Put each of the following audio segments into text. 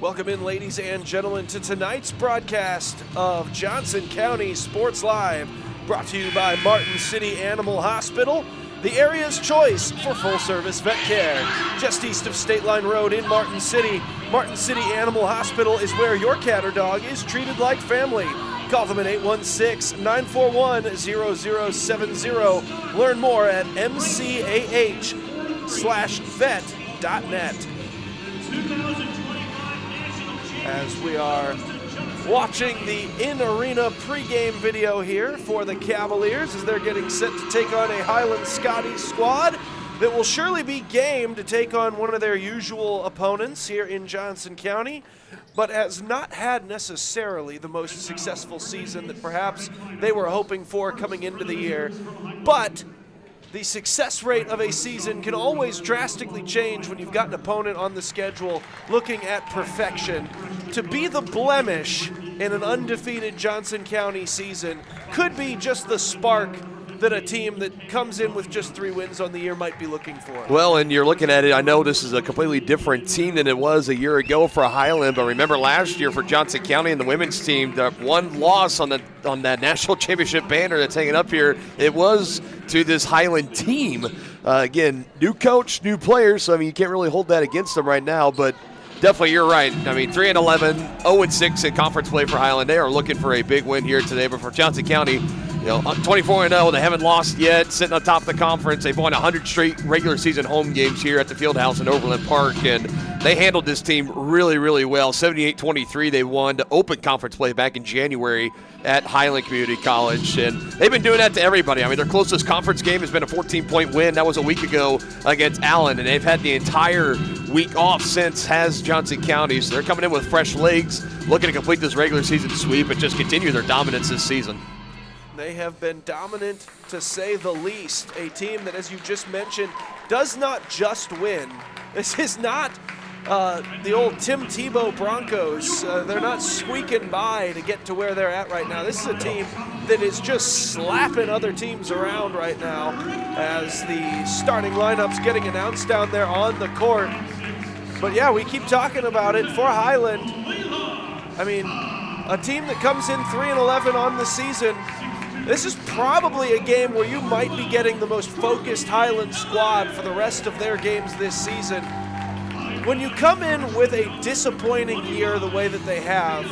Welcome in, ladies and gentlemen, to tonight's broadcast of Johnson County Sports Live, brought to you by Martin City Animal Hospital, the area's choice for full-service vet care. Just east of State Line Road in Martin City, Martin City Animal Hospital is where your cat or dog is treated like family. Call them at 816-941-0070. Learn more at mcah/vet.net. As we are watching the in-arena pregame video here for the Cavaliers as they're getting set to take on a Highland Scotties squad that will surely be game to take on one of their usual opponents here in Johnson County, but has not had necessarily the most successful season that perhaps they were hoping for coming into the year. But the success rate of a season can always drastically change when you've got an opponent on the schedule looking at perfection. To be the blemish in an undefeated Johnson County season could be just the spark that a team that comes in with just 3 wins on the year might be looking for. Well, and you're looking at it, I know this is a completely different team than it was a year ago for Highland, but remember last year for Johnson County and the women's team, the one loss on that national championship banner that's hanging up here, it was to this Highland team. Again, new coach, new players, so I mean you can't really hold that against them right now, but definitely, you're right. I mean, 3-11, 0-6 in conference play for Highland. They are looking for a big win here today. But for Johnson County, 24-0, they haven't lost yet, sitting on top of the conference. They've won 100 straight regular season home games here at the Fieldhouse in Overland Park, and they handled this team really, really well. 78-23, they won the open conference play back in January at Highland Community College, and they've been doing that to everybody. I mean, their closest conference game has been a 14-point win. That was a week ago against Allen, and they've had the entire week off since has Johnson County, so they're coming in with fresh legs, looking to complete this regular season sweep and just continue their dominance this season. They have been dominant, to say the least. A team that, as you just mentioned, does not just win. This is not the old Tim Tebow Broncos. They're not squeaking by to get to where they're at right now. This is a team that is just slapping other teams around right now as the starting lineup's getting announced down there on the court. But yeah, we keep talking about it for Highland. I mean, a team that comes in 3-11 on the season, this is probably a game where you might be getting the most focused Highland squad for the rest of their games this season. When you come in with a disappointing year the way that they have,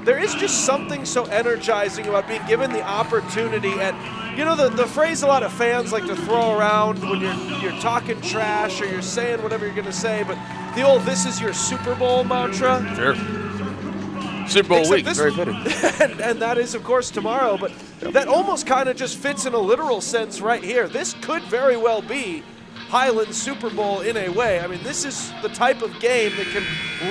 there is just something so energizing about being given the opportunity at, the phrase a lot of fans like to throw around when you're talking trash or you're saying whatever you're going to say, but the old "this is your Super Bowl" mantra. Sure. Super Bowl week, very fitting. and that is, of course, tomorrow, but that almost kind of just fits in a literal sense right here. This could very well be Highland Super Bowl in a way. I mean, this is the type of game that can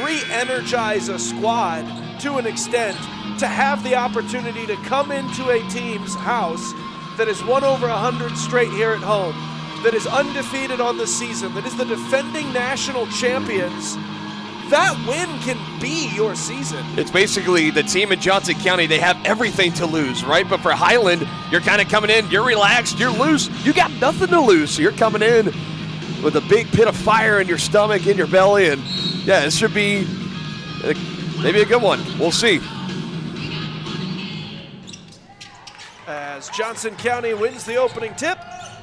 re-energize a squad to an extent, to have the opportunity to come into a team's house that has won over 100 straight here at home, that is undefeated on the season, that is the defending national champions. That win can be your season. It's basically the team in Johnson County, they have everything to lose, right? But for Highland, you're kind of coming in, you're relaxed, you're loose, you got nothing to lose. So you're coming in with a big pit of fire in your stomach, in your belly, and yeah, this should be maybe a good one. We'll see. As Johnson County wins the opening tip,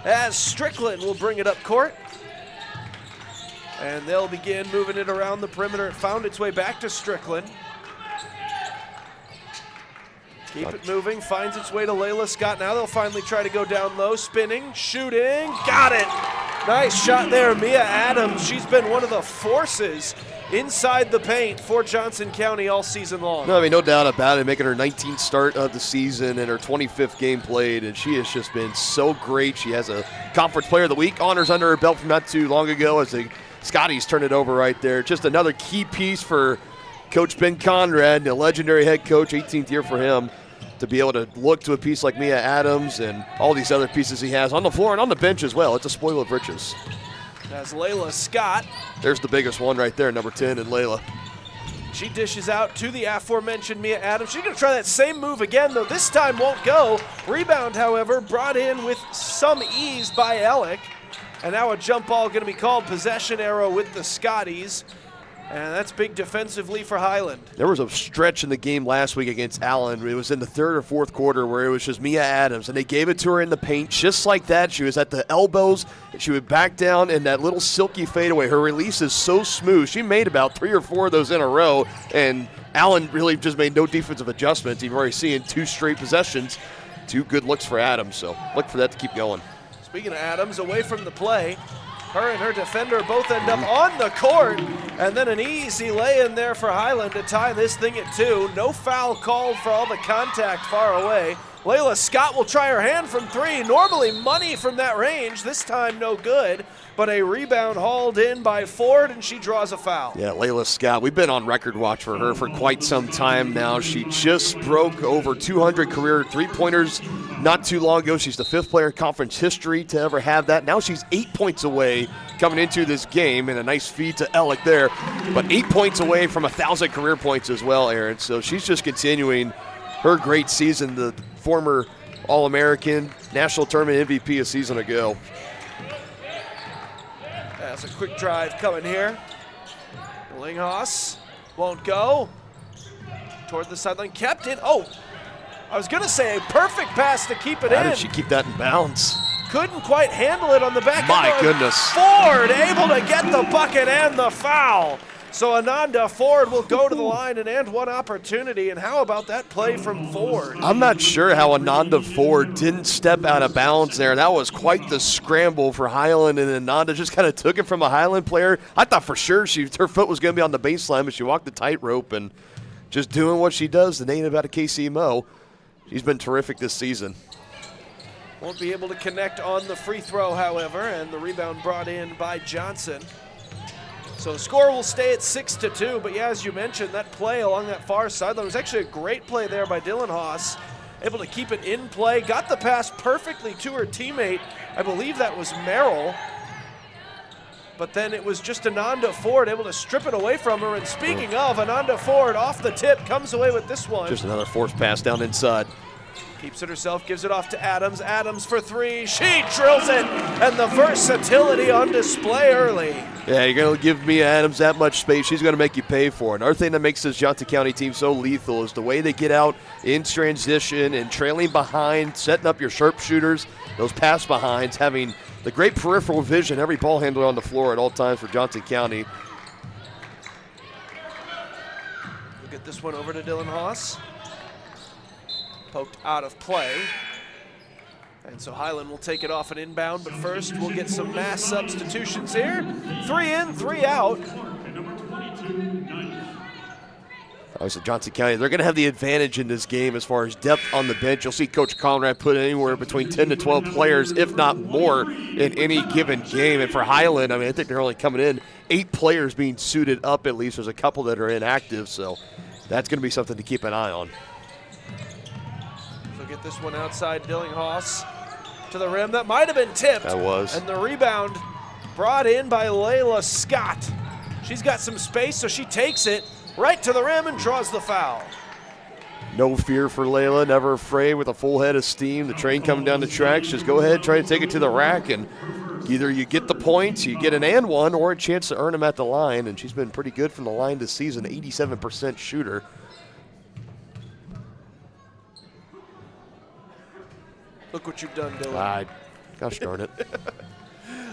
as Strickland will bring it up court. And they'll begin moving it around the perimeter. It found its way back to Strickland. Keep it moving, finds its way to Layla Scott. Now they'll finally try to go down low, spinning, shooting, got it. Nice shot there, Mia Adams. She's been one of the forces inside the paint for Johnson County all season long. No, I mean, no doubt about it, making her 19th start of the season and her 25th game played, and she has just been so great. She has a Conference Player of the Week honors under her belt from not too long ago as the Scotties turn it over right there. Just another key piece for Coach Ben Conrad, the legendary head coach, 18th year for him, to be able to look to a piece like Mia Adams and all these other pieces he has on the floor and on the bench as well. It's a spoil of riches. As Layla Scott. There's the biggest one right there, number 10 in Layla. She dishes out to the aforementioned Mia Adams. She's going to try that same move again, though this time won't go. Rebound, however, brought in with some ease by Ellick. And now a jump ball going to be called. Possession arrow with the Scotties. And that's big defensively for Highland. There was a stretch in the game last week against Allen. It was in the third or fourth quarter where it was just Mia Adams, and they gave it to her in the paint just like that. She was at the elbows, and she would back down in that little silky fadeaway. Her release is so smooth. She made about 3 or 4 of those in a row, and Allen really just made no defensive adjustments. You've already seen 2 straight possessions, 2 good looks for Adams, so look for that to keep going. Speaking of Adams, away from the play, her and her defender both end up on the court, and then an easy lay-in there for Highland to tie this thing at 2. No foul called for all the contact far away. Layla Scott will try her hand from 3. Normally money from that range, this time no good, but a rebound hauled in by Ford, and she draws a foul. Yeah, Layla Scott, we've been on record watch for her for quite some time now. She just broke over 200 career three-pointers not too long ago. She's the 5th player in conference history to ever have that. Now she's 8 points away coming into this game, and a nice feed to Ellick there, but 8 points away from 1,000 career points as well, Aaron. So she's just continuing her great season, the former All-American, National Tournament MVP a season ago. That's a quick drive coming here. Linghaus won't go. Toward the sideline, kept it. Oh, I was gonna say a perfect pass to keep it in. How did she keep that in bounds? Couldn't quite handle it on the back end. My goodness. Ford able to get the bucket and the foul. So Ananda Ford will go to the line and end one opportunity. And how about that play from Ford? I'm not sure how Ananda Ford didn't step out of bounds there. That was quite the scramble for Highland, and Ananda just kind of took it from a Highland player. I thought for sure her foot was going to be on the baseline, but she walked the tightrope and just doing what she does, the native out of KCMO. She's been terrific this season. Won't be able to connect on the free throw, however, and the rebound brought in by Johnson. So the score will stay at 6-2, but yeah, as you mentioned, that play along that far sideline was actually a great play there by Dylan Haas. Able to keep it in play, got the pass perfectly to her teammate. I believe that was Merrill. But then it was just Ananda Ford able to strip it away from her. And speaking of, Ananda Ford off the tip, comes away with this one. Just another forced pass down inside. Keeps it herself, gives it off to Adams. Adams for 3, she drills it, and the versatility on display early. Yeah, you're going to give Mia Adams that much space, she's going to make you pay for it. Another thing that makes this Johnson County team so lethal is the way they get out in transition and trailing behind, setting up your sharpshooters, those pass behinds, having the great peripheral vision, every ball handler on the floor at all times for Johnson County. We'll get this one over to Dylan Haas. Poked out of play. And so Highland will take it off an inbound, but first we'll get some mass substitutions here. 3 in, 3 out. Obviously, Johnson County, they're going to have the advantage in this game as far as depth on the bench. You'll see Coach Conrad put anywhere between 10 to 12 players, if not more, in any given game. And for Highland, I mean, I think they're only coming in 8 players being suited up at least. There's a couple that are inactive, so that's going to be something to keep an eye on. Get this one outside, Dylan Haas to the rim. That might have been tipped. That was. And the rebound brought in by Layla Scott. She's got some space, so she takes it right to the rim and draws the foul. No fear for Layla, never afraid with a full head of steam. The train coming down the tracks, just go ahead, try to take it to the rack, and either you get the points, you get an and one, or a chance to earn them at the line. And she's been pretty good from the line this season, 87% shooter. Look what you've done, Dylan. Gosh darn it.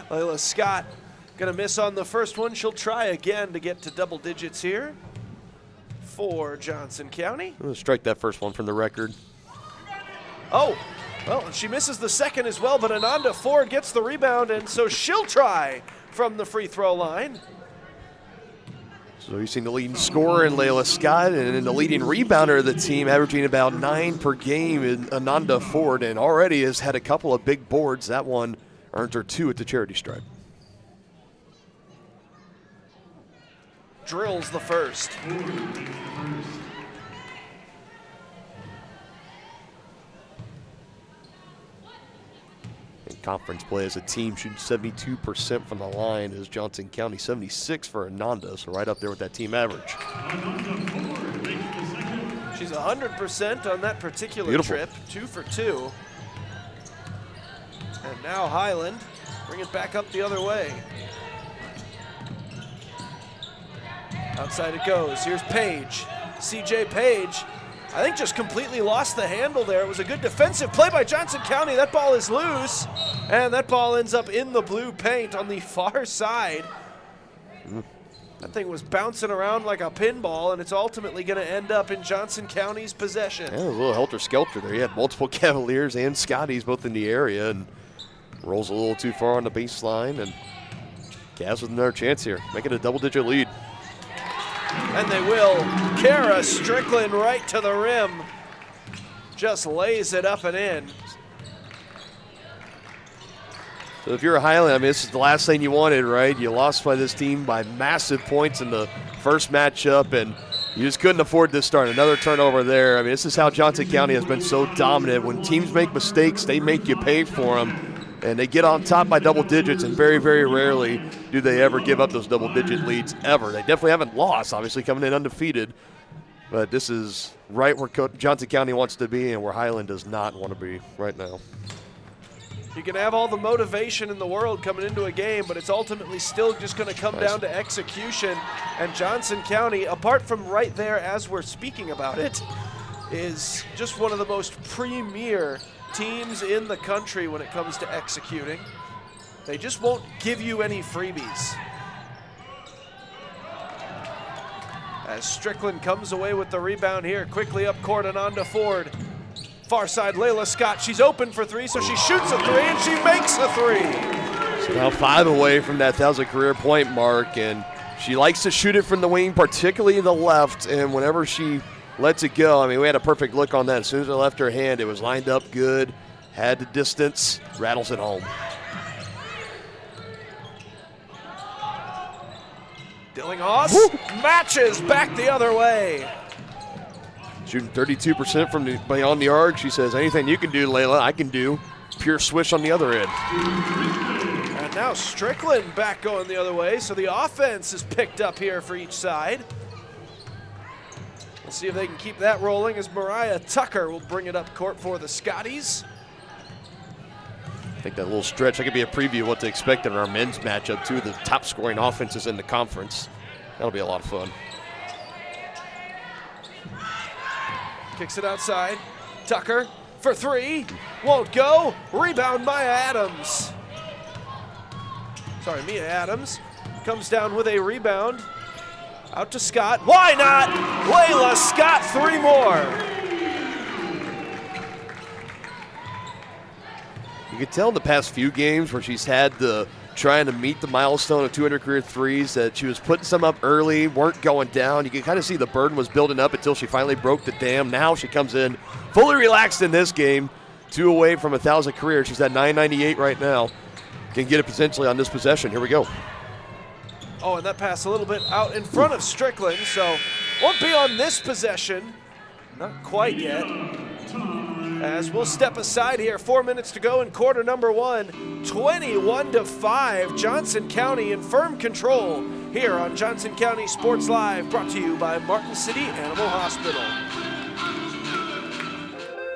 Layla Scott gonna miss on the first one. She'll try again to get to double digits here for Johnson County. I'm going to strike that first one from the record. Oh, well, she misses the second as well, but Ananda Ford gets the rebound, and so she'll try from the free throw line. So you've seen the leading scorer in Layla Scott and in the leading rebounder of the team, averaging about 9 per game in Ananda Ford, and already has had a couple of big boards. That one earned her 2 at the charity stripe. Drills the first. In conference play as a team, shooting 72% from the line is Johnson County, 76 for Ananda, so right up there with that team average. She's 100% on that particular Beautiful. trip, 2 for 2. And now Highland bring it back up the other way. Outside it goes. Here's Page. CJ Page, I think, just completely lost the handle there. It was a good defensive play by Johnson County. That ball is loose, and that ball ends up in the blue paint on the far side. That thing was bouncing around like a pinball, and it's ultimately going to end up in Johnson County's possession. Yeah, a little helter-skelter there. He had multiple Cavaliers and Scotties both in the area, and rolls a little too far on the baseline, and Cavs with another chance here, making a double-digit lead. And they will. Kara Strickland right to the rim. Just lays it up and in. So if you're a Highland, I mean, this is the last thing you wanted, right? You lost by this team by massive points in the first matchup, and you just couldn't afford this start. Another turnover there. I mean, this is how Johnson County has been so dominant. When teams make mistakes, they make you pay for them, and they get on top by double digits, and very, very rarely do they ever give up those double-digit leads ever. They definitely haven't lost, obviously, coming in undefeated, but this is right where Johnson County wants to be and where Highland does not want to be right now. You can have all the motivation in the world coming into a game, but it's ultimately still just going to come down to execution. And Johnson County, apart from right there as we're speaking about it, is just one of the most premier teams in the country when it comes to executing. They just won't give you any freebies. As Strickland comes away with the rebound here, quickly up court and on to Ford. Far side, Layla Scott, she's open for three, so she shoots a three and she makes a three. So now 5 away from that 1,000 career point mark, and she likes to shoot it from the wing, particularly the left, and whenever she lets it go, I mean, we had a perfect look on that. As soon as it left her hand, it was lined up good, had the distance, rattles it home. Dillinghaus matches back the other way. Shooting 32% from beyond the arc. She says, anything you can do, Layla, I can do. Pure swish on the other end. And now Strickland back going the other way, so the offense is picked up here for each side. We'll see if they can keep that rolling as Mariah Tucker will bring it up court for the Scotties. I think that little stretch, that could be a preview of what to expect in our men's matchup, too. The top scoring offenses in the conference. That'll be a lot of fun. Kicks it outside. Tucker for three. Won't go. Rebound Mia Adams. Sorry, Mia Adams comes down with a rebound. Out to Scott. Why not? Layla Scott, 3 more. You could tell in the past few games where she's had the trying to meet the milestone of 200 career threes that she was putting some up early, weren't going down. You can kind of see the burden was building up until she finally broke the dam. Now she comes in fully relaxed in this game, 2 away from 1,000 career. She's at 998 right now. Can get it potentially on this possession. Here we go. Oh, and that pass a little bit out in front of Strickland, so won't be on this possession. Not quite yet. As we'll step aside here, 4 minutes to go in quarter number 1. 21-5, Johnson County in firm control here on Johnson County Sports Live, brought to you by Martin City Animal Hospital.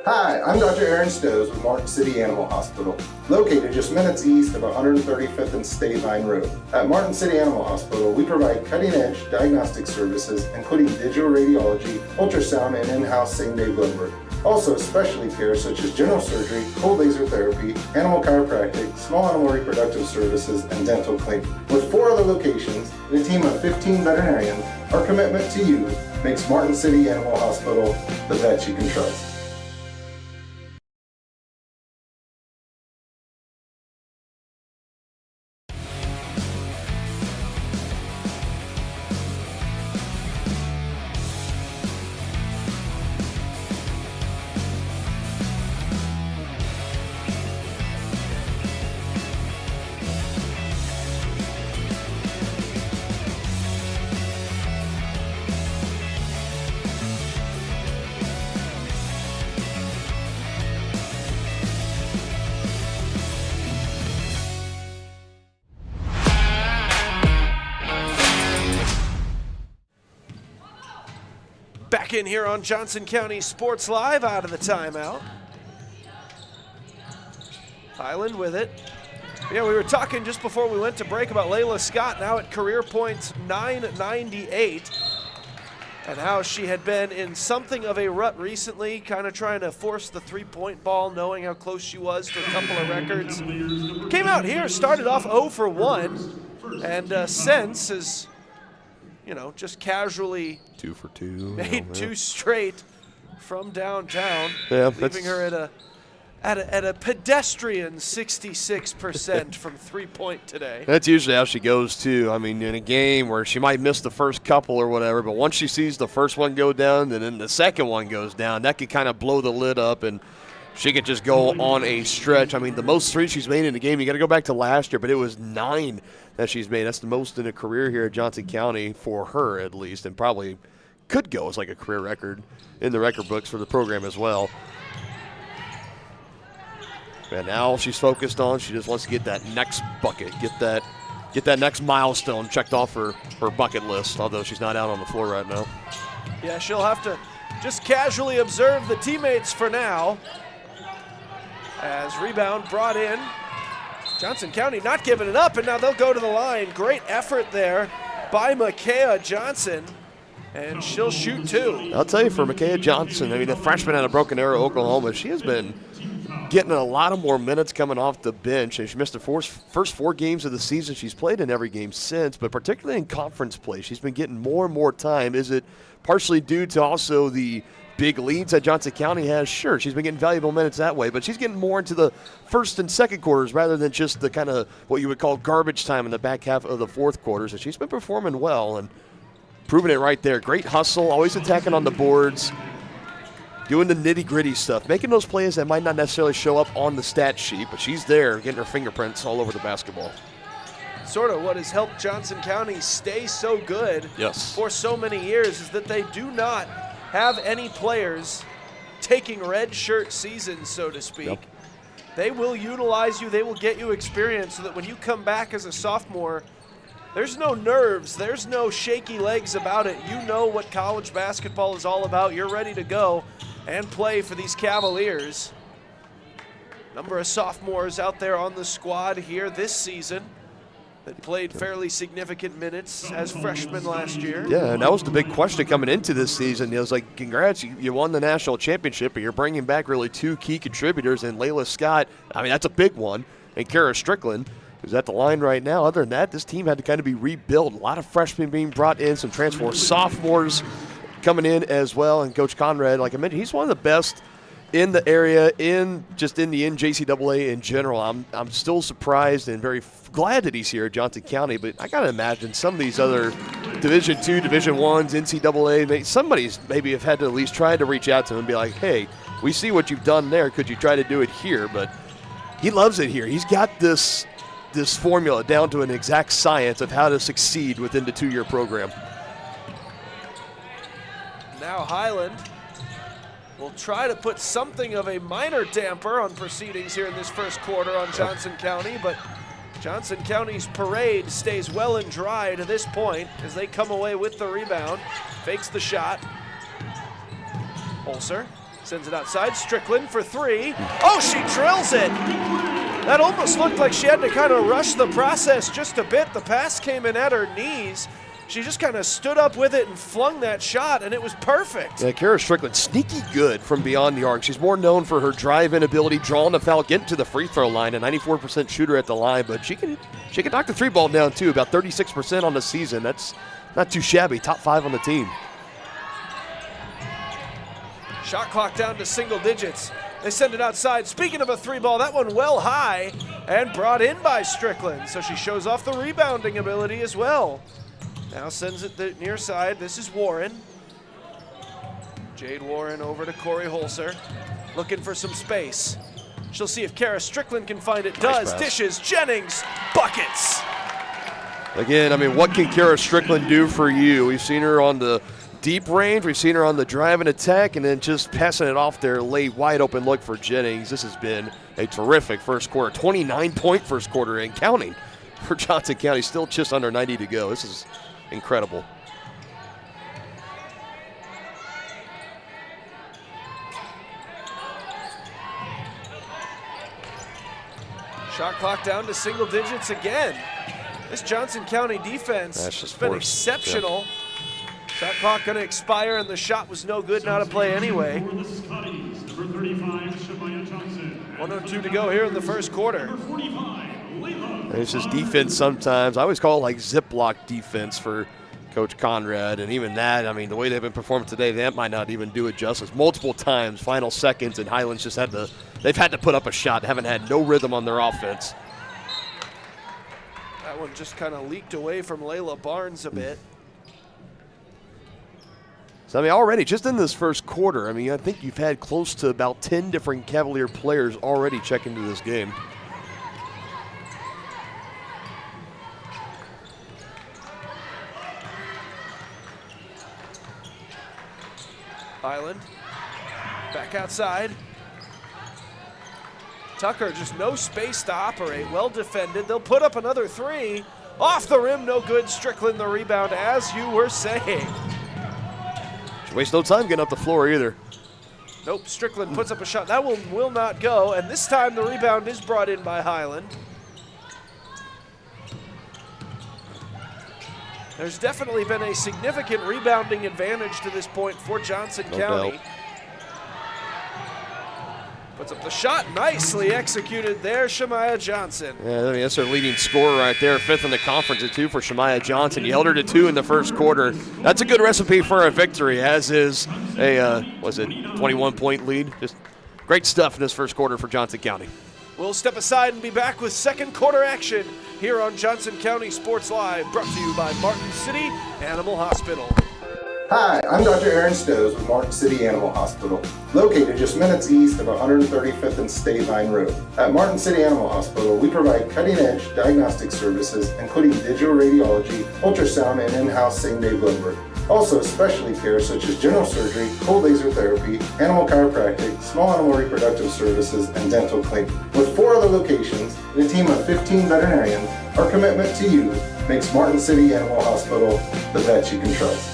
Hi, I'm Dr. Aaron Stows with Martin City Animal Hospital, located just minutes east of 135th and State Line Road. At Martin City Animal Hospital, we provide cutting-edge diagnostic services, including digital radiology, ultrasound, and in-house same-day blood work. Also, specialty care such as general surgery, cold laser therapy, animal chiropractic, small animal reproductive services, and dental cleaning. With 4 other locations and a team of 15 veterinarians, our commitment to you makes Martin City Animal Hospital the vet you can trust. Back in here on Johnson County Sports Live out of the timeout. Highland with it. Yeah, we were talking just before we went to break about Layla Scott, now at career points 998, and how she had been in something of a rut recently, kind of trying to force the three-point ball, knowing how close she was to a couple of records. Came out here, started off 0 for 1, and since has, you know, just casually 2 for 2. made 2 straight from downtown, Yeah, leaving her at a pedestrian 66% from three-point today. That's usually how she goes, too. I mean, in a game where she might miss the first couple or whatever, but once she sees the first one go down and then the second one goes down, that could kind of blow the lid up, and she could just go on a stretch. I mean, the most threes she's made in a game, you got to go back to last year, but it was 9 that she's made. That's the most in a career here at Johnson County for her, at least, and probably could go as like a career record in the record books for the program as well. And now she's focused on, she just wants to get that next bucket, get that next milestone checked off her bucket list, although she's not out on the floor right now. Yeah, she'll have to just casually observe the teammates for now. As rebound brought in. Johnson County not giving it up, and now they'll go to the line. Great effort there by Micaiah Johnson, and she'll shoot 2. I'll tell you, for Micaiah Johnson, I mean, the freshman out of Broken Arrow, Oklahoma, she has been getting a lot of more minutes coming off the bench, and she missed the first 4 games of the season. She's played in every game since, but particularly in conference play, she's been getting more and more time. Is it partially due to also the big leads that Johnson County has? Sure, she's been getting valuable minutes that way, but she's getting more into the first and second quarters rather than just the kind of what you would call garbage time in the back half of the fourth quarters, and she's been performing well and proving it right there. Great hustle, always attacking on the boards, doing the nitty-gritty stuff, making those plays that might not necessarily show up on the stat sheet, but she's there getting her fingerprints all over the basketball. Sort of what has helped Johnson County stay so good for so many years is that they do not have any players taking red shirt seasons, so to speak. Yep. They will utilize you, they will get you experience so that when you come back as a sophomore, there's no nerves, there's no shaky legs about it. You know what college basketball is all about. You're ready to go and play for these Cavaliers. Number of sophomores out there on the squad here this season that played fairly significant minutes as freshmen last year. Yeah, and that was the big question coming into this season. It was like, congrats, you won the national championship, but you're bringing back really 2 key contributors, and Layla Scott, I mean, that's a big one, and Kara Strickland, who's at the line right now. Other than that, this team had to kind of be rebuilt. A lot of freshmen being brought in, some transfer sophomores coming in as well, and Coach Conrad, like I mentioned, he's one of the best in the area, in the NJCAA in general. I'm still surprised and very glad that he's here at Johnson County, but I got to imagine some of these other Division II, Division I's, NCAA, somebody's maybe have had to at least try to reach out to him and be like, hey, we see what you've done there. Could you try to do it here? But he loves it here. He's got this formula down to an exact science of how to succeed within the 2-year program. Now Highland will try to put something of a minor damper on proceedings here in this first quarter on Johnson County, but Johnson County's parade stays well and dry to this point as they come away with the rebound. Fakes the shot. Holzer sends it outside. Strickland for 3. Oh, she drills it. That almost looked like she had to kind of rush the process just a bit. The pass came in at her knees. She just kind of stood up with it and flung that shot, and it was perfect. Yeah, Kara Strickland, sneaky good from beyond the arc. She's more known for her drive-in ability, drawing the foul, getting to the free throw line, a 94% shooter at the line, but she can knock the 3 ball down too, about 36% on the season. That's not too shabby, top 5 on the team. Shot clock down to single digits. They send it outside. Speaking of a 3 ball, that one well high and brought in by Strickland, so she shows off the rebounding ability as well. Now sends it the near side. This is Warren. Jade Warren over to Corey Holzer, looking for some space. She'll see if Kara Strickland can find it. Does. Dishes. Jennings. Buckets. Again, I mean, what can Kara Strickland do for you? We've seen her on the deep range. We've seen her on the drive and attack, and then just passing it off there, late wide open look for Jennings. This has been a terrific first quarter. 29-point first quarter and counting for Johnson County. Still just under 90 to go. This is incredible. Shot clock down to single digits again. This Johnson County defense has been exceptional. Yeah. Shot clock going to expire, and the shot was no good, not a play anyway. 1:02 to go here in the first quarter. It's just defense sometimes. I always call it like Ziploc defense for Coach Conrad, and even that, I mean, the way they've been performing today, that might not even do it justice. Multiple times, final seconds, and Highlands just they've had to put up a shot. They haven't had no rhythm on their offense. That one just kind of leaked away from Layla Barnes a bit. So, I mean, already, just in this first quarter, I mean, I think you've had close to about 10 different Cavalier players already check into this game. Highland back outside. Tucker, just no space to operate. Well defended. They'll put up another three. Off the rim, no good. Strickland the rebound, as you were saying. Waste no time getting up the floor either. Nope, Strickland puts up a shot. That one will not go, and this time the rebound is brought in by Highland. There's definitely been a significant rebounding advantage to this point for Johnson County. Puts up the shot, nicely executed there, Shemaiah Johnson. Yeah, I mean, that's their leading scorer right there, 5th in the conference at 2 for Shemaiah Johnson. You held her to 2 in the first quarter. That's a good recipe for a victory, as is a, 21-point lead. Just great stuff in this first quarter for Johnson County. We'll step aside and be back with second quarter action here on Johnson County Sports Live, brought to you by Martin City Animal Hospital. Hi, I'm Dr. Aaron Stows with Martin City Animal Hospital, located just minutes east of 135th and State Line Road. At Martin City Animal Hospital, we provide cutting-edge diagnostic services, including digital radiology, ultrasound, and in-house same-day blood work. Also, specialty care such as general surgery, cold laser therapy, animal chiropractic, small animal reproductive services, and dental cleaning. With 4 other locations and a team of 15 veterinarians, our commitment to you makes Martin City Animal Hospital the vet you can trust.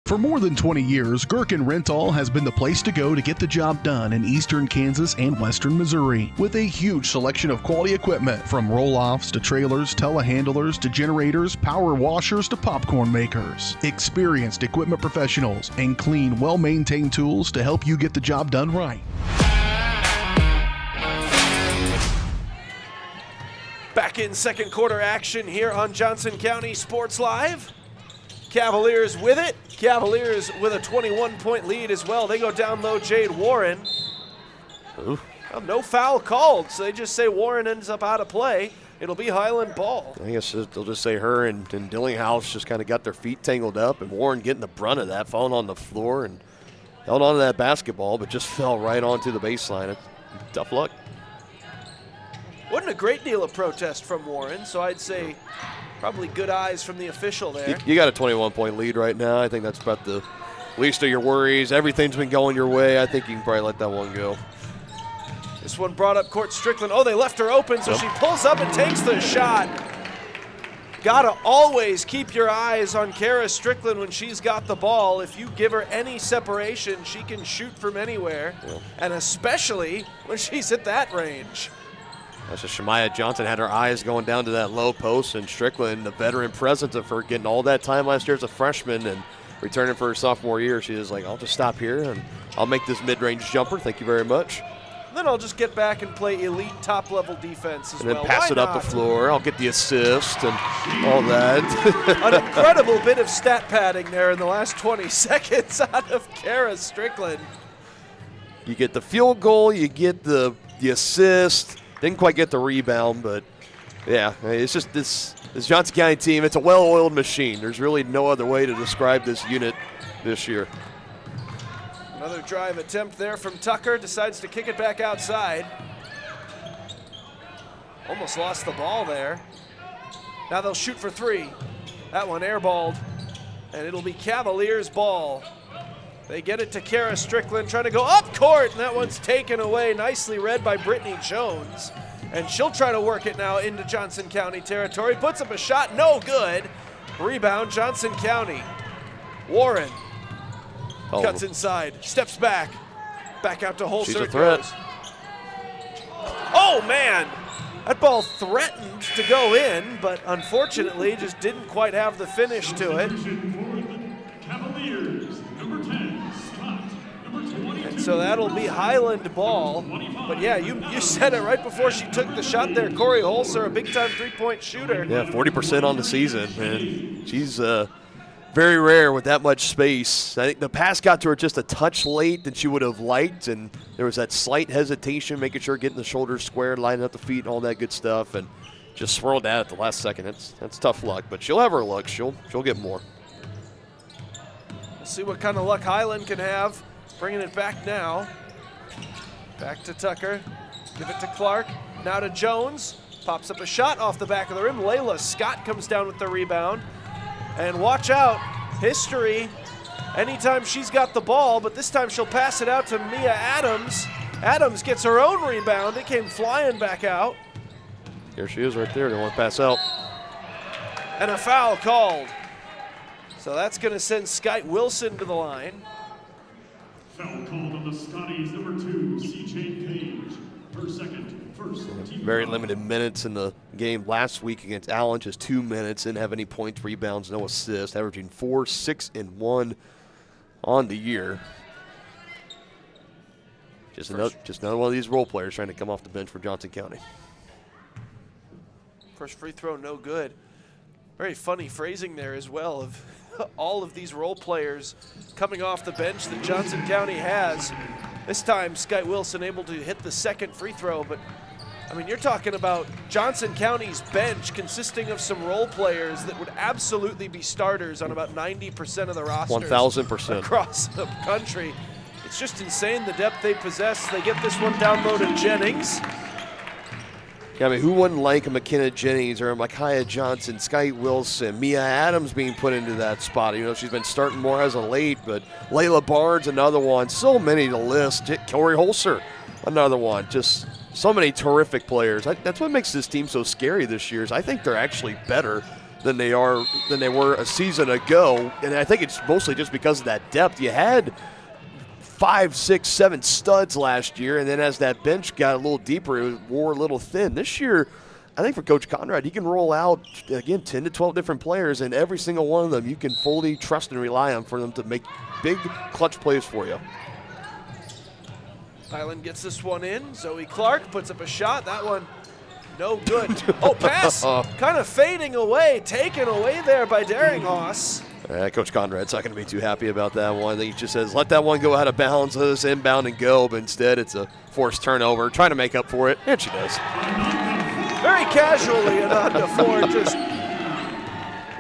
For more than 20 years, Gherkin Rental has been the place to go to get the job done in eastern Kansas and western Missouri. With a huge selection of quality equipment, from roll-offs to trailers, telehandlers to generators, power washers to popcorn makers. Experienced equipment professionals and clean, well-maintained tools to help you get the job done right. Back in second quarter action here on Johnson County Sports Live. Cavaliers with it. Cavaliers with a 21-point lead as well. They go down low, Jade Warren. Well, no foul called, so they just say Warren ends up out of play. It'll be Highland ball. I guess they'll just say her and Dillinghouse just kind of got their feet tangled up, and Warren getting the brunt of that, falling on the floor and held on to that basketball, but just fell right onto the baseline. Tough luck. Wasn't a great deal of protest from Warren, so I'd say probably good eyes from the official there. You got a 21-point lead right now. I think that's about the least of your worries. Everything's been going your way. I think you can probably let that one go. This one brought up Court Strickland. Oh, they left her open, so she pulls up and takes the shot. Gotta always keep your eyes on Kara Strickland when she's got the ball. If you give her any separation, she can shoot from anywhere, and especially when she's at that range. That's just Shemaiah Johnson had her eyes going down to that low post, and Strickland, the veteran presence of her getting all that time last year as a freshman and returning for her sophomore year, she was like, I'll just stop here and I'll make this mid-range jumper. Thank you very much. Then I'll just get back and play elite top-level defense as well. And then pass it up the floor. I'll get the assist and all that. An incredible bit of stat padding there in the last 20 seconds out of Kara Strickland. You get the field goal, you get the assist. Didn't quite get the rebound, but yeah, it's just this Johnson County team, it's a well-oiled machine. There's really no other way to describe this unit this year. Another drive attempt there from Tucker, decides to kick it back outside. Almost lost the ball there. Now they'll shoot for three. That one airballed, and it'll be Cavaliers ball. They get it to Kara Strickland, trying to go up court, and that one's taken away. Nicely read by Brittany Jones. And she'll try to work it now into Johnson County territory. Puts up a shot, no good. Rebound, Johnson County. Warren cuts inside, steps back. Back out to Holzer. She's a threat. Goes. Oh, man. That ball threatened to go in, but unfortunately just didn't quite have the finish to it. Cavaliers, number 10, Scott, number 22. And so that'll be Highland ball. But yeah, you said it right before she took the shot there. Corey Holzer, a big-time three-point shooter. Yeah, 40% on the season, and she's very rare with that much space. I think the pass got to her just a touch late than she would have liked, and there was that slight hesitation, making sure getting the shoulders squared, lining up the feet, and all that good stuff, and just swirled out at the last second. That's tough luck, but she'll have her luck. She'll get more. We'll see what kind of luck Highland can have. Bringing it back now. Back to Tucker. Give it to Clark. Now to Jones. Pops up a shot off the back of the rim. Layla Scott comes down with the rebound. And watch out, history, anytime she's got the ball, but this time she'll pass it out to Mia Adams. Adams gets her own rebound. It came flying back out. Here she is right there. Don't want to pass out. And a foul called. So that's going to send Skyte Wilson to the line. Foul called on the Scotties, number 2, C.J. Page. Her second, first. Very limited minutes in the game last week against Allen, just 2 minutes, didn't have any points, rebounds, no assists, averaging 4, 6, and 1 on the year. Just another one of these role players trying to come off the bench for Johnson County. First free throw, no good. Very funny phrasing there as well of all of these role players coming off the bench that Johnson County has. This time, Skyte Wilson able to hit the second free throw, but I mean, you're talking about Johnson County's bench consisting of some role players that would absolutely be starters on about 90% of the rosters 1,000% across the country. It's just insane the depth they possess. They get this one down low to Jennings. Yeah, I mean, who wouldn't like a McKenna Jennings or a Micaiah Johnson, Skyte Wilson, Mia Adams being put into that spot? You know, she's been starting more as of late, but Layla Barnes, another one. So many to list. Corey Holzer, another one. Just so many terrific players. That's what makes this team so scary this year. Is I think they're actually better than they were a season ago, and I think it's mostly just because of that depth. You had 5, 6, 7 studs last year, and then as that bench got a little deeper, it wore a little thin. This year, I think for Coach Conrad, he can roll out, again, 10 to 12 different players, and every single one of them you can fully trust and rely on for them to make big clutch plays for you. Highland gets this one in. Zoe Clark puts up a shot. That one, no good. Oh, pass kind of fading away, taken away there by Daringhoff. Coach Conrad's not going to be too happy about that one. I think he just says, let that one go out of bounds, let us inbound and go, but instead it's a forced turnover, trying to make up for it, and she does. Very casually, Ananda Ford just,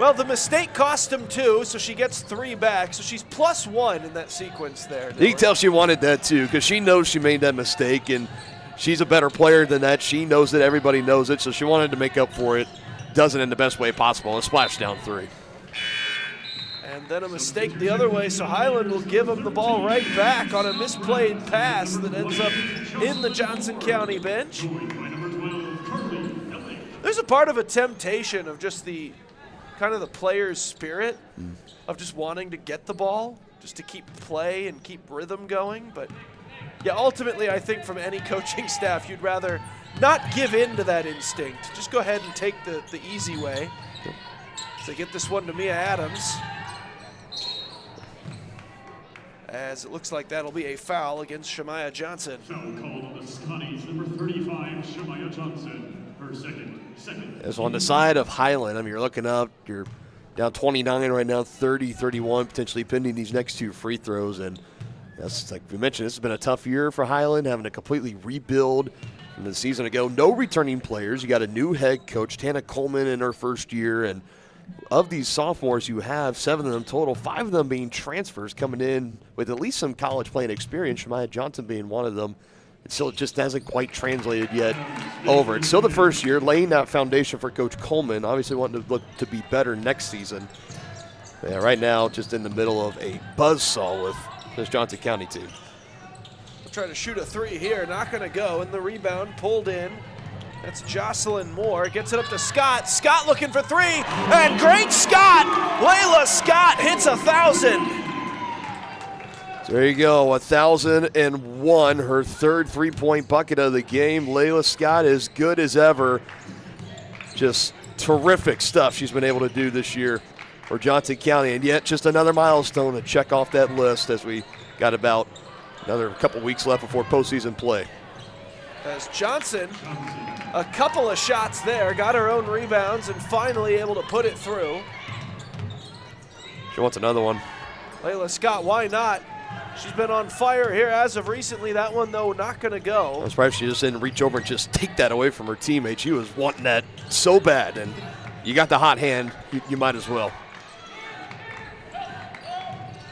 well, the mistake cost him 2, so she gets 3 back, so she's +1 in that sequence there. You can tell she wanted that too, because she knows she made that mistake, and she's a better player than that. She knows it, everybody knows it, so she wanted to make up for it. Does it in the best way possible, and splash down 3. And then a mistake the other way, so Highland will give him the ball right back on a misplayed pass that ends up in the Johnson County bench. There's a part of a temptation of just the kind of the player's spirit of just wanting to get the ball, just to keep play and keep rhythm going. But yeah, ultimately I think from any coaching staff, you'd rather not give in to that instinct. Just go ahead and take the easy way. So they get this one to Mia Adams. As it looks like that'll be a foul against Shemaiah Johnson. Foul called on the Scotties, number 35, Shemaiah Johnson. Her second. As on the side of Highland, I mean, you're looking up, you're down 29 right now, 30, 31, potentially pending these next 2 free throws. And that's like we mentioned, this has been a tough year for Highland, having to completely rebuild from the season ago. No returning players. You got a new head coach, Tana Coleman, in her first year, and of these sophomores, you have 7 of them total, 5 of them being transfers coming in with at least some college playing experience, Shemaya Johnson being one of them. It still just hasn't quite translated yet over. It's still the first year, laying that foundation for Coach Coleman, obviously wanting to look to be better next season. Yeah, right now, just in the middle of a buzzsaw with this Johnson County team. We'll try to shoot a 3 here, not gonna go, and the rebound pulled in. That's Jocelyn Moore, gets it up to Scott. Scott looking for 3, and great Scott! Layla Scott hits 1,000. So there you go, 1,001, her third three-point bucket of the game. Layla Scott as good as ever. Just terrific stuff she's been able to do this year for Johnson County, and yet just another milestone to check off that list as we got about another couple weeks left before postseason play. As Johnson, a couple of shots there, got her own rebounds and finally able to put it through. She wants another one. Layla Scott, why not? She's been on fire here as of recently. That one, though, not going to go. I'm surprised she just didn't reach over and just take that away from her teammate. She was wanting that so bad, and you got the hot hand, you might as well.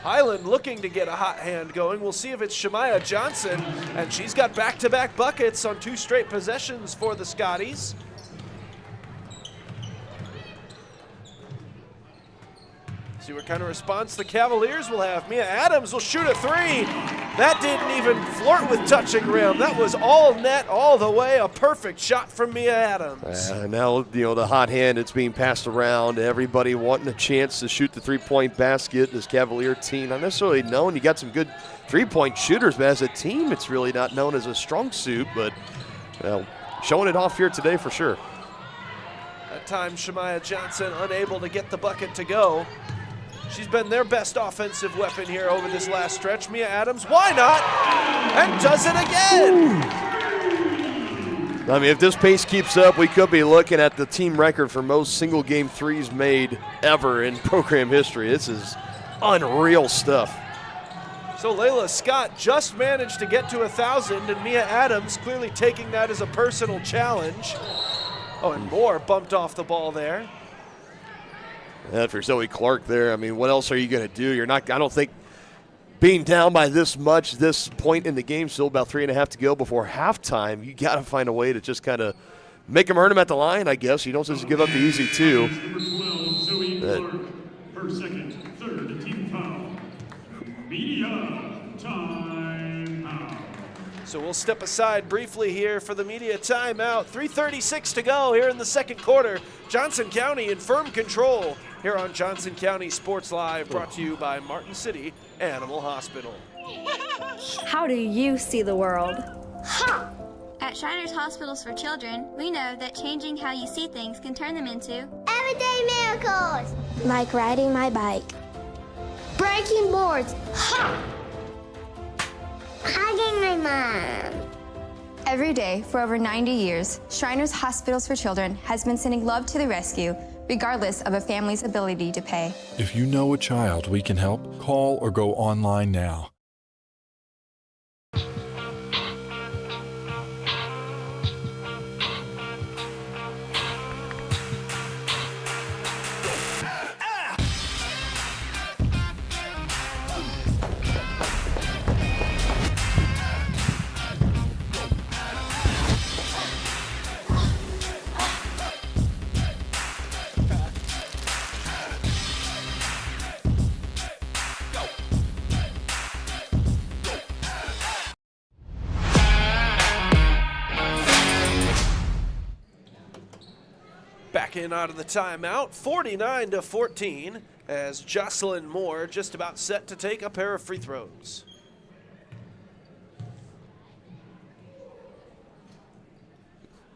Highland looking to get a hot hand going. We'll see if it's Shemaya Johnson, and she's got back-to-back buckets on 2 straight possessions for the Scotties. See what kind of response the Cavaliers will have. Mia Adams will shoot a 3. That didn't even flirt with touching rim. That was all net all the way. A perfect shot from Mia Adams. Now, the hot hand, it's being passed around. Everybody wanting a chance to shoot the three-point basket. This Cavalier team, not necessarily known. You got some good three-point shooters, but as a team, it's really not known as a strong suit. But showing it off here today for sure. At times, Shemaya Johnson unable to get the bucket to go. She's been their best offensive weapon here over this last stretch. Mia Adams, why not? And does it again. I mean, if this pace keeps up, we could be looking at the team record for most single-game threes made ever in program history. This is unreal stuff. So Layla Scott just managed to get to 1,000, and Mia Adams clearly taking that as a personal challenge. Oh, and Moore bumped off the ball there. Yeah, for Zoe Clark there, I mean, what else are you going to do? You're not, I don't think, being down by this much, this point in the game, still about 3.5 to go before halftime, you got to find a way to just kind of make them earn them at the line, I guess. You don't just give up the easy 2. Number 12, Zoe Clark. Her second, third team foul. Media timeout. So we'll step aside briefly here for the media timeout. 3:36 to go here in the second quarter. Johnson County in firm control here on Johnson County Sports Live, brought to you by Martin City Animal Hospital. How do you see the world? At Shriners Hospitals for Children, we know that changing how you see things can turn them into everyday miracles. Like riding my bike. Breaking boards. Hugging my mom. Every day for over 90 years, Shriners Hospitals for Children has been sending love to the rescue, regardless of a family's ability to pay. If you know a child we can help, call or go online now. Back in out of the timeout, 49-14, as Jocelyn Moore just about set to take a pair of free throws.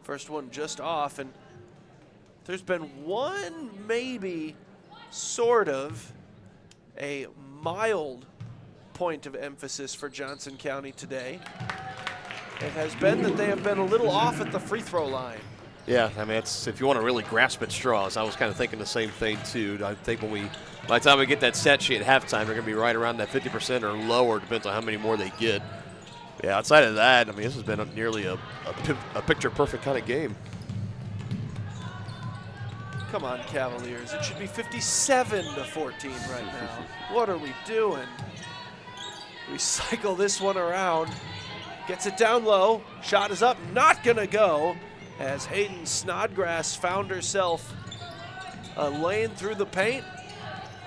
First one just off, and there's been one maybe sort of a mild point of emphasis for Johnson County today. It has been that they have been a little off at the free throw line. Yeah, I mean, it's, if you want to really grasp at straws, I was kind of thinking the same thing too. I think by the time we get that set sheet at halftime, they're going to be right around that 50% or lower, depends on how many more they get. Yeah, outside of that, I mean, this has been nearly a picture-perfect kind of game. Come on, Cavaliers. It should be 57-14 right now. What are we doing? We cycle this one around. Gets it down low. Shot is up. Not going to go as Hayden Snodgrass found herself laying through the paint,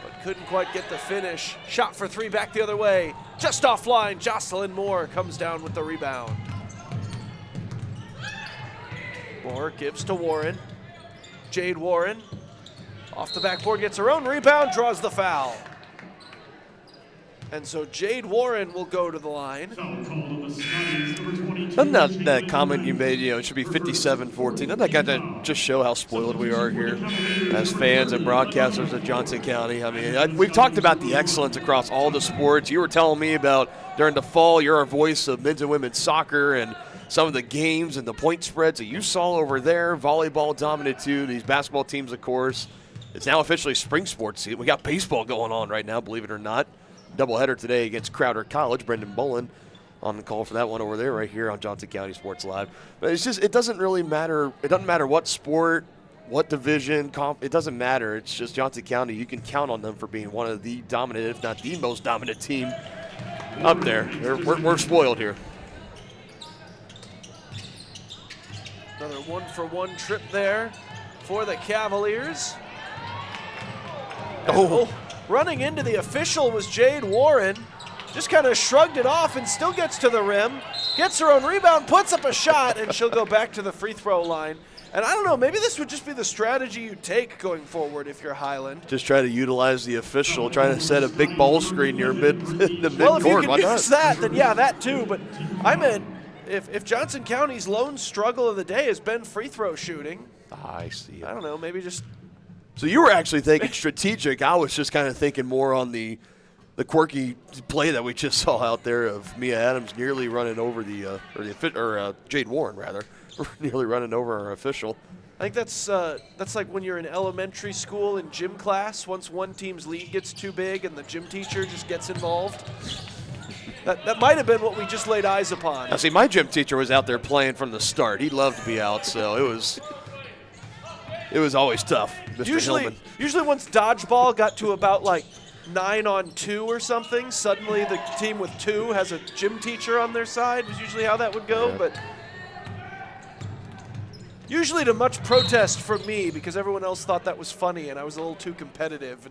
but couldn't quite get the finish. Shot for three back the other way. Just offline. Jocelyn Moore comes down with the rebound. Moore gives to Warren. Jade Warren off the backboard, gets her own rebound, draws the foul. And so Jade Warren will go to the line. Doesn't that comment you made, it should be 57-14, doesn't that got to just show how spoiled we are here as fans and broadcasters of Johnson County? I mean, we've talked about the excellence across all the sports. You were telling me about during the fall, you're a voice of men's and women's soccer and some of the games and the point spreads that you saw over there. Volleyball dominated too. These basketball teams, of course. It's now officially spring sports. We got baseball going on right now, believe it or not. Doubleheader today against Crowder College. Brendan Bolin on the call for that one over there right here on Johnson County Sports Live. But it's just, it doesn't really matter. It doesn't matter what sport, what division, it doesn't matter. It's just Johnson County. You can count on them for being one of the dominant, if not the most dominant team up there. We're spoiled here. Another one-for-one trip there for the Cavaliers. Running into the official was Jade Warren. Just kind of shrugged it off and still gets to the rim. Gets her own rebound, puts up a shot, and she'll go back to the free throw line. And I don't know, maybe this would just be the strategy you take going forward if you're Highland. Just try to utilize the official, trying to set a big ball screen near the mid-court. Well, if you can use that, then yeah, that too. But I meant if Johnson County's lone struggle of the day has been free throw shooting. I see. I don't know, maybe just. So you were actually thinking strategic. I was just kind of thinking more on the quirky play that we just saw out there of Mia Adams nearly running over Jade Warren rather, nearly running over our official. I think that's like when you're in elementary school in gym class. Once one team's lead gets too big and the gym teacher just gets involved. That might have been what we just laid eyes upon. Now, see, my gym teacher was out there playing from the start. He loved to be out, so it was always tough. Mr. Usually once dodgeball got to about like 9-on-2 or something, suddenly the team with 2 has a gym teacher on their side, was usually how that would go. Yeah. But usually to much protest from me because everyone else thought that was funny and I was a little too competitive.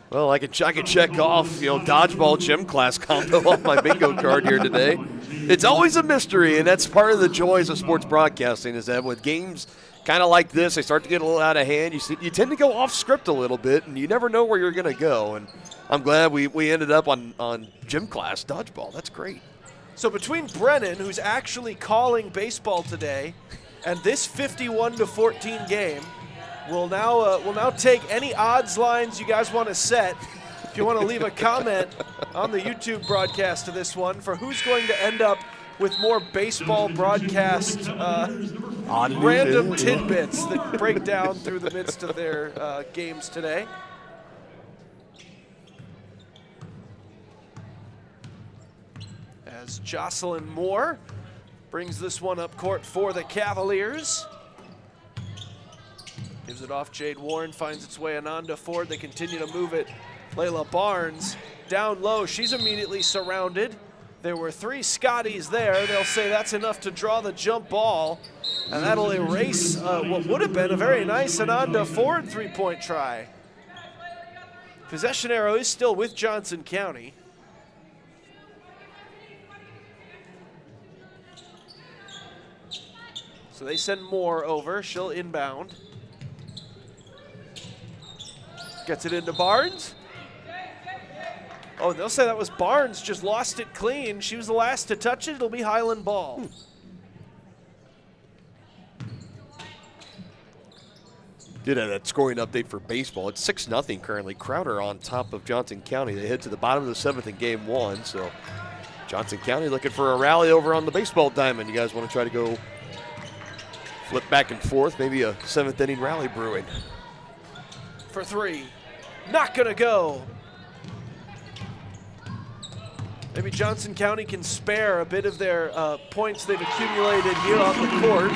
Well, I could check off, dodgeball gym class combo off my bingo card here today. It's always a mystery, and that's part of the joys of sports broadcasting is that with games kind of like this, they start to get a little out of hand. You tend to go off script a little bit, and you never know where you're going to go. And I'm glad we ended up on gym class dodgeball. That's great. So between Brennan, who's actually calling baseball today, and this 51-14 game, we'll now take any odds lines you guys want to set. If you want to leave a comment on the YouTube broadcast of this one for who's going to end up with more baseball broadcast random tidbits that break down through the midst of their games today. As Jocelyn Moore brings this one up court for the Cavaliers. Gives it off. Jade Warren finds its way Ananda Ford. They continue to move it. Layla Barnes down low. She's immediately surrounded. There were 3 Scotties there. They'll say that's enough to draw the jump ball. And that'll erase what would have been a very nice Ananda Ford three-point try. Possession arrow is still with Johnson County. So they send Moore over. She'll inbound. Gets it into Barnes. Oh, they'll say that was Barnes, just lost it clean. She was the last to touch it. It'll be Highland ball. Did have that scoring update for baseball. It's 6-0 currently. Crowder on top of Johnson County. They head to the bottom of the 7th in game 1. So Johnson County looking for a rally over on the baseball diamond. You guys want to try to go flip back and forth, maybe a 7th inning rally brewing. For 3. Not going to go. Maybe Johnson County can spare a bit of their points they've accumulated here on the court.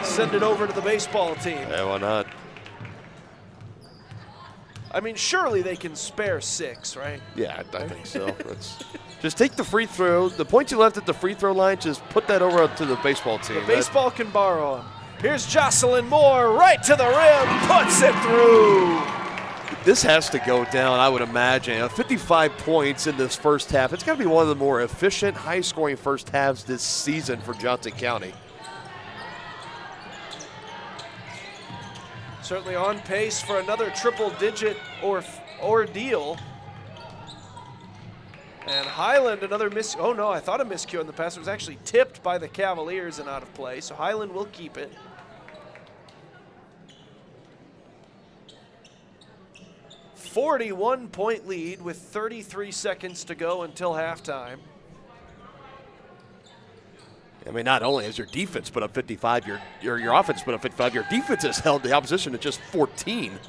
send it over to the baseball team. Yeah, why not? I mean, surely they can spare 6, right? Yeah, I think so. Just take the free throw. The points you left at the free throw line, just put that over to the baseball team. The baseball can borrow them. Here's Jocelyn Moore, right to the rim, puts it through. This has to go down, I would imagine. 55 points in this first half. It's got to be one of the more efficient, high-scoring first halves this season for Johnson County. Certainly on pace for another triple-digit ordeal. And Highland, another miss. Oh, no, I thought a miscue on the pass. It was actually tipped by the Cavaliers and out of play. So Highland will keep it. "41-point lead with 33 seconds to go until halftime. I mean, not only has your defense put up 55, your offense put up 55, your defense has held the opposition to just 14.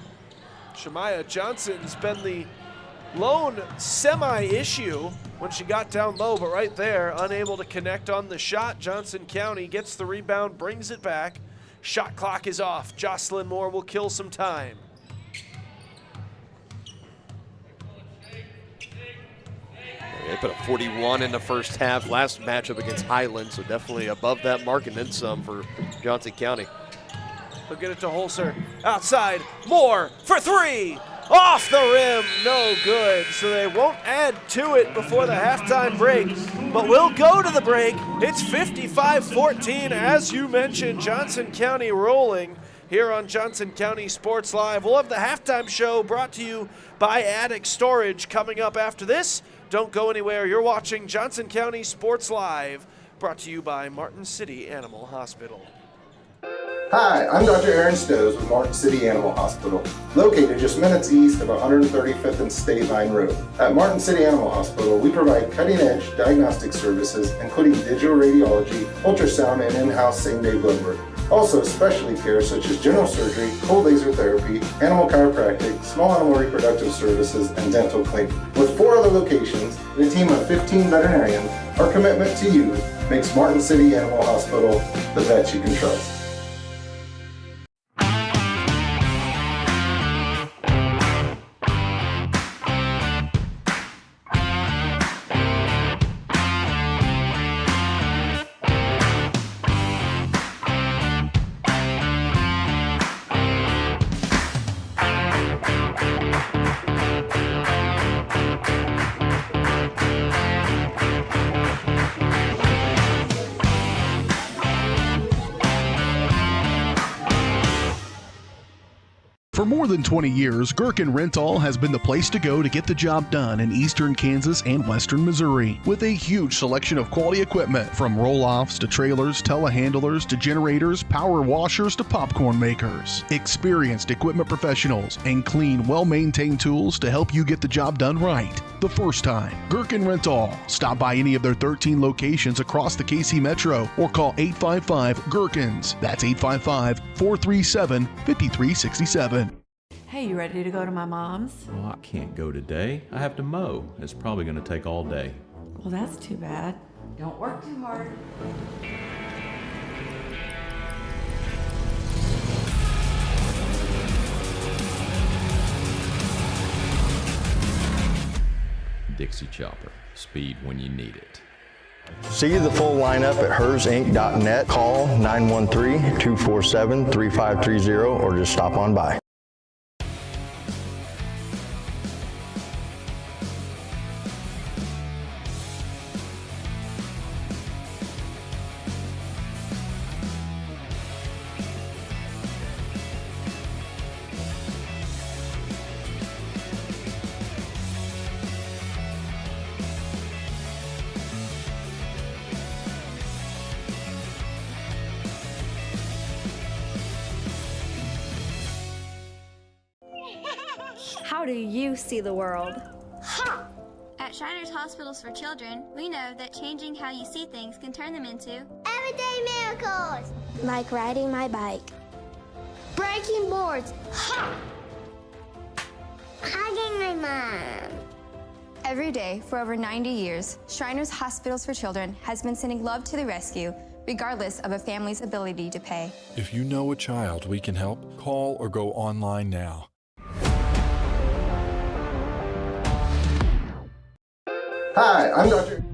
Shemaya Johnson's been the lone semi-issue when she got down low, but right there, unable to connect on the shot. Johnson County gets the rebound, brings it back. Shot clock is off. Jocelyn Moore will kill some time. They put up 41 in the first half, last matchup against Highland, so definitely above that mark and then some for Johnson County. They'll get it to Holzer. Outside, Moore for 3. Off the rim, no good. So they won't add to it before the halftime break, but we'll go to the break. It's 55-14, as you mentioned, Johnson County rolling here on Johnson County Sports Live. We'll have the halftime show brought to you by Attic Storage coming up after this. Don't go anywhere. You're watching Johnson County Sports Live, brought to you by Martin City Animal Hospital. Hi, I'm Dr. Aaron Stoes with Martin City Animal Hospital, located just minutes east of 135th and State Line Road. At Martin City Animal Hospital, we provide cutting-edge diagnostic services, including digital radiology, ultrasound, and in-house same-day blood work. Also, specialty care such as general surgery, cold laser therapy, animal chiropractic, small animal reproductive services, and dental cleaning. With 4 other locations and a team of 15 veterinarians, our commitment to you makes Martin City Animal Hospital the vet you can trust. For more than 20 years, Gherkin Rental has been the place to go to get the job done in eastern Kansas and western Missouri. With a huge selection of quality equipment, from roll-offs to trailers, telehandlers to generators, power washers to popcorn makers. Experienced equipment professionals and clean, well-maintained tools to help you get the job done right the first time. Gherkin Rental. Stop by any of their 13 locations across the KC Metro or call 855-GHERKINS. That's 855-437-5367. Hey, you ready to go to my mom's? Well, I can't go today. I have to mow. It's probably going to take all day. Well, that's too bad. Don't work too hard. Dixie Chopper. Speed when you need it. See the full lineup at hersinc.net. Call 913-247-3530 or just stop on by. How do you see the world? At Shriners Hospitals for Children, we know that changing how you see things can turn them into everyday miracles. Like riding my bike. Breaking boards. Hugging my mom. Every day for over 90 years, Shriners Hospitals for Children has been sending love to the rescue, regardless of a family's ability to pay. If you know a child we can help, call or go online now. Hi, I'm Dr.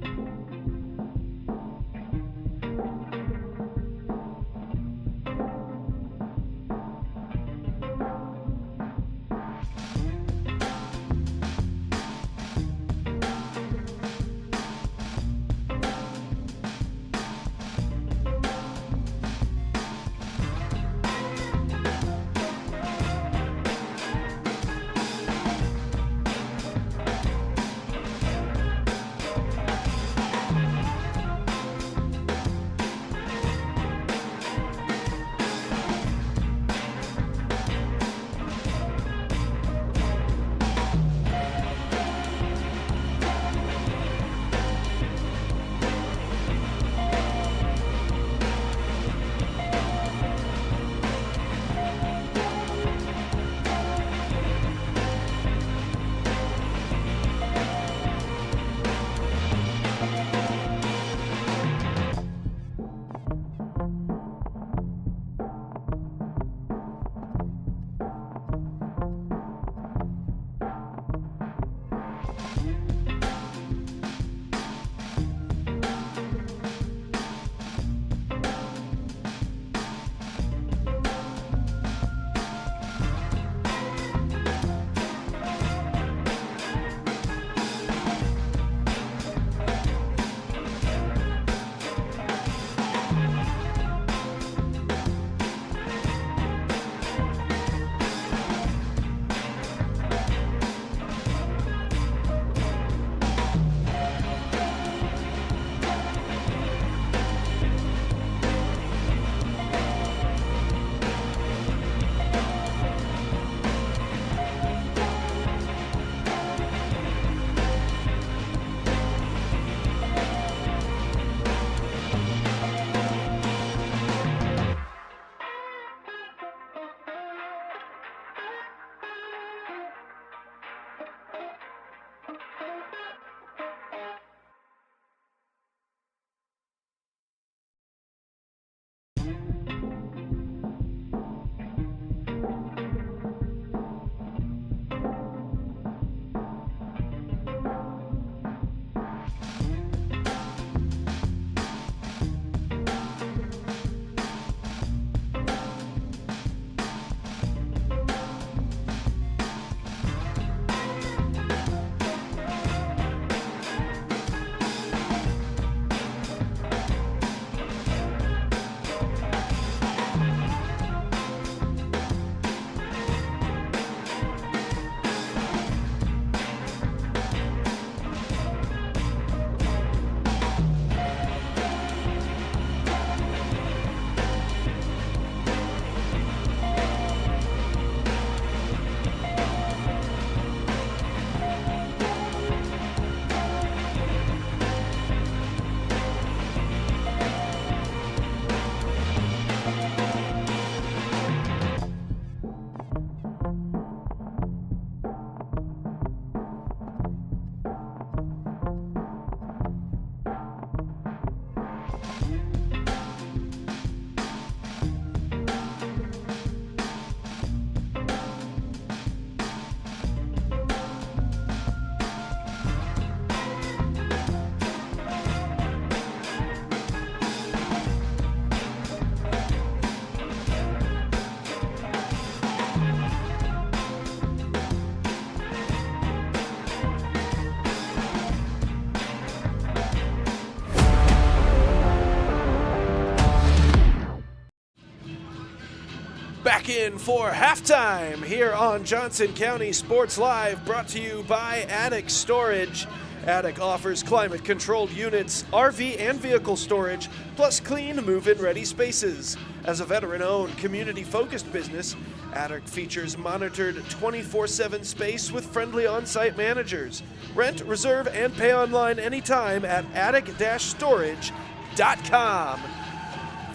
Back in for halftime here on Johnson County Sports Live, brought to you by Attic Storage. Attic offers climate-controlled units, RV and vehicle storage, plus clean, move-in ready spaces. As a veteran-owned, community-focused business, Attic features monitored 24/7 space with friendly on-site managers. Rent, reserve, and pay online anytime at attic-storage.com.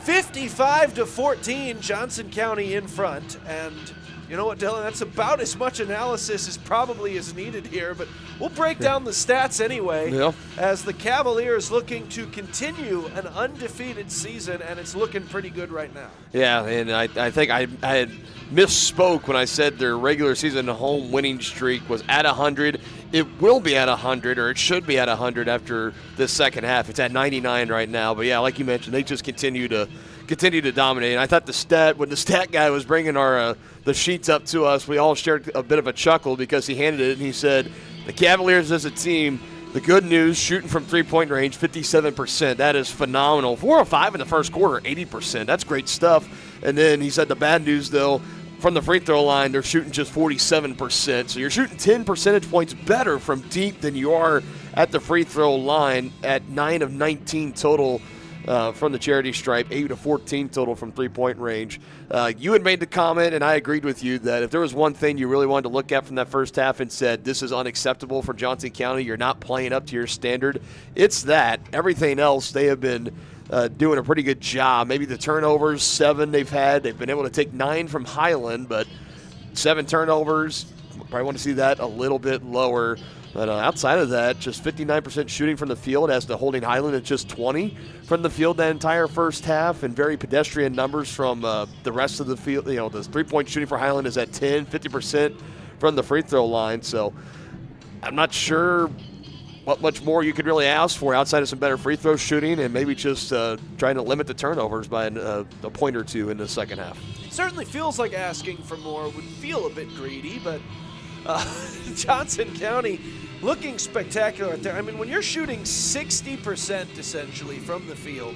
55-14, Johnson County in front, and You know what, Dylan? That's about as much analysis as probably is needed here, but we'll break down the stats anyway. Yeah. As the Cavaliers looking to continue an undefeated season, and it's looking pretty good right now. Yeah, and I think I had misspoke when I said their regular season home winning streak was at 100. It will be at 100, or it should be at 100 after this second half. It's at 99 right now. But, yeah, like you mentioned, they just continue to dominate. And I thought when the stat guy was bringing the sheets up to us, we all shared a bit of a chuckle because he handed it and he said, the Cavaliers as a team, the good news, shooting from three-point range, 57%. That is phenomenal. 4 of 5 in the first quarter, 80%. That's great stuff. And then he said the bad news, though, from the free throw line, they're shooting just 47%. So you're shooting 10 percentage points better from deep than you are at the free throw line at 9 of 19 total from the charity stripe, 8 of 14 total from three-point range. You had made the comment, and I agreed with you, that if there was one thing you really wanted to look at from that first half and said, this is unacceptable for Johnson County, you're not playing up to your standard, it's that. Everything else, they have been doing a pretty good job. Maybe the turnovers, 7 they've had. They've been able to take 9 from Highland, but 7 turnovers. Probably want to see that a little bit lower. But outside of that, just 59% shooting from the field as to holding Highland at just 20 from the field that entire first half, and very pedestrian numbers from the rest of the field. You know, the three-point shooting for Highland is at 10, 50% from the free throw line. So I'm not sure what much more you could really ask for outside of some better free throw shooting and maybe just trying to limit the turnovers by a point or two in the second half. Certainly feels like asking for more. Would feel a bit greedy, but Johnson County looking spectacular out there. I mean, when you're shooting 60% essentially from the field,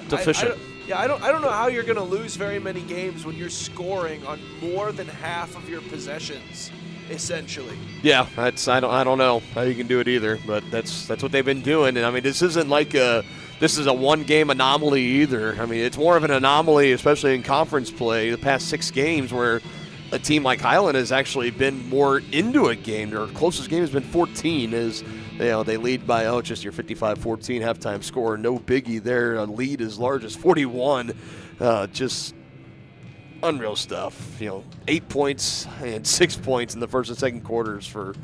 Deficient. I don't know how you're going to lose very many games when you're scoring on more than half of your possessions, essentially. Yeah, I don't know how you can do it either, but that's what they've been doing. And I mean, this isn't like this is a one-game anomaly either. I mean, it's more of an anomaly, especially in conference play, the past 6 games where a team like Highland has actually been more into a game. Their closest game has been 14, as they lead by just your 55-14 halftime score. No biggie there. A lead as large as 41. Just unreal stuff. 8 points and 6 points in the first and second quarters for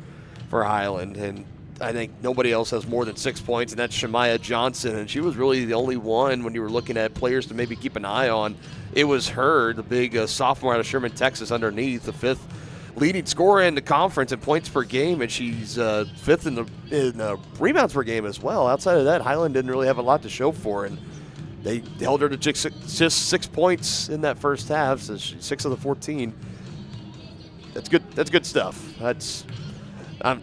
Highland, and I think nobody else has more than 6 points, and that's Shemaya Johnson, and she was really the only one when you were looking at players to maybe keep an eye on. It was her, the big sophomore out of Sherman, Texas, underneath, the 5th leading scorer in the conference in points per game, and she's 5th in rebounds per game as well. Outside of that, Highland didn't really have a lot to show for, and they held her to just 6 points in that first half, so 6 of the 14. That's good. That's good stuff.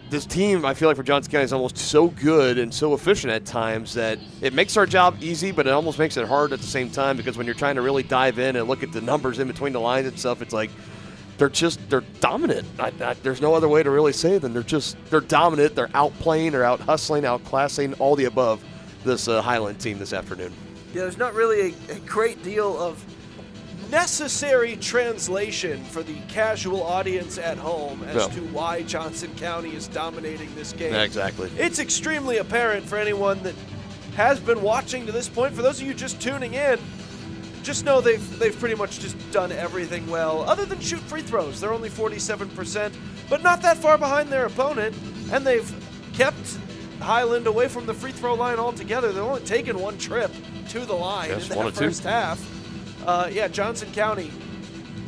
This team, I feel like for Johnson County, is almost so good and so efficient at times that it makes our job easy, but it almost makes it hard at the same time, because when you're trying to really dive in and look at the numbers in between the lines and stuff, it's like they're dominant. There's no other way to really say them. They're dominant. They're outplaying, they're out hustling, outclassing, all the above this Highland team this afternoon. Yeah, there's not really a great deal of necessary translation for the casual audience at home as to why Johnson County is dominating this game. Yeah, exactly. It's extremely apparent for anyone that has been watching to this point. For those of you just tuning in, just know they've pretty much just done everything well, other than shoot free throws. They're only 47%, but not that far behind their opponent, and they've kept Highland away from the free throw line altogether. They've only taken one trip to the line in that first half. Johnson County,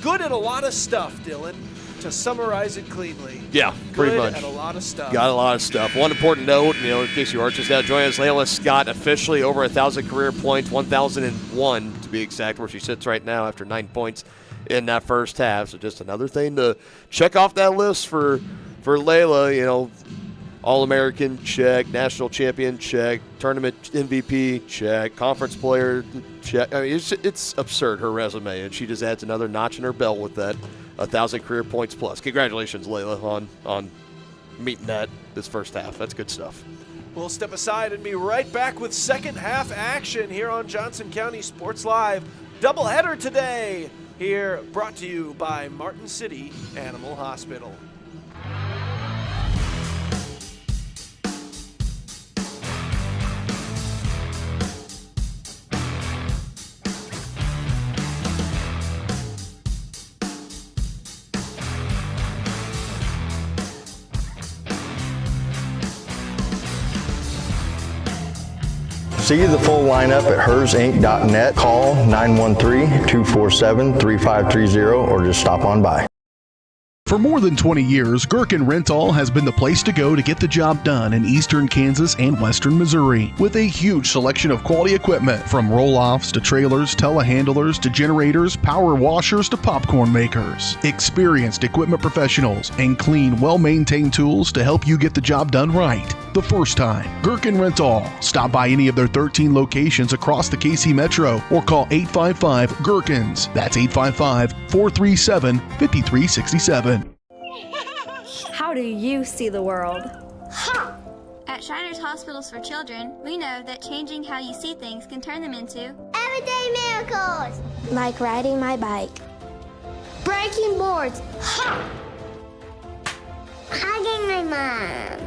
good at a lot of stuff, Dylan, to summarize it cleanly. Yeah, pretty much. Good at a lot of stuff. Got a lot of stuff. One important note, in case you are just now joining us, Layla Scott officially over 1,000 career points, 1,001 to be exact, where she sits right now after 9 points in that first half. So just another thing to check off that list for Layla. All-American, check. National champion, check. Tournament MVP, check. Conference player, check. I mean, it's absurd, her resume, and she just adds another notch in her belt with that 1,000 career points plus. Congratulations, Layla, on meeting that this first half. That's good stuff. We'll step aside and be right back with second half action here on Johnson County Sports Live. Doubleheader today here, brought to you by Martin City Animal Hospital. See the full lineup at hersinc.net. Call 913-247-3530 or just stop on by. For more than 20 years, Gherkin Rental has been the place to go to get the job done in eastern Kansas and western Missouri. With a huge selection of quality equipment, from roll-offs to trailers, telehandlers to generators, power washers to popcorn makers. Experienced equipment professionals and clean, well-maintained tools to help you get the job done right the first time. Gherkin Rental. Stop by any of their 13 locations across the KC Metro or call 855-GHERKINS. That's 855-437-5367. How do you see the world? At Shriners Hospitals for Children, we know that changing how you see things can turn them into Everyday miracles. Like riding my bike. Breaking boards. Hugging my mom.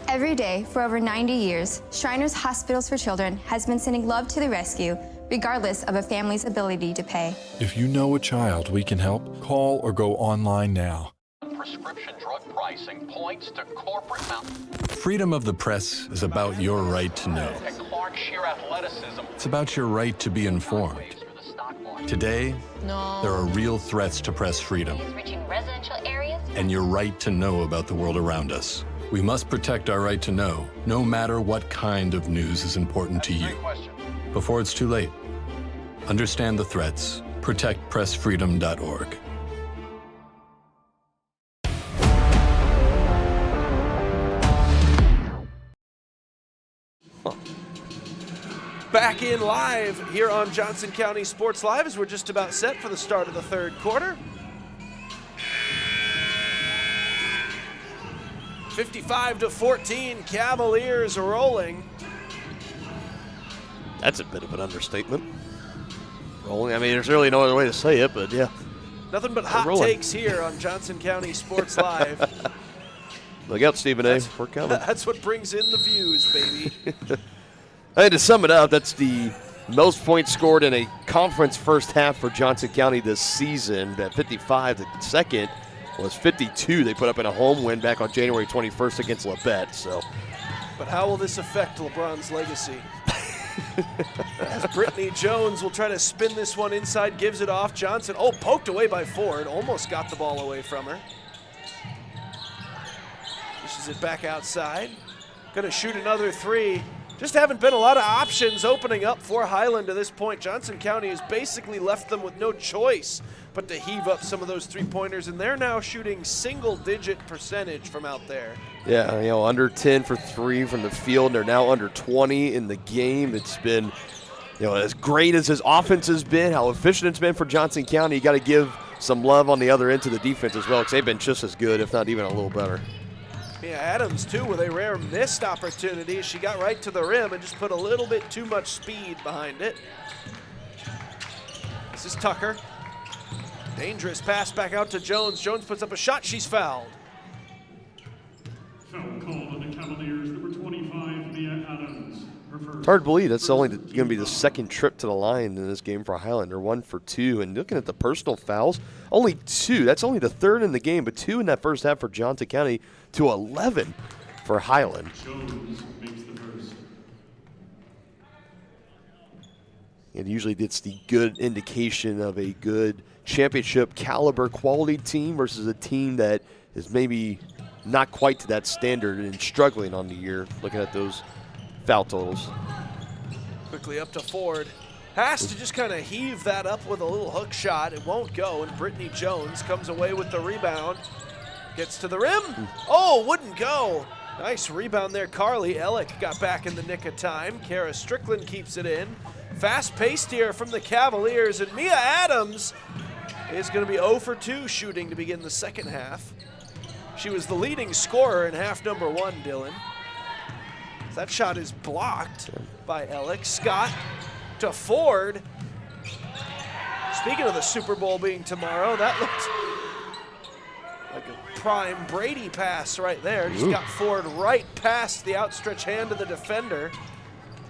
Every day for over 90 years, Shriners Hospitals for Children has been sending love to the rescue, regardless of a family's ability to pay. If you know a child we can help, call or go online now. Prescription drug pricing points to corporate mountain. Freedom of the press is about your right to know. And Clark sheer athleticism. It's about your right to be informed. Today, there are real threats to press freedom. Reaching residential areas. And your right to know about the world around us. We must protect our right to know, no matter what kind of news is important to you. Before it's too late, understand the threats. ProtectPressFreedom.org. Back in live here on Johnson County Sports Live as we're just about set for the start of the third quarter. 55-14, Cavaliers rolling. That's a bit of an understatement. Rolling. I mean, there's really no other way to say it, but yeah. Nothing but hot takes here on Johnson County Sports Live. Look out, Stephen A. We're coming. That's what brings in the views, baby. Hey, to sum it up, that's the most points scored in a conference first half for Johnson County this season. At 55, the second was 52 they put up in a home win back on January 21st against Labette. So, but how will this affect LeBron's legacy? As Brittany Jones will try to spin this one inside, gives it off. Johnson, poked away by Ford. Almost got the ball away from her. Dishes it back outside. Gonna shoot another three. Just haven't been a lot of options opening up for Highland to this point. Johnson County has basically left them with no choice but to heave up some of those three-pointers, and they're now shooting single-digit percentage from out there. Yeah, under 10 for three from the field. They're now under 20 in the game. It's been, as great as his offense has been, how efficient it's been for Johnson County, you got to give some love on the other end to the defense as well, because they've been just as good, if not even a little better. Yeah, Adams, too, with a rare missed opportunity. She got right to the rim and just put a little bit too much speed behind it. This is Tucker. Dangerous pass back out to Jones. Jones puts up a shot. She's fouled. Foul called on the Cavaliers, number 25, Mia Adams. It's hard to believe that's only going to be the second trip to the line in this game for Highland. They're 1 for 2. And looking at the personal fouls, only 2. That's only the third in the game, but 2 in that first half for Johnson County to 11 for Highland. Jones makes the first. And usually it's the good indication of a good championship caliber quality team versus a team that is maybe not quite to that standard and struggling on the year, looking at those foul totals. Quickly up to Ford. Has to just kind of heave that up with a little hook shot. It won't go, and Brittany Jones comes away with the rebound. Gets to the rim. Wouldn't go. Nice rebound there, Carly. Ellick got back in the nick of time. Kara Strickland keeps it in. Fast-paced here from the Cavaliers, and Mia Adams is going to be 0 for 2 shooting to begin the second half. She was the leading scorer in half number 1, Dylan. That shot is blocked by Ellick. Scott to Ford. Speaking of the Super Bowl being tomorrow, that looked like a prime Brady pass right there. Just got Ford right past the outstretched hand of the defender.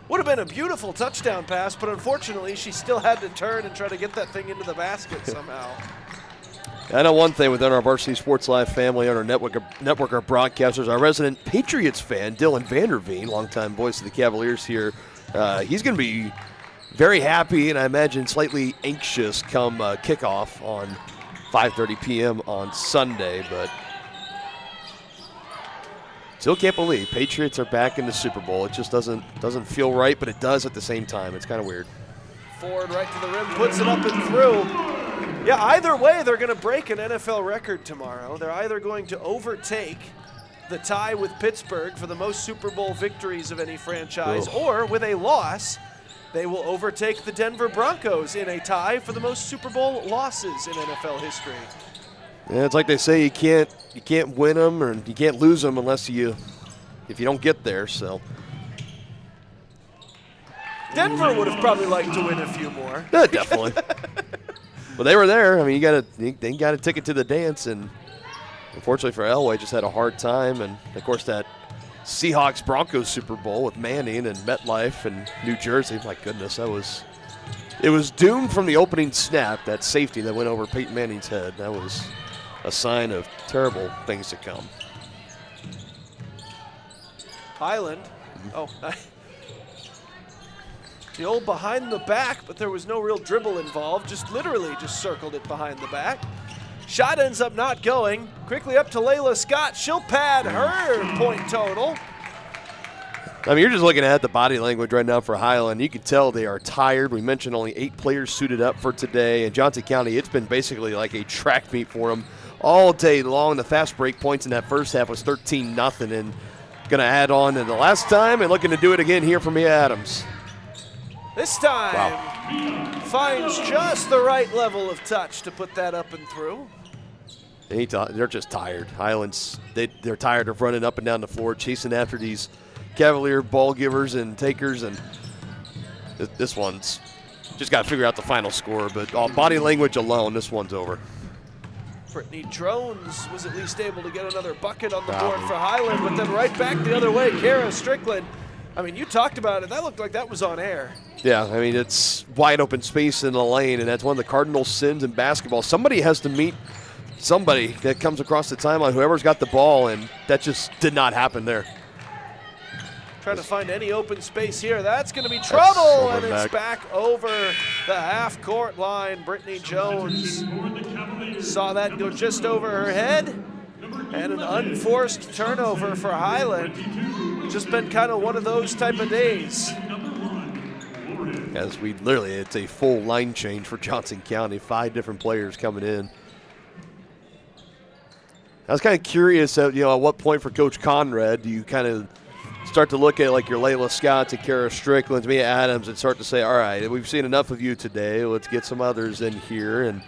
Would have been a beautiful touchdown pass, but unfortunately she still had to turn and try to get that thing into the basket somehow. I know one thing within our Varsity Sports Live family on our network of broadcasters, our resident Patriots fan, Dylan Vanderveen, longtime voice of the Cavaliers here He's going to be very happy and I imagine slightly anxious come kickoff on 5:30 p.m. on Sunday, but still can't believe Patriots are back in the Super Bowl. It just doesn't feel right, but it does at the same time. It's kind of weird. Ford right to the rim, puts it up and through. Yeah, either way, they're going to break an NFL record tomorrow. They're either going to overtake the tie with Pittsburgh for the most Super Bowl victories of any franchise, or with a loss, they will overtake the Denver Broncos in a tie for the most Super Bowl losses in NFL history. Yeah, it's like they say, you can't win them or you can't lose them unless if you don't get there. So Denver would have probably liked to win a few more. Yeah, definitely. Well, they were there. I mean, they got a ticket to the dance, and unfortunately for Elway, just had a hard time. And of course, that Seahawks-Broncos Super Bowl with Manning and MetLife and New Jersey. My goodness, it was doomed from the opening snap. That safety that went over Peyton Manning's head. That was a sign of terrible things to come. Highland. The old behind the back, but there was no real dribble involved. Literally just circled it behind the back. Shot ends up not going. Quickly up to Layla Scott. She'll pad her point total. I mean, you're just looking at the body language right now for Highland. You can tell they are tired. We mentioned only 8 players suited up for today. And Johnson County, it's been basically like a track meet for them all day long. The fast break points in that first half was 13-0, and going to add on to the last time and looking to do it again here for Mia Adams. This time finds just the right level of touch to put that up and through. They're just tired. Highlands, they're tired of running up and down the floor, chasing after these Cavalier ball givers and takers, and this one's just got to figure out the final score. But body language alone, this one's over. Brittany Drones was at least able to get another bucket on the board for Highland, but then right back the other way, Kara Strickland. I mean, you talked about it. That looked like that was on air. Yeah, I mean, it's wide open space in the lane, and that's one of the cardinal sins in basketball. Somebody has to meet somebody that comes across the timeline, whoever's got the ball, and that just did not happen there. Trying to find any open space here. That's going to be trouble, and it's back over the half-court line. Brittany Jones saw that go just over her head, and an unforced turnover for Highland. Just been kind of one of those type of days. As it's a full line change for Johnson County. 5 different players coming in. I was kind of curious at what point for Coach Conrad do you kind of start to look at like your Layla Scotts and Kara Strickland, Mia Adams, and start to say, all right, we've seen enough of you today. Let's get some others in here and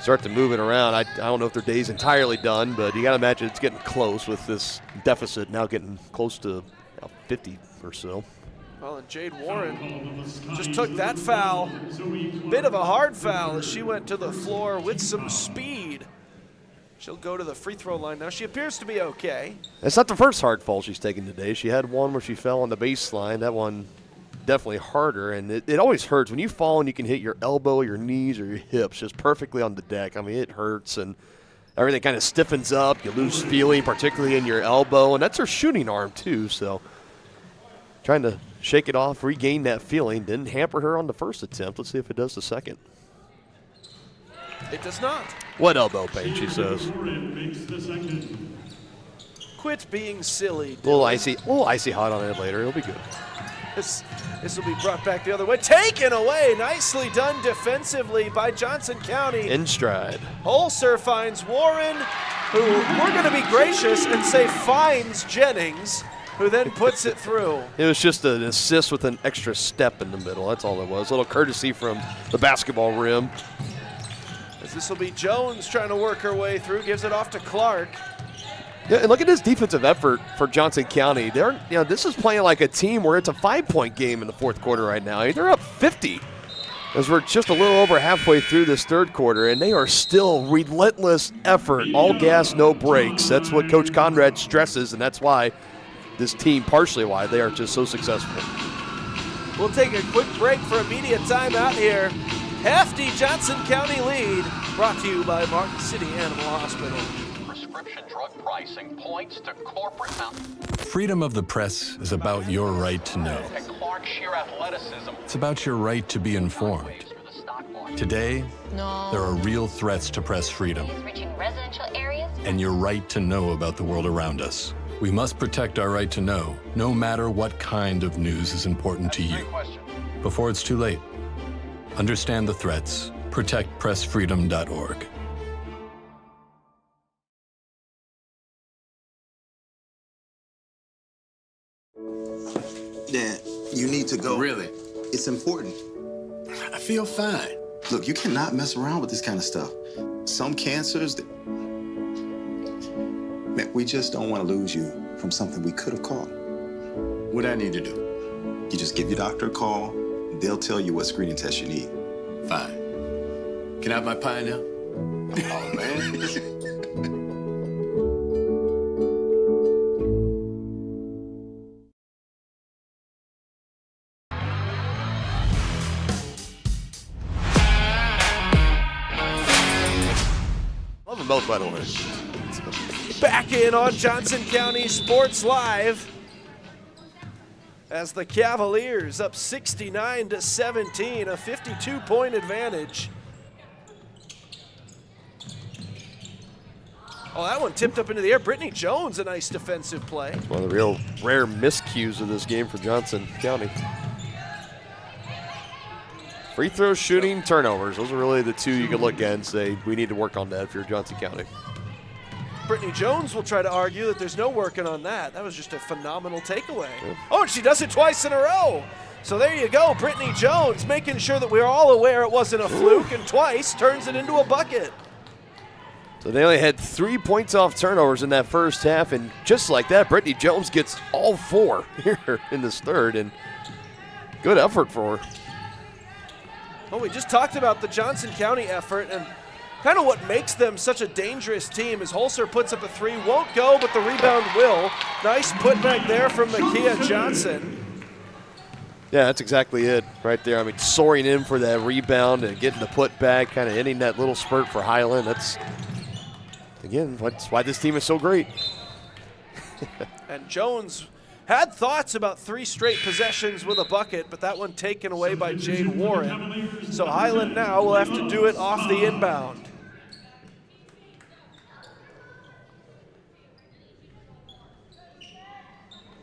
start to move it around. I don't know if their day's entirely done, but you got to imagine it's getting close with this deficit now getting close to 50 or so. Well, and Jade Warren just took that foul. Bit of a hard foul as she went to the floor with some speed. She'll go to the free throw line now. She appears to be okay. It's not the first hard fall she's taken today. She had one where she fell on the baseline. That one definitely harder, and it always hurts when you fall and you can hit your elbow, your knees, or your hips just perfectly on the deck. I mean, it hurts, and everything kind of stiffens up. You lose feeling, particularly in your elbow, and that's her shooting arm too. So trying to shake it off, regain that feeling. Didn't hamper her on the first attempt. Let's see if it does the second. It does not. What elbow pain, she says. Quit being silly. A little icy hot on it later. It'll be good. This will be brought back the other way. Taken away. Nicely done defensively by Johnson County. In stride. Holzer finds Warren, who we're going to be gracious and say finds Jennings, who then puts it through. It was just an assist with an extra step in the middle. That's all it was. A little courtesy from the basketball rim. As this will be Jones trying to work her way through. Gives it off to Clark. Yeah, and look at this defensive effort for Johnson County. This is playing like a team where it's a 5-point game in the fourth quarter right now. They're up 50 as we're just a little over halfway through this third quarter, and they are still relentless effort, all gas, no brakes. That's what Coach Conrad stresses, and that's why this team, partially why they are just so successful. We'll take a quick break for a media timeout here. Hefty Johnson County lead, brought to you by Martin City Animal Hospital. prescription drug pricing, points to corporate Freedom of the press is about your right to know. and Clark sheer athleticism. It's about your right to be informed. Today, there are real threats to press freedom Reaching residential areas? and your right to know about the world around us. We must protect our right to know, no matter what kind of news is important to you. Before it's too late, understand the threats. ProtectPressFreedom.org. Dad, you need to go. Really? It's important. I feel fine. Look, you cannot mess around with this kind of stuff. Some cancers, man, we just don't want to lose you from something we could have caught. What I need to do? You just give your doctor a call. They'll tell you what screening test you need. Fine. Can I have my pie now? Oh, man. Love them both, by the way. Back in on Johnson County Sports Live as the Cavaliers up 69-17, a 52-point advantage. Oh, that one tipped up into the air. Brittany Jones, a nice defensive play. One of the real rare miscues of this game for Johnson County. Free throws, shooting, turnovers. Those are really the two you can look at and say, we need to work on that if you're Johnson County. Brittany Jones will try to argue that there's no working on that. That was just a phenomenal takeaway. Oh, and she does it twice in a row. So there you go, Brittany Jones making sure that we're all aware it wasn't a fluke, and twice turns it into a bucket. So they only had 3 points off turnovers in that first half, and just like that, Brittany Jones gets all 4 here in this third, and good effort for her. Well, we just talked about the Johnson County effort, and kind of what makes them such a dangerous team is Holzer puts up a 3, won't go, but the rebound will. Nice putback there from Makia Johnson. Yeah, that's exactly it right there. I mean, soaring in for that rebound and getting the putback, kind of ending that little spurt for Highland. That's, again, that's why this team is so great. And Jones had thoughts about 3 straight possessions with a bucket, but that one taken away by Jade Warren. So Highland now will have to do it off the inbound.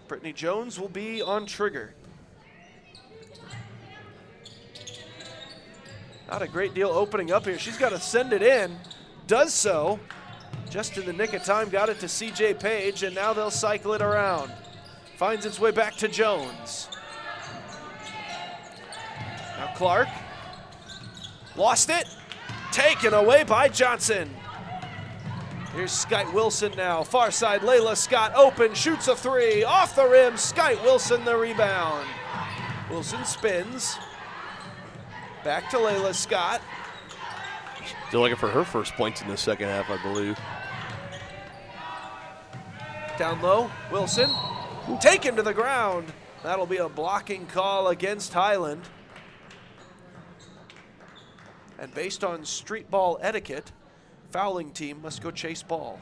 Brittany Jones will be on trigger. Not a great deal opening up here. She's got to send it in. Does so. Just in the nick of time, got it to CJ Page, and now they'll cycle it around. Finds its way back to Jones. Now Clark. Lost it. Taken away by Johnson. Here's Skite Wilson now. Far side, Layla Scott open, shoots a 3. Off the rim, Skite Wilson the rebound. Wilson spins. Back to Layla Scott. Still looking for her first points in the second half, I believe. Down low, Wilson. Taken to the ground. That'll be a blocking call against Highland. And based on street ball etiquette, fouling team must go chase ball.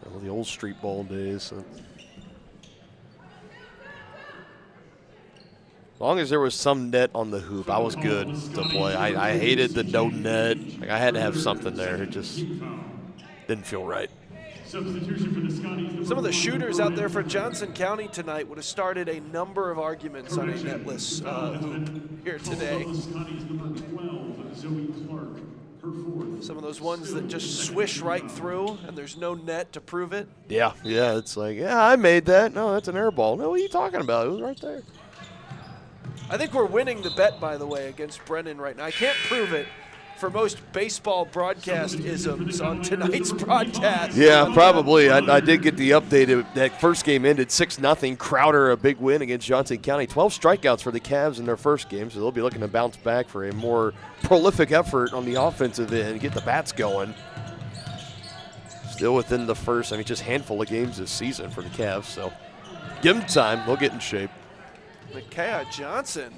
Well, the old street ball days. So. As long as there was some net on the hoop, I was good to play. I hated the no net. Like, I had to have something there. It just didn't feel right. Some of the shooters out there for Johnson County tonight would have started a number of arguments on a netless hoop here today. Some of those ones that just swish right through and there's no net to prove it. Yeah, it's like, yeah, I made that. No, that's an air ball. No, what are you talking about? It was right there. I think we're winning the bet, by the way, against Brennan right now. I can't prove it for most baseball broadcast isms on tonight's broadcast. Yeah, probably. I did get the update. That first game ended 6-0. Crowder, a big win against Johnson County. 12 strikeouts for the Cavs in their first game, so they'll be looking to bounce back for a more prolific effort on the offensive end, get the bats going. Still within the first, just handful of games this season for the Cavs, so give them time. They'll get in shape. Makia Johnson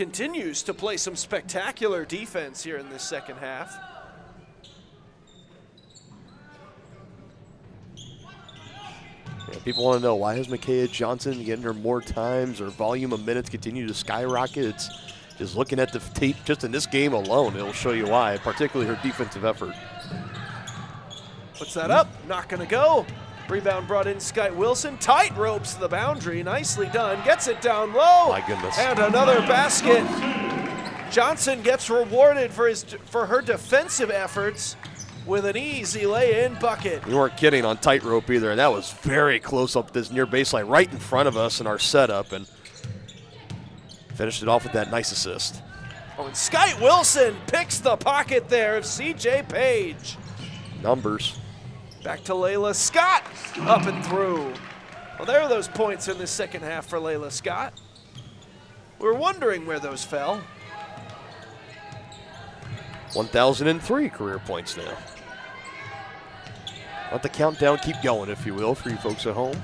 continues to play some spectacular defense here in this second half. Yeah, people want to know, why has Micaiah Johnson getting her more times, or volume of minutes continue to skyrocket? It's just looking at the tape just in this game alone, it'll show you why, particularly her defensive effort. Puts that up, not gonna go. Rebound brought in Sky Wilson, tight ropes the boundary, nicely done, gets it down low. My goodness. And another basket. Johnson gets rewarded for her defensive efforts with an easy lay-in bucket. We weren't kidding on tightrope either, and that was very close up this near baseline, right in front of us in our setup, and finished it off with that nice assist. Oh, and Sky Wilson picks the pocket there of CJ Page. Numbers. Back to Layla Scott, up and through. Well, there are those points in this second half for Layla Scott. We were wondering where those fell. 1,003 career points now. Let the countdown keep going, if you will, for you folks at home.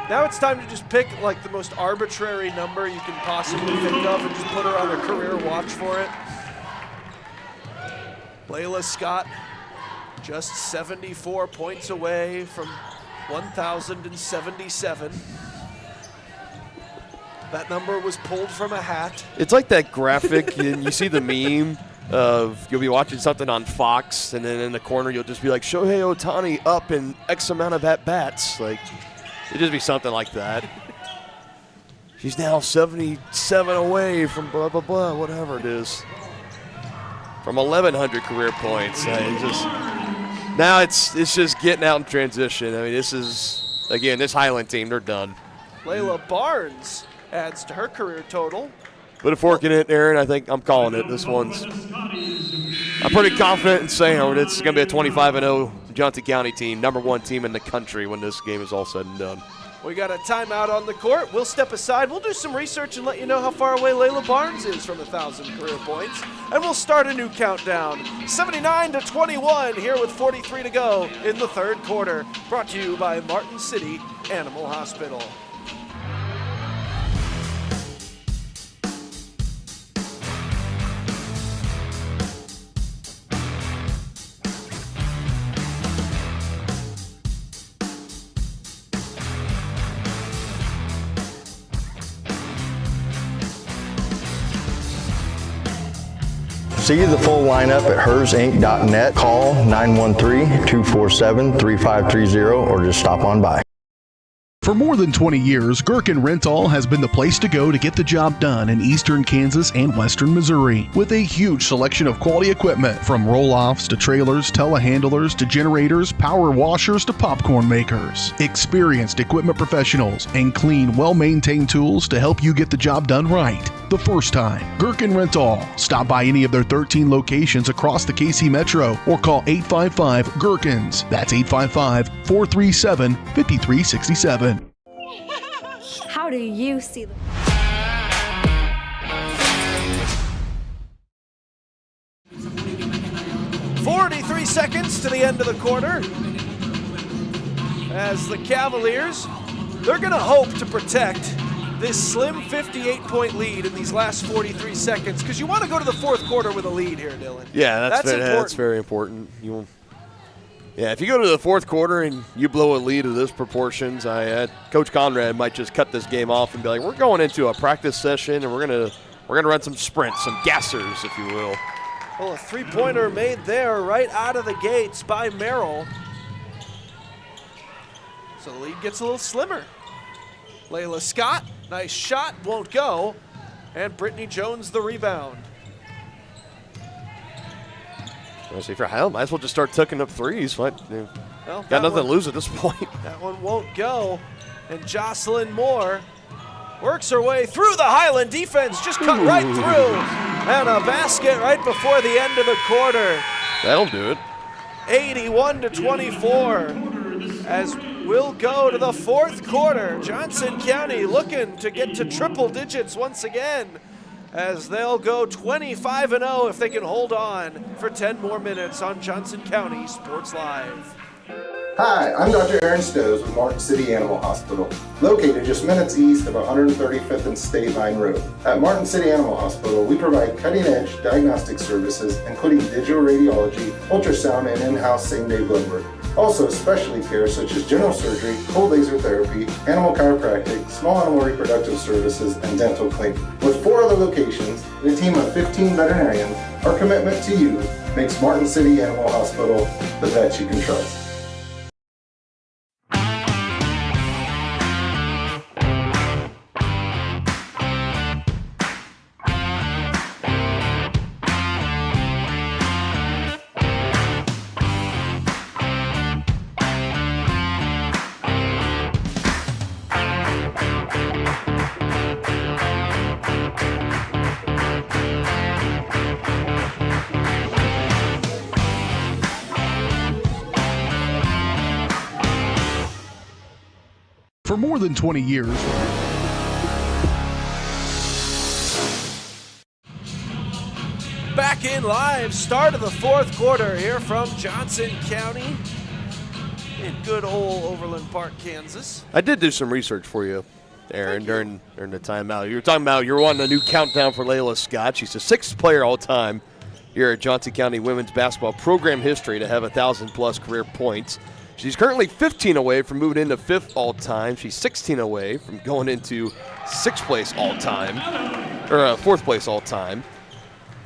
Now it's time to just pick like the most arbitrary number you can possibly think of and just put her on a career watch for it. Layla Scott just 74 points away from 1,077. That number was pulled from a hat. It's like that graphic, and you see the meme of you'll be watching something on Fox, and then in the corner you'll just be like, Shohei Ohtani up in X amount of at-bats. Like, it'd just be something like that. She's now 77 away from blah, blah, blah, whatever it is. From 1,100 career points. Now it's just getting out in transition. I mean, this is, again, this Highland team, they're done. Layla Barnes adds to her career total. Put a fork in it, Aaron. I think I'm calling it. This one's, I'm pretty confident in saying it's going to be a 25-0 Johnson County team, #1 team in the country when this game is all said and done. We got a timeout on the court. We'll step aside. We'll do some research and let you know how far away Layla Barnes is from 1,000 career points. And we'll start a new countdown. 79-21 here with 43 to go in the third quarter. Brought to you by Martin City Animal Hospital. See the full lineup at hersinc.net. Call 913-247-3530 or just stop on by. For more than 20 years, Gherkin Rental has been the place to go to get the job done in eastern Kansas and western Missouri. With a huge selection of quality equipment, from roll-offs to trailers, telehandlers to generators, power washers to popcorn makers. Experienced equipment professionals and clean, well-maintained tools to help you get the job done right the first time. Gherkin Rental. Stop by any of their 13 locations across the KC Metro or call 855-GHERKINS. That's 855-437-5367. How do you see the 43 seconds to the end of the quarter. As the Cavaliers, they're going to hope to protect this slim 58-point lead in these last 43 seconds, because you want to go to the fourth quarter with a lead here, Dylan. Yeah, that's very important. Yeah, if you go to the fourth quarter and you blow a lead of this proportions, Coach Conrad might just cut this game off and be like, we're going into a practice session and we're gonna run some sprints, some gassers, if you will. Well, a three-pointer made there right out of the gates by Merrill. So the lead gets a little slimmer. Layla Scott, nice shot, won't go. And Brittany Jones the rebound. See, if you're Highland, might as well just start tucking up threes. Got nothing to lose at this point. That one won't go. And Jocelyn Moore works her way through the Highland defense, just cut right through. And a basket right before the end of the quarter. That'll do it. 81-24 as we'll go to the fourth quarter. Johnson County looking to get to triple digits once again, as they'll go 25-0 if they can hold on for 10 more minutes on Johnson County Sports Live. Hi, I'm Dr. Aaron Stowe with Martin City Animal Hospital, located just minutes east of 135th and State Line Road. At Martin City Animal Hospital, we provide cutting-edge diagnostic services, including digital radiology, ultrasound, and in-house same-day blood work. Also, specialty care such as general surgery, cold laser therapy, animal chiropractic, small animal reproductive services, and dental cleaning. With 4 other locations and a team of 15 veterinarians, our commitment to you makes Martin City Animal Hospital the vet you can trust. For more than 20 years, Back in live, start of the 4th quarter here from Johnson County in good old Overland Park, Kansas. I did do some research for you, Aaron, during the timeout. You were talking about you're wanting a new countdown for Layla Scott. She's the 6th player all time here at Johnson County women's basketball program history to have 1,000+ career points. She's currently 15 away from moving into 5th all-time. She's 16 away from going into 6th place all-time, or 4th place all-time.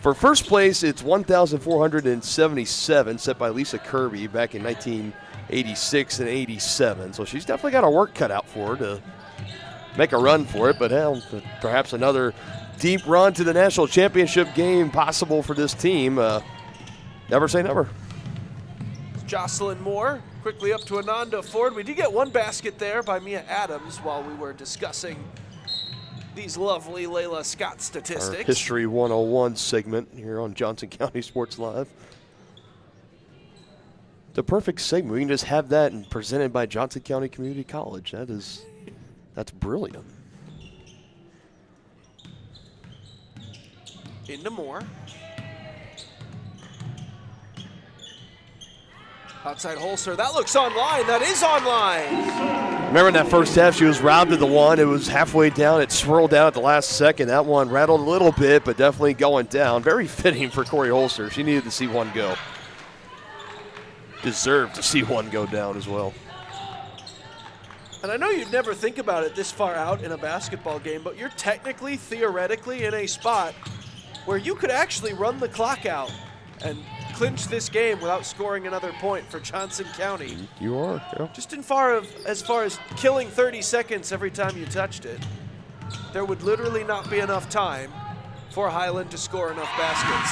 For first place, it's 1,477, set by Lisa Kirby back in 1986 and 87. So she's definitely got her work cut out for her to make a run for it. But hell, perhaps another deep run to the national championship game possible for this team. Never say never. Jocelyn Moore quickly up to Ananda Ford. We did get one basket there by Mia Adams while we were discussing these lovely Layla Scott statistics. Our History 101 segment here on Johnson County Sports Live. The perfect segment. We can just have that and presented by Johnson County Community College. That's brilliant. Into Moore. Outside Holzer, that looks online. That is online. Remember in that first half, she was robbed of the one. It was halfway down. It swirled down at the last second. That one rattled a little bit, but definitely going down. Very fitting for Corey Holzer. She needed to see one go. Deserved to see one go down as well. And I know you'd never think about it this far out in a basketball game, but you're technically, theoretically, in a spot where you could actually run the clock out and clinch this game without scoring another point for Johnson County. You are, yeah. Just as far as killing 30 seconds every time you touched it, there would literally not be enough time for Highland to score enough baskets.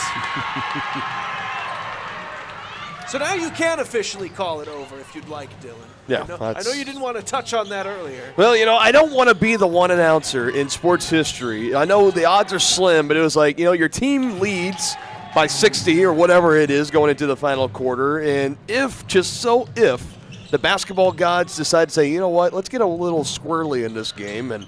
So now you can officially call it over if you'd like, Dylan. Yeah, I know you didn't want to touch on that earlier. Well, I don't want to be the one announcer in sports history. I know the odds are slim, but it was like, your team leads by 60 or whatever it is going into the final quarter. And if the basketball gods decide to say, you know what, let's get a little squirrely in this game and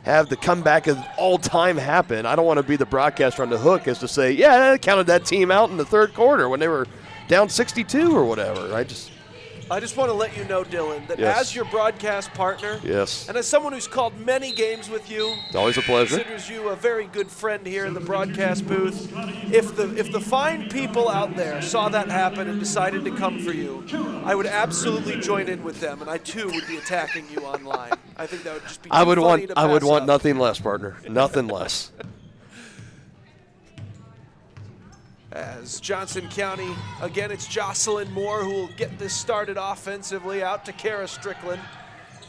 have the comeback of all time happen, I don't want to be the broadcaster on the hook as to say, yeah, I counted that team out in the 3rd quarter when they were down 62 or whatever. I just want to let you know, Dylan, that yes. as your broadcast partner, yes, and as someone who's called many games with you, it's always a pleasure. Considers you a very good friend here in the broadcast booth. If the fine people out there saw that happen and decided to come for you, I would absolutely join in with them, and I too would be attacking you online. I think that would just be too funny to pass I would want up. nothing less, partner. Nothing less. As Johnson County, again, it's Jocelyn Moore who will get this started offensively, out to Kara Strickland.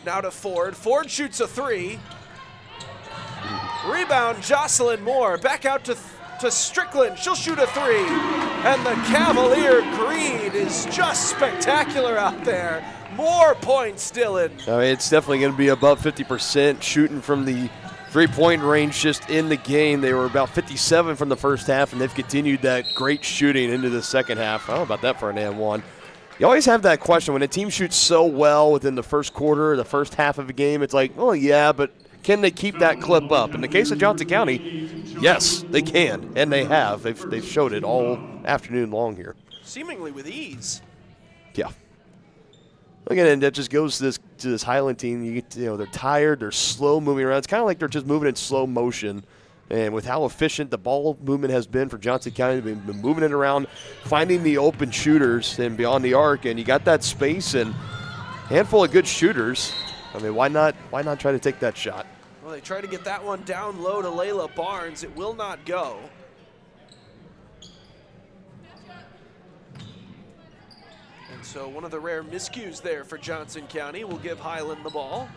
Now to Ford. Ford shoots a 3. Rebound, Jocelyn Moore. Back out to Strickland. She'll shoot a 3. And the Cavalier green is just spectacular out there. More points, Dylan. I mean, it's definitely going to be above 50% shooting from the three-point range just in the game. They were about 57 from the first half, and they've continued that great shooting into the second half. I don't know about that for an and one. You always have that question when a team shoots so well within the first quarter, the first half of a game. It's like, well, yeah, but can they keep that clip up? In the case of Johnson County, yes, they can, and they have. They've showed it all afternoon long here. Seemingly with ease. Yeah. Again, and that just goes to this Highland team. You know, they're tired, they're slow moving around. It's kind of like they're just moving in slow motion. And with how efficient the ball movement has been for Johnson County, they've been moving it around, finding the open shooters and beyond the arc, and you got that space and handful of good shooters. I mean, why not try to take that shot? Well, they try to get that one down low to Layla Barnes. It will not go. And so one of the rare miscues there for Johnson County will give Highland the ball.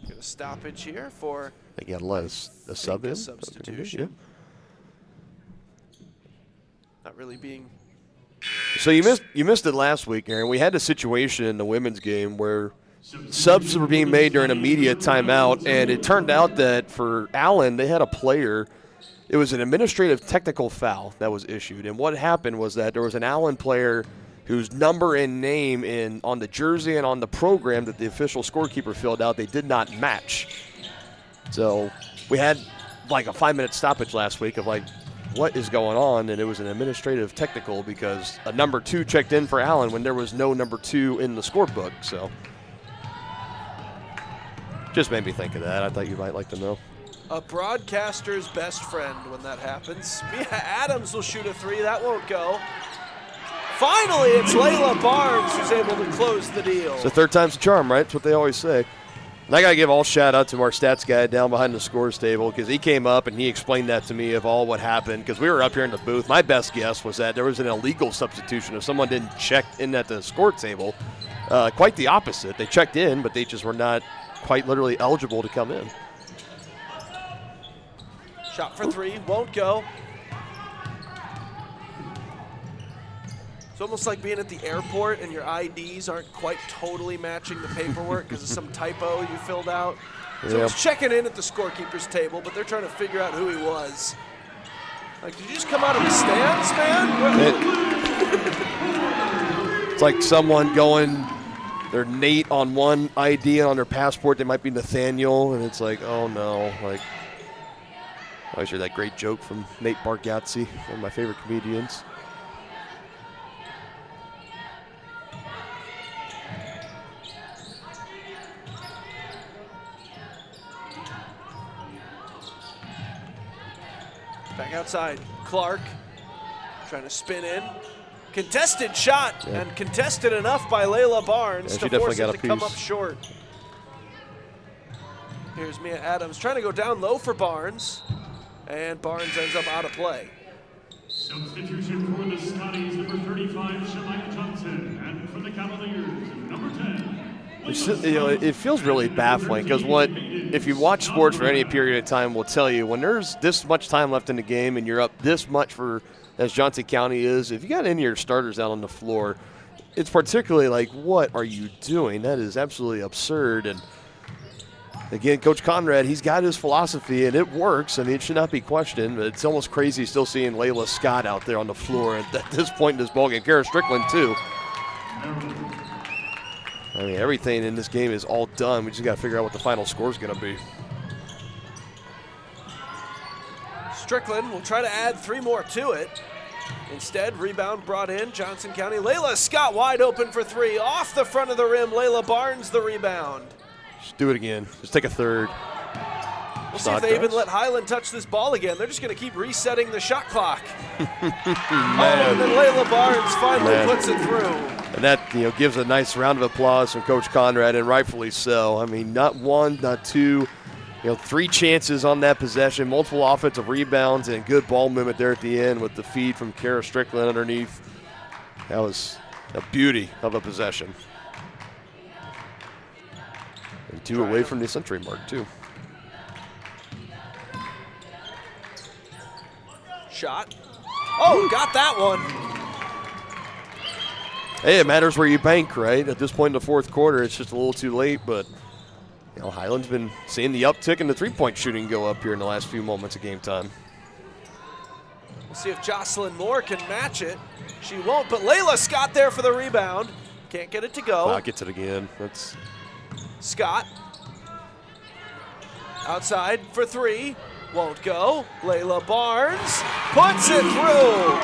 Get a stoppage here for They got a sub in. Substitution. Not really being. So you missed it last week, Aaron. We had a situation in the women's game where subs were being made during a media timeout, and it turned out that for Allen, they had a player. It was an administrative technical foul that was issued, and what happened was that there was an Allen player whose number and name on the jersey and on the program that the official scorekeeper filled out, they did not match. So we had like a 5-minute stoppage last week of like, what is going on? And it was an administrative technical because a number 2 checked in for Allen when there was no number 2 in the scorebook. So just made me think of that. I thought you might like to know. A broadcaster's best friend when that happens. Mia Adams will shoot a 3. That won't go. Finally, it's Layla Barnes who's able to close the deal. It's the third time's the charm, right? That's what they always say. And I got to give all shout out to our stats guy down behind the scores table because he came up and he explained that to me of all what happened because we were up here in the booth. My best guess was that there was an illegal substitution if someone didn't check in at the score table. Quite the opposite. They checked in, but they just were not quite literally eligible to come in. Shot for 3, won't go. It's almost like being at the airport and your IDs aren't quite totally matching the paperwork because of some typo you filled out. So he's checking in at the scorekeeper's table, but they're trying to figure out who he was. Like, did you just come out of the stands, man? It's like someone going, they're Nate on one ID and on their passport, they might be Nathaniel, and it's like, oh no. Like, I always hear that great joke from Nate Bargatze, one of my favorite comedians. Back outside, Clark trying to spin in. Contested shot, and contested enough by Layla Barnes to force it to come up short. Here's Mia Adams trying to go down low for Barnes, and Barnes ends up out of play. Substitution for the Scotties, number 35, Shemaya Johnson, and for the Cavaliers, number 10. It feels really baffling because if you watch sports for any period of time, will tell you when there's this much time left in the game and you're up this much as Johnson County is, if you got any of your starters out on the floor, it's particularly like, what are you doing? That is absolutely absurd. And again, Coach Conrad, he's got his philosophy and it works. I mean, it should not be questioned, but it's almost crazy still seeing Layla Scott out there on the floor at this point in this ballgame. Kara Strickland too. I mean, everything in this game is all done. We just got to figure out what the final score is going to be. Strickland will try to add 3 more to it. Instead, rebound brought in. Johnson County. Layla Scott wide open for 3. Off the front of the rim. Layla Barnes the rebound. Just do it again. Just take a third. We'll see if they even let Highland touch this ball again. They're just going to keep resetting the shot clock. And then Layla Barnes finally puts it through. And that gives a nice round of applause from Coach Conrad, and rightfully so. I mean, not 1, not 2, 3 chances on that possession, multiple offensive rebounds, and good ball movement there at the end with the feed from Kara Strickland underneath. That was a beauty of a possession. And 2 away from the century mark, too. Shot. Oh, got that one. Hey, it matters where you bank, right? At this point in the fourth quarter, it's just a little too late, but Highland's been seeing the uptick in the three-point shooting go up here in the last few moments of game time. We'll see if Jocelyn Moore can match it. She won't, but Layla Scott there for the rebound. Can't get it to go. Wow, gets it again. That's Scott. Outside for 3. Won't go. Layla Barnes puts it through.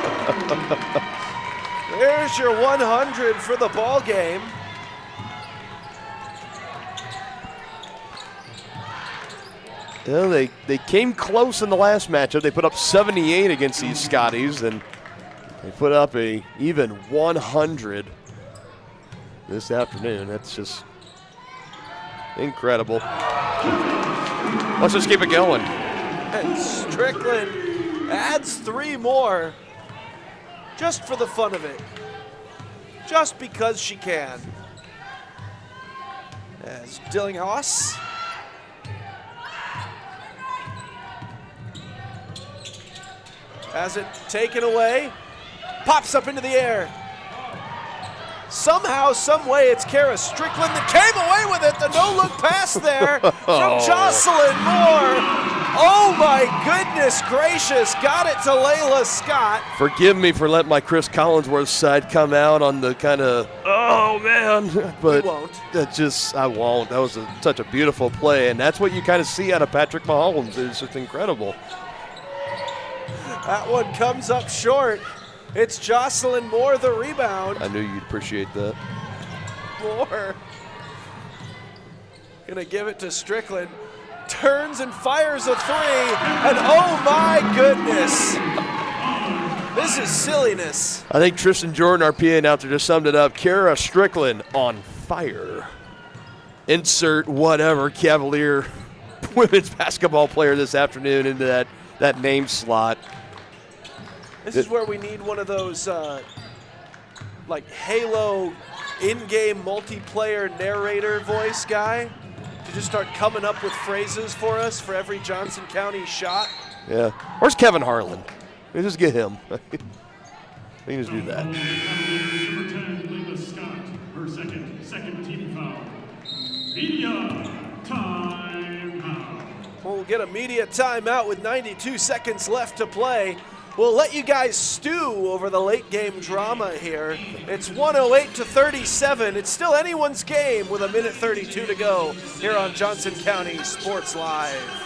There's your 100 for the ball game. Well, they came close in the last matchup. They put up 78 against these Scotties, and they put up a even 100 this afternoon. That's just incredible. Let's just keep it going. And Strickland adds 3 more just for the fun of it. Just because she can. As Dillinghaus has it taken away, pops up into the air. Somehow, some way, it's Kara Strickland that came away with it. The no-look pass there from Jocelyn Moore. Oh my goodness gracious, got it to Layla Scott. Forgive me for letting my Chris Collinsworth side come out on the kind of, oh man. But you won't. I won't. That was such a beautiful play, and that's what you kind of see out of Patrick Mahomes. It's just incredible. That one comes up short. It's Jocelyn Moore, the rebound. I knew you'd appreciate that. Moore gonna give it to Strickland. Turns and fires a 3, and oh my goodness. This is silliness. I think Tristan Jordan, our PA announcer, just summed it up. Kara Strickland on fire. Insert whatever Cavalier women's basketball player this afternoon into that name slot. This is where we need one of those like Halo in-game multiplayer narrator voice guy to just start coming up with phrases for us for every Johnson County shot. Yeah. Where's Kevin Harlan? We just get him. We can just do that. Number 10, Layla Scott, her second team foul. Media timeout. We'll get a media timeout with 92 seconds left to play. We'll let you guys stew over the late game drama here. It's 108-37. It's still anyone's game with 1:32 to go here on Johnson County Sports Live.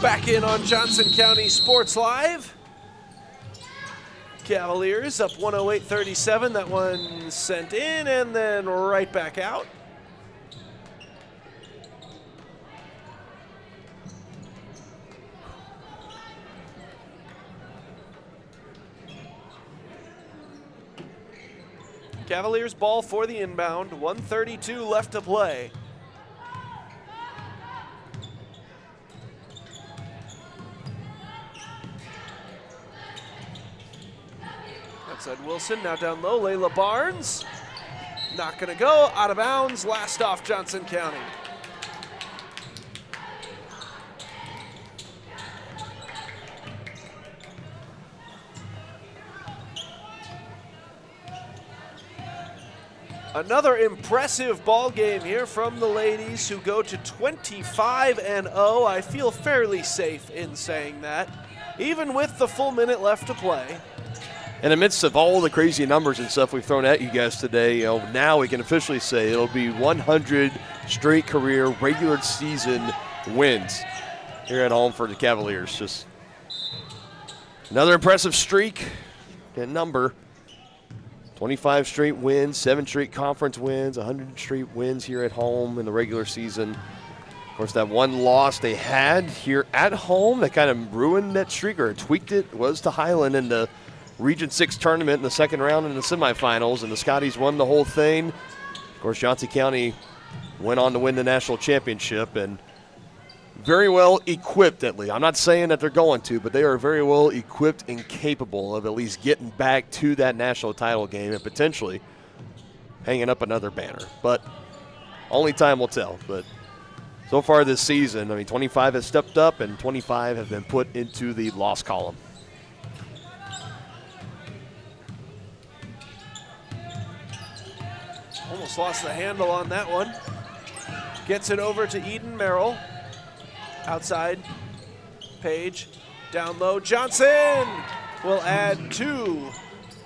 Back in on Johnson County Sports Live. Cavaliers up 108-37. That one sent in and then right back out. Cavaliers ball for the inbound. 1:32 left to play. Outside Wilson, now down low, Layla Barnes. Not gonna go, out of bounds, last off Johnson County. Another impressive ball game here from the ladies who go to 25-0. I feel fairly safe in saying that, even with the full minute left to play. In the midst of all the crazy numbers and stuff we've thrown at you guys today, now we can officially say it'll be 100 straight career regular season wins here at home for the Cavaliers. Just another impressive streak and number. 25 straight wins, 7 straight conference wins, 100 straight wins here at home in the regular season. Of course, that one loss they had here at home that kind of ruined that streak or tweaked it was to Highland in the Region 6 tournament in the second round in the semifinals, and the Scotties won the whole thing. Of course, Johnson County went on to win the national championship, and very well equipped at least. I'm not saying that they're going to, but they are very well equipped and capable of at least getting back to that national title game and potentially hanging up another banner. But only time will tell. But so far this season, I mean, 25 has stepped up and 25 have been put into the loss column. Almost lost the handle on that one. Gets it over to Eden Merrill. Outside, Page, down low, Johnson will add 2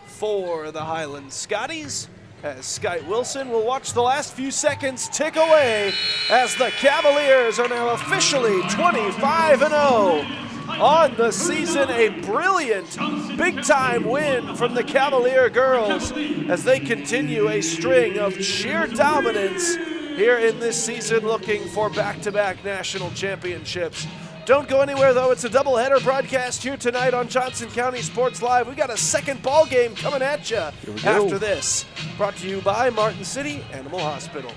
for the Highland Scotties, as Skyte Wilson will watch the last few seconds tick away as the Cavaliers are now officially 25-0 on the season. A brilliant big-time win from the Cavalier girls as they continue a string of sheer dominance here in this season, looking for back-to-back national championships. Don't go anywhere, though. It's a doubleheader broadcast here tonight on Johnson County Sports Live. We got a second ball game coming at you after this. Brought to you by Martin City Animal Hospital.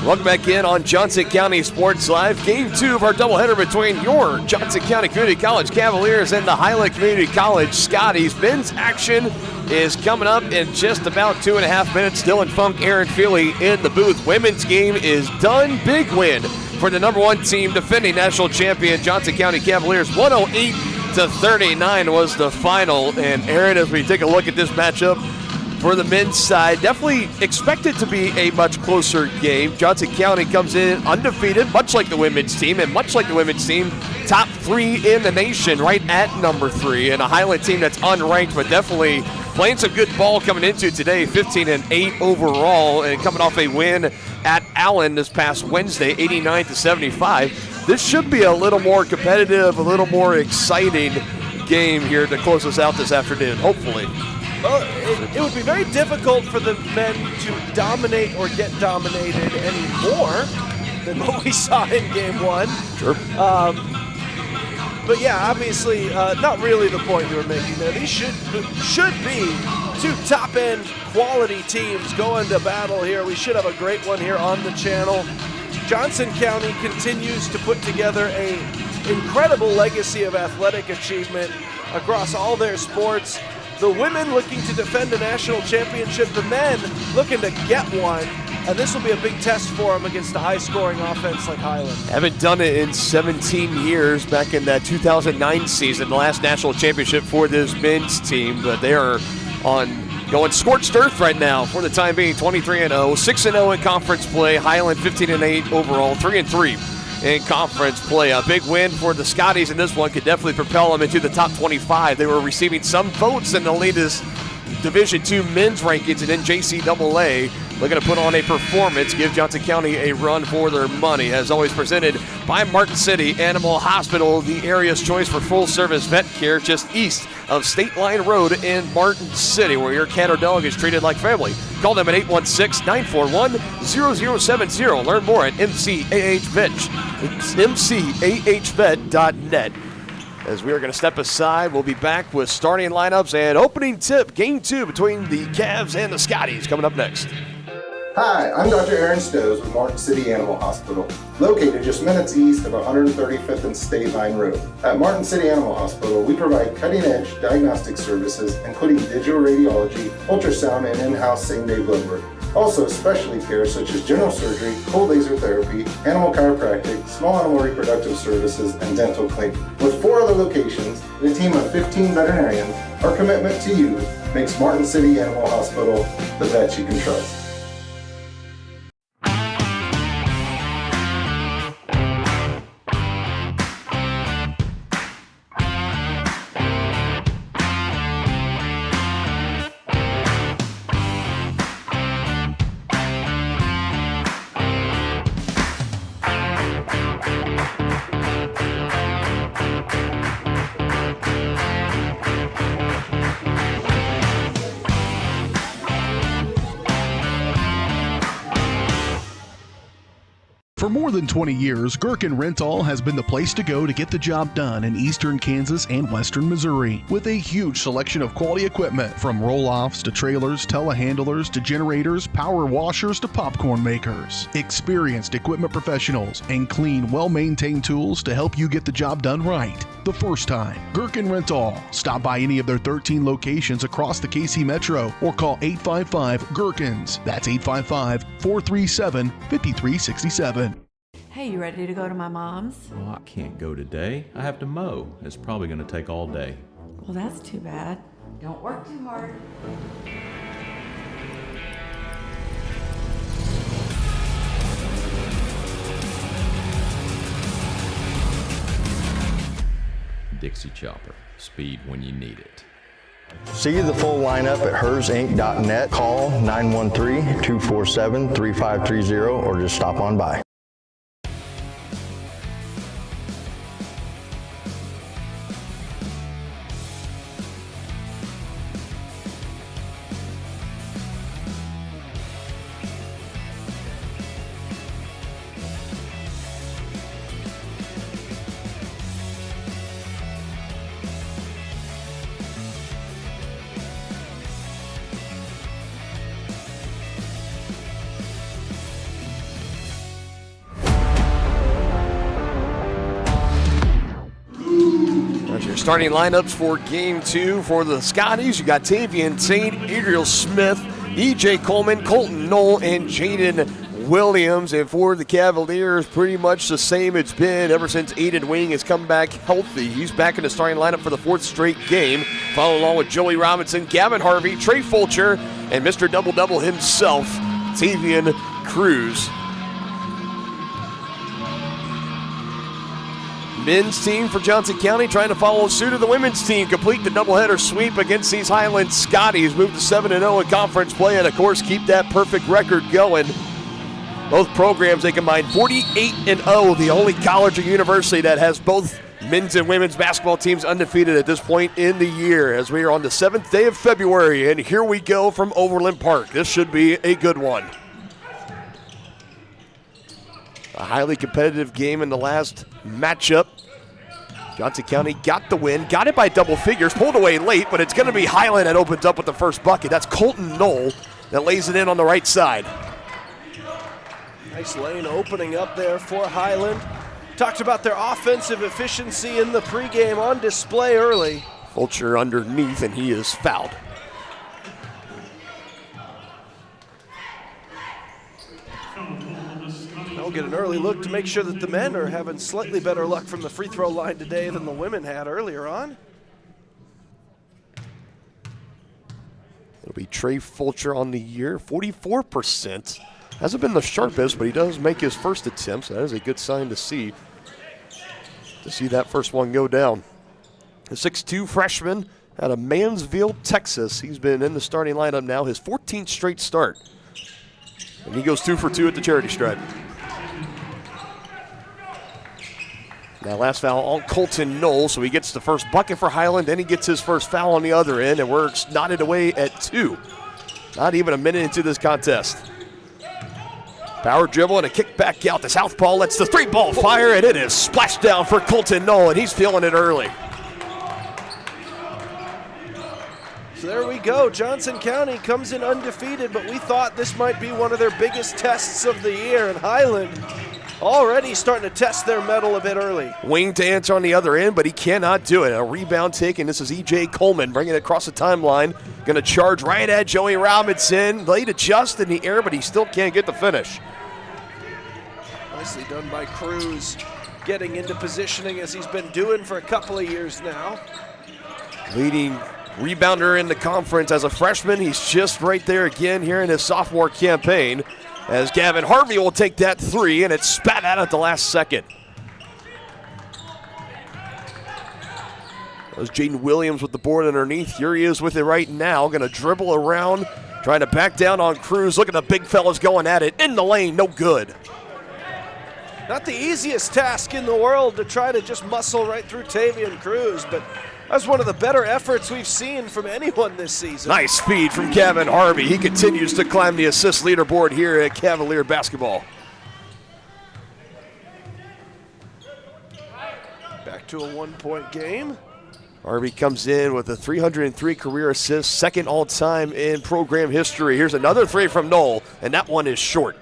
Welcome back in on Johnson County Sports Live. Game 2 of our doubleheader between your Johnson County Community College Cavaliers and the Highland Community College Scotties. Men's action is coming up in just about 2.5 minutes. Dylan Funk, Aaron Feely in the booth. Women's game is done. Big win for the number 1 team, defending national champion Johnson County Cavaliers. 108-39 was the final. And Aaron, as we take a look at this matchup, for the men's side, definitely expected to be a much closer game. Johnson County comes in undefeated, much like the women's team, and much like the women's team, top 3 in the nation, right at number 3, and a Highland team that's unranked, but definitely playing some good ball coming into today, 15-8 overall, and coming off a win at Allen this past Wednesday, 89-75. This should be a little more competitive, a little more exciting game here to close us out this afternoon, hopefully. Well, it would be very difficult for the men to dominate or get dominated any more than what we saw in Game 1. Sure. But yeah, obviously, not really the point you were making there. These should be 2 top-end quality teams going to battle here. We should have a great one here on the channel. Johnson County continues to put together an incredible legacy of athletic achievement across all their sports. The women looking to defend a national championship, the men looking to get one, and this will be a big test for them against a high-scoring offense like Highland. Haven't done it in 17 years, back in that 2009 season, the last national championship for this men's team, but they are going scorched earth right now for the time being, 23-0, 6-0 in conference play, Highland 15-8 overall, 3-3. in conference play. A big win for the Scotties, and this one could definitely propel them into the top 25. They were receiving some votes in the latest Division II men's rankings and NJCAA. Looking to put on a performance, give Johnson County a run for their money. As always, presented by Martin City Animal Hospital, the area's choice for full-service vet care, just east of State Line Road in Martin City, where your cat or dog is treated like family. Call them at 816-941-0070. Learn more at mcahvet.net. As we are going to step aside, we'll be back with starting lineups and opening tip, Game 2 between the Cavs and the Scotties, coming up next. Hi, I'm Dr. Aaron Stowe with Martin City Animal Hospital, located just minutes east of 135th and State Line Road. At Martin City Animal Hospital, we provide cutting-edge diagnostic services, including digital radiology, ultrasound, and in-house same-day blood work. Also, specialty care such as general surgery, cold laser therapy, animal chiropractic, small animal reproductive services, and dental cleaning. With 4 other locations and a team of 15 veterinarians, our commitment to you makes Martin City Animal Hospital the vet you can trust. For more than 20 years, Gherkin Rental has been the place to go to get the job done in eastern Kansas and western Missouri. With a huge selection of quality equipment, from roll-offs to trailers, telehandlers to generators, power washers to popcorn makers. Experienced equipment professionals and clean, well-maintained tools to help you get the job done right the first time. Gherkin Rental. Stop by any of their 13 locations across the KC Metro or call 855-GHERKINS. That's 855-437-5367. Hey, you ready to go to my mom's? Well, I can't go today. I have to mow. It's probably going to take all day. Well, that's too bad. Don't work too hard. Dixie Chopper. Speed when you need it. See the full lineup at hersinc.net. Call 913-247-3530 or just stop on by. starting lineups for game 2 for the Scotties. You got Tavian Tate, Adriel Smith, E.J. Coleman, Colton Knoll, and Jaden Williams. And for the Cavaliers, pretty much the same it's been ever since Aiden Wing has come back healthy. He's back in the starting lineup for the 4th straight game, followed along with Joey Robinson, Gavin Harvey, Trey Fulcher, and Mr. Double-Double himself, Tavian Cruz. Men's team for Johnson County trying to follow suit of the women's team, complete the doubleheader sweep against these Highland Scotties, move to 7-0 in conference play, and of course keep that perfect record going. Both programs, they combine 48-0, the only college or university that has both men's and women's basketball teams undefeated at this point in the year, as we are on the 7th day of February, and here we go from Overland Park. This should be a good one. A highly competitive game in the last matchup. Johnson County got the win, got it by double figures, pulled away late, but it's going to be Highland that opens up with the first bucket. That's Colton Knoll that lays it in on the right side. Nice lane opening up there for Highland. Talked about their offensive efficiency in the pregame, on display early. Fulcher underneath, and he is fouled. We'll get an early look to make sure that the men are having slightly better luck from the free throw line today than the women had earlier on. It'll be Trey Fulcher on the year, 44%. Hasn't been the sharpest, but he does make his first attempt, so that is a good sign to see that first one go down. The 6'2 freshman out of Mansfield, Texas. He's been in the starting lineup now, his 14th straight start. And he goes 2 for 2 at the charity stripe. Now last foul on Colton Knoll, so he gets the first bucket for Highland, then he gets his first foul on the other end, and we're knotted away at 2. Not even a minute into this contest. Power dribble and a kick back out. The southpaw lets the 3-ball fire, and it is splashed down for Colton Knoll, and he's feeling it early. So there we go. Johnson County comes in undefeated, but we thought this might be one of their biggest tests of the year, and Highland already starting to test their mettle a bit early. Wing to answer on the other end, but he cannot do it. A rebound taken. This is E.J. Coleman bringing it across the timeline. Going to charge right at Joey Robinson. Late adjust in the air, but he still can't get the finish. Nicely done by Cruz, getting into positioning as he's been doing for a couple of years now. Leading rebounder in the conference as a freshman. He's just right there again here in his sophomore campaign, as Gavin Harvey will take that 3, and it's spat out at the last second. That was Jaden Williams with the board underneath. Here he is with it right now. Going to dribble around, trying to back down on Cruz. Look at the big fellas going at it. In the lane, no good. Not the easiest task in the world to try to just muscle right through Tavian Cruz, but that's one of the better efforts we've seen from anyone this season. Nice speed from Gavin Harvey. He continues to climb the assist leaderboard here at Cavalier basketball. Back to a 1-point game. Harvey comes in with a 303 career assists, second all-time in program history. Here's another 3 from Knoll, and that one is short.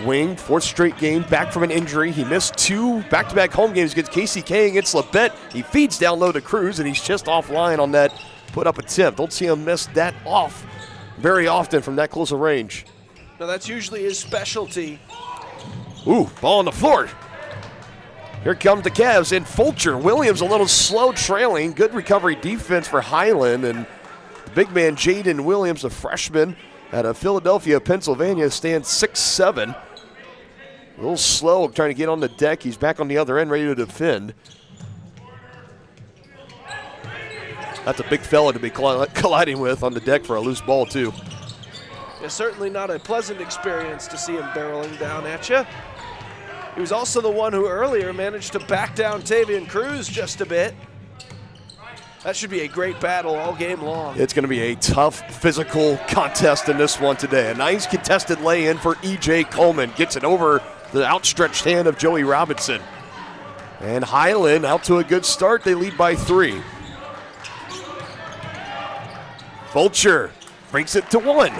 Wing, 4th straight game, back from an injury. He missed 2 back-to-back home games against KCK, against Labette. He feeds down low to Cruz, and he's just offline on that put-up attempt. Don't see him miss that off very often from that close of range. No, that's usually his specialty. Ooh, ball on the floor. Here comes the Cavs, and Fulcher. Williams a little slow trailing. Good recovery defense for Highland, and the big man Jaden Williams, a freshman out of Philadelphia, Pennsylvania, stands 6'7". A little slow trying to get on the deck. He's back on the other end, ready to defend. That's a big fella to be colliding with on the deck for a loose ball, too. It's certainly not a pleasant experience to see him barreling down at you. He was also the one who earlier managed to back down Tavian Cruz just a bit. That should be a great battle all game long. It's going to be a tough physical contest in this one today. A nice contested lay-in for E.J. Coleman. Gets it over the outstretched hand of Joey Robinson. And Highland out to a good start. They lead by 3. Fulcher brings it to 1.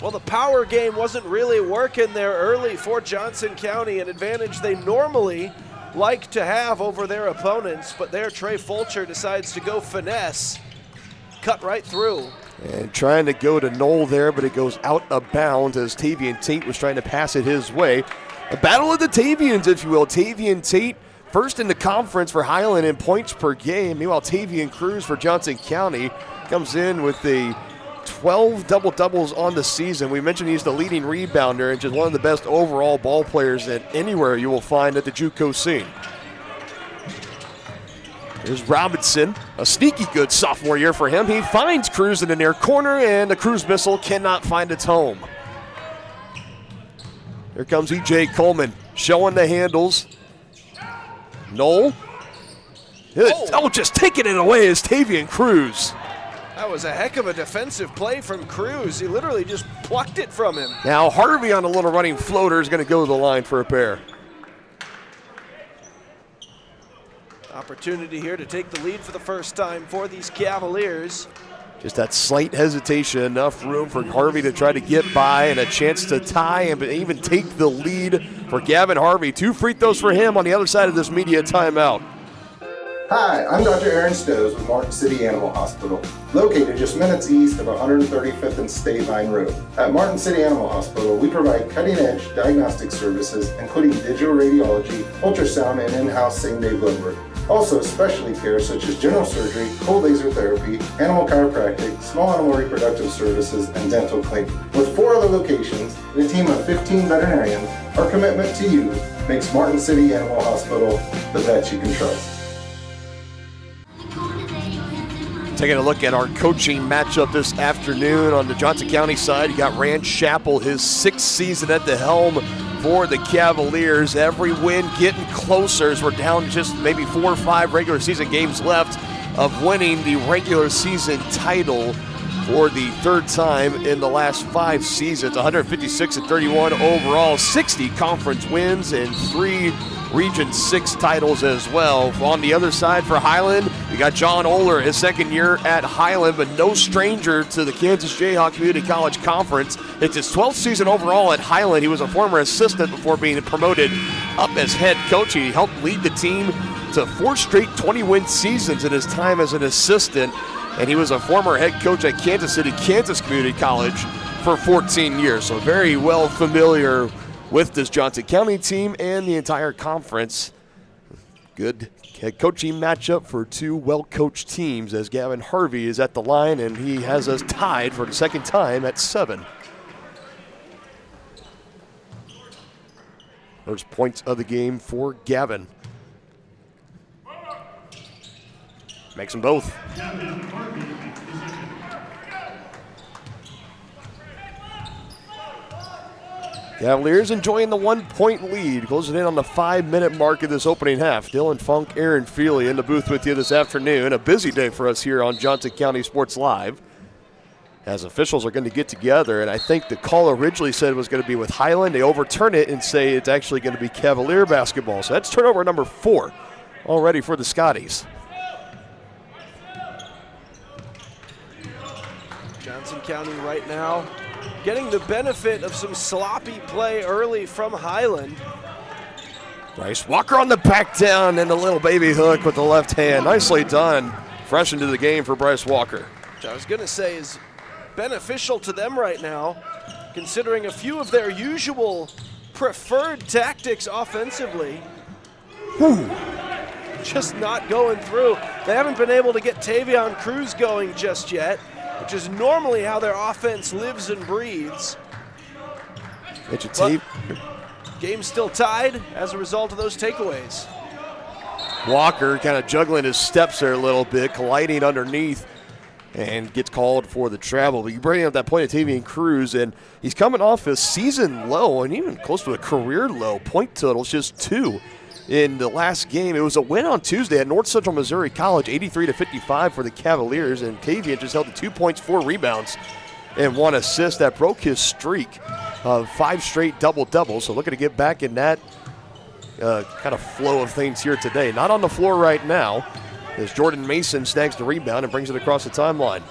Well, the power game wasn't really working there early for Johnson County, an advantage they normally like to have over their opponents, but there Trey Fulcher decides to go finesse, cut right through. And trying to go to Knoll there, but it goes out of bounds as Tavian Tate was trying to pass it his way. A battle of the Tavians, if you will. Tavian Tate first in the conference for Highland in points per game. Meanwhile, Tavian Cruz for Johnson County comes in with the 12 double-doubles on the season. We mentioned he's the leading rebounder and just one of the best overall ball players that anywhere you will find at the JUCO scene. Here's Robinson, a sneaky good sophomore year for him. He finds Cruz in the near corner, and the Cruz missile cannot find its home. Here comes E.J. Coleman showing the handles. Knoll. Just taking it away is Tavian Cruz. That was a heck of a defensive play from Cruz. He literally just plucked it from him. Now Harvey on a little running floater is going to go to the line for a pair. Opportunity here to take the lead for the first time for these Cavaliers. Just that slight hesitation, enough room for Harvey to try to get by and a chance to tie and even take the lead for Gavin Harvey. 2 free throws for him on the other side of this media timeout. Hi, I'm Dr. Aaron Stowe with Martin City Animal Hospital, located just minutes east of 135th and State Line Road. At Martin City Animal Hospital, we provide cutting-edge diagnostic services, including digital radiology, ultrasound, and in-house same-day blood work. Also, specialty care such as general surgery, cold laser therapy, animal chiropractic, small animal reproductive services, and dental cleaning. With 4 other locations and a team of 15 veterinarians, our commitment to you makes Martin City Animal Hospital the vet you can trust. Taking a look at our coaching matchup this afternoon on the Johnson County side, you got Rand Chappell, his 6th season at the helm for the Cavaliers. Every win getting closer as we're down just maybe 4 or 5 regular season games left of winning the regular season title for the 3rd time in the last 5 seasons. 156-31 overall, 60 conference wins, and 3 Region 6 titles as well. On the other side for Highland, we got John Oler, his 2nd year at Highland, but no stranger to the Kansas Jayhawk Community College Conference. It's his 12th season overall at Highland. He was a former assistant before being promoted up as head coach. He helped lead the team to 4 straight 20-win seasons in his time as an assistant, and he was a former head coach at Kansas City, Kansas Community College for 14 years, so very well familiar with this Johnson County team and the entire conference. Good head coaching matchup for 2 well-coached teams as Gavin Harvey is at the line, and he has us tied for the 2nd time at 7. First points of the game for Gavin. Makes them both. Cavaliers enjoying the 1-point lead, closing in on the 5-minute mark of this opening half. Dylan Funk, Aaron Feely in the booth with you this afternoon. A busy day for us here on Johnson County Sports Live, as officials are going to get together, and I think the call originally said it was going to be with Highland. They overturn it and say it's actually going to be Cavalier basketball. So that's turnover number 4 already for the Scotties. Johnson County right now getting the benefit of some sloppy play early from Highland. Bryce Walker on the back down and a little baby hook with the left hand. Nicely done. Fresh into the game for Bryce Walker. Which I was going to say is beneficial to them right now, considering a few of their usual preferred tactics offensively. Just not going through. They haven't been able to get Tavian Cruz going just yet, which is normally how their offense lives and breathes. Game's still tied as a result of those takeaways. Walker kind of juggling his steps there a little bit, colliding underneath, and gets called for the travel. But you bring up that point of Tavian Cruz, and he's coming off a season low and even close to a career low. Point totals just 2 in the last game. It was a win on Tuesday at North Central Missouri College, 83-55 for the Cavaliers, and Tavian just held to 2 points, 4 rebounds, and 1 assist. That broke his streak of 5 straight double-doubles, so looking to get back in that kind of flow of things here today. Not on the floor right now, as Jordan Mason snags the rebound and brings it across the timeline.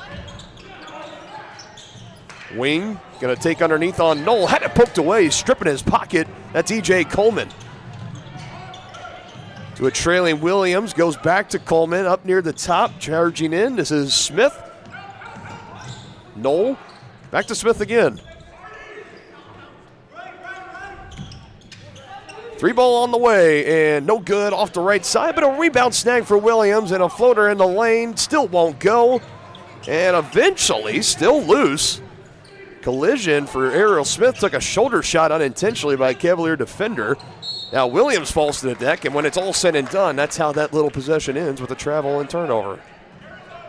Wing going to take underneath on Knoll. Had it poked away, stripping his pocket. That's E.J. Coleman. To a trailing Williams, goes back to Coleman up near the top, charging in. This is Smith. Knoll, back to Smith again. 3 ball on the way, and no good off the right side, but a rebound snag for Williams, and a floater in the lane, still won't go, and eventually still loose. Collision for Ariel Smith, took a shoulder shot unintentionally by a Cavalier defender. Now Williams falls to the deck, and when it's all said and done, that's how that little possession ends, with a travel and turnover.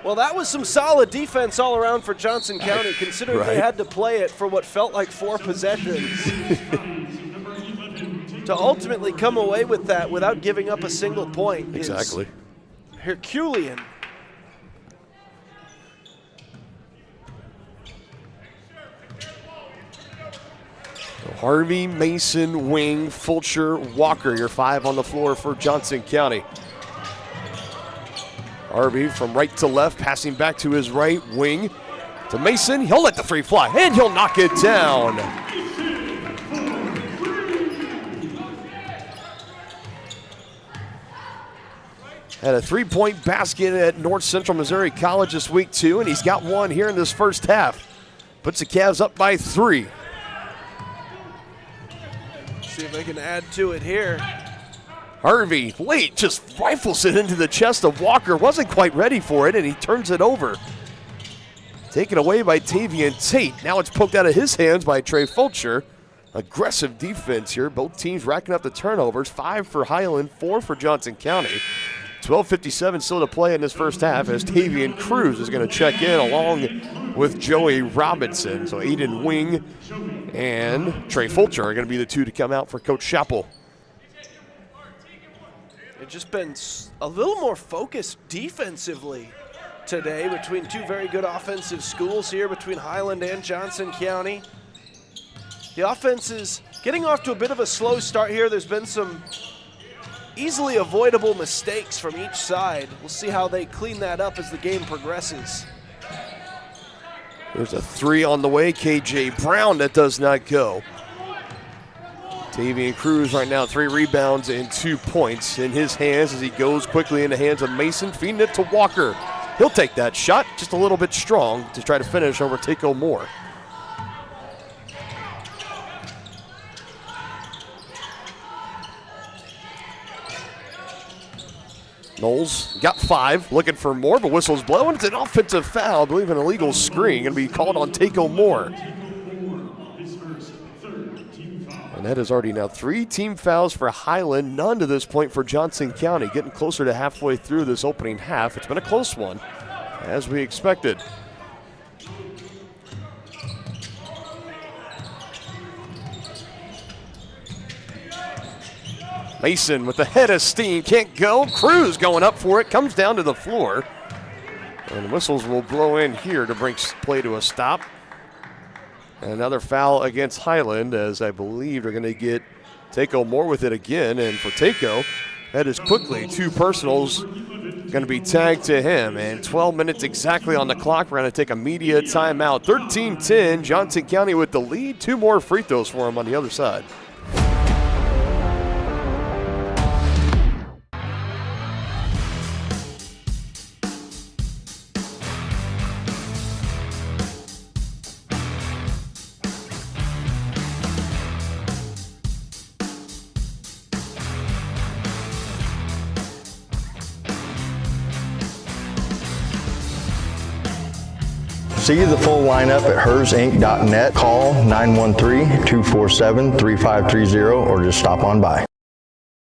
Well, that was some solid defense all around for Johnson County, considering they had to play it for what felt like 4 possessions. To ultimately come away with that without giving up a single point is Herculean. Harvey, Mason, Wing, Fulcher, Walker, your 5 on the floor for Johnson County. Harvey from right to left, passing back to his right. Wing to Mason. He'll let the 3 fly, and he'll knock it down. Had a 3-point basket at North Central Missouri College this week, too, and he's got 1 here in this first half. Puts the Cavs up by 3. See if they can add to it here. Harvey, late, just rifles it into the chest of Walker. Wasn't quite ready for it, and he turns it over. Taken away by Tavian Tate. Now it's poked out of his hands by Trey Fulcher. Aggressive defense here. Both teams racking up the turnovers. 5 for Highland, 4 for Johnson County. 12:57 still to play in this first half as Tavian Cruz is going to check in along with Joey Robinson. So Aiden Wing and Trey Fulcher are going to be the 2 to come out for Coach Chappell. It's just been a little more focused defensively today between 2 very good offensive schools here, between Highland and Johnson County. The offense is getting off to a bit of a slow start here. There's been some easily avoidable mistakes from each side. We'll see how they clean that up as the game progresses. There's a 3 on the way. KJ Brown, that does not go. Tavian Cruz right now, 3 rebounds and 2 points in his hands as he goes quickly in the hands of Mason, feeding it to Walker. He'll take that shot, just a little bit strong to try to finish over Takeo Moore. Knowles got 5, looking for more, but whistle's blowing. It's an offensive foul, I believe an illegal screen, going to be called on Takeo Moore. And that is already now 3 team fouls for Highland, none to this point for Johnson County, getting closer to halfway through this opening half. It's been a close one, as we expected. Mason with the head of steam, can't go. Cruz going up for it, comes down to the floor. And whistles will blow in here to bring play to a stop. And another foul against Highland, as I believe they're going to get Takeo Moore with it again. And for Takeo, that is quickly 2 personals going to be tagged to him. And 12 minutes exactly on the clock. We're going to take a media timeout. 13-10, Johnson County with the lead. 2 more free throws for him on the other side. See the full lineup at hersinc.net. Call 913-247-3530 or just stop on by.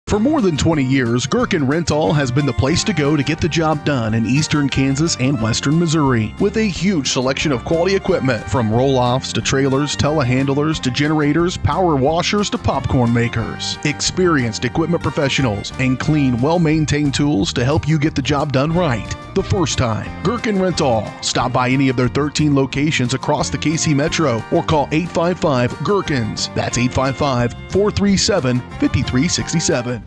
For more than 20 years, Gherkin Rental has been the place to go to get the job done in eastern Kansas and western Missouri. With a huge selection of quality equipment, from roll-offs to trailers, telehandlers to generators, power washers to popcorn makers. Experienced equipment professionals and clean, well-maintained tools to help you get the job done right the first time. Gherkin Rental. Stop by any of their 13 locations across the KC Metro or call 855-GHERKINS. That's 855-437-5367.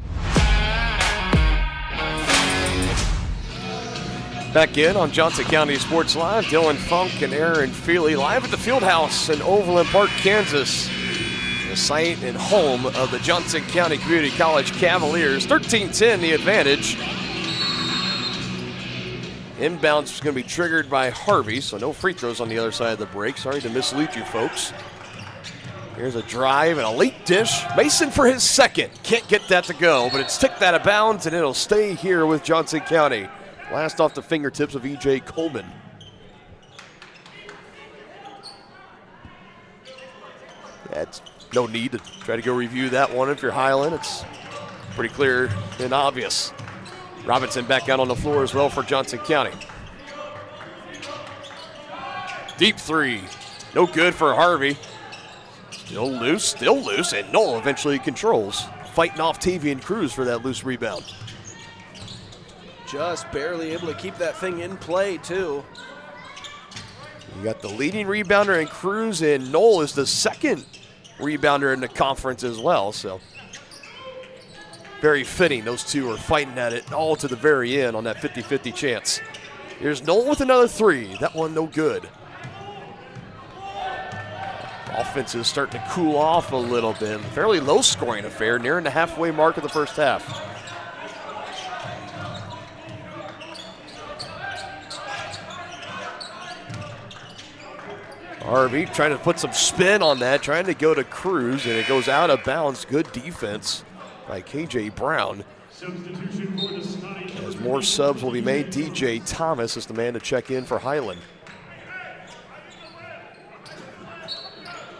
Back in on Johnson County Sports Live, Dylan Funk and Aaron Feely live at the Fieldhouse in Overland Park, Kansas. The site and home of the Johnson County Community College Cavaliers. 13-10 the advantage. Inbounds is going to be triggered by Harvey, so no free throws on the other side of the break. Sorry to mislead you folks. Here's a drive and a late dish. Mason for his second. Can't get that to go, but it's ticked out of bounds, and it'll stay here with Johnson County. Last off the fingertips of E.J. Coleman. That's no need to try to go review that one if you're Highland. It's pretty clear and obvious. Robinson back out on the floor as well for Johnson County. Deep three. No good for Harvey. Still loose, and Knoll eventually controls. Fighting off Tavian Cruz for that loose rebound. Just barely able to keep that thing in play, too. You got the leading rebounder in Cruz, and Knoll is the second rebounder in the conference as well, so very fitting. Those two are fighting at it all to the very end on that 50-50 chance. Here's Knoll with another three. That one no good. Offense is starting to cool off a little bit. Fairly low-scoring affair, nearing the halfway mark of the first half. Harvey trying to put some spin on that, trying to go to Cruz, and it goes out of bounds. Good defense by K.J. Brown. As more subs will be made, DJ Thomas is the man to check in for Highland.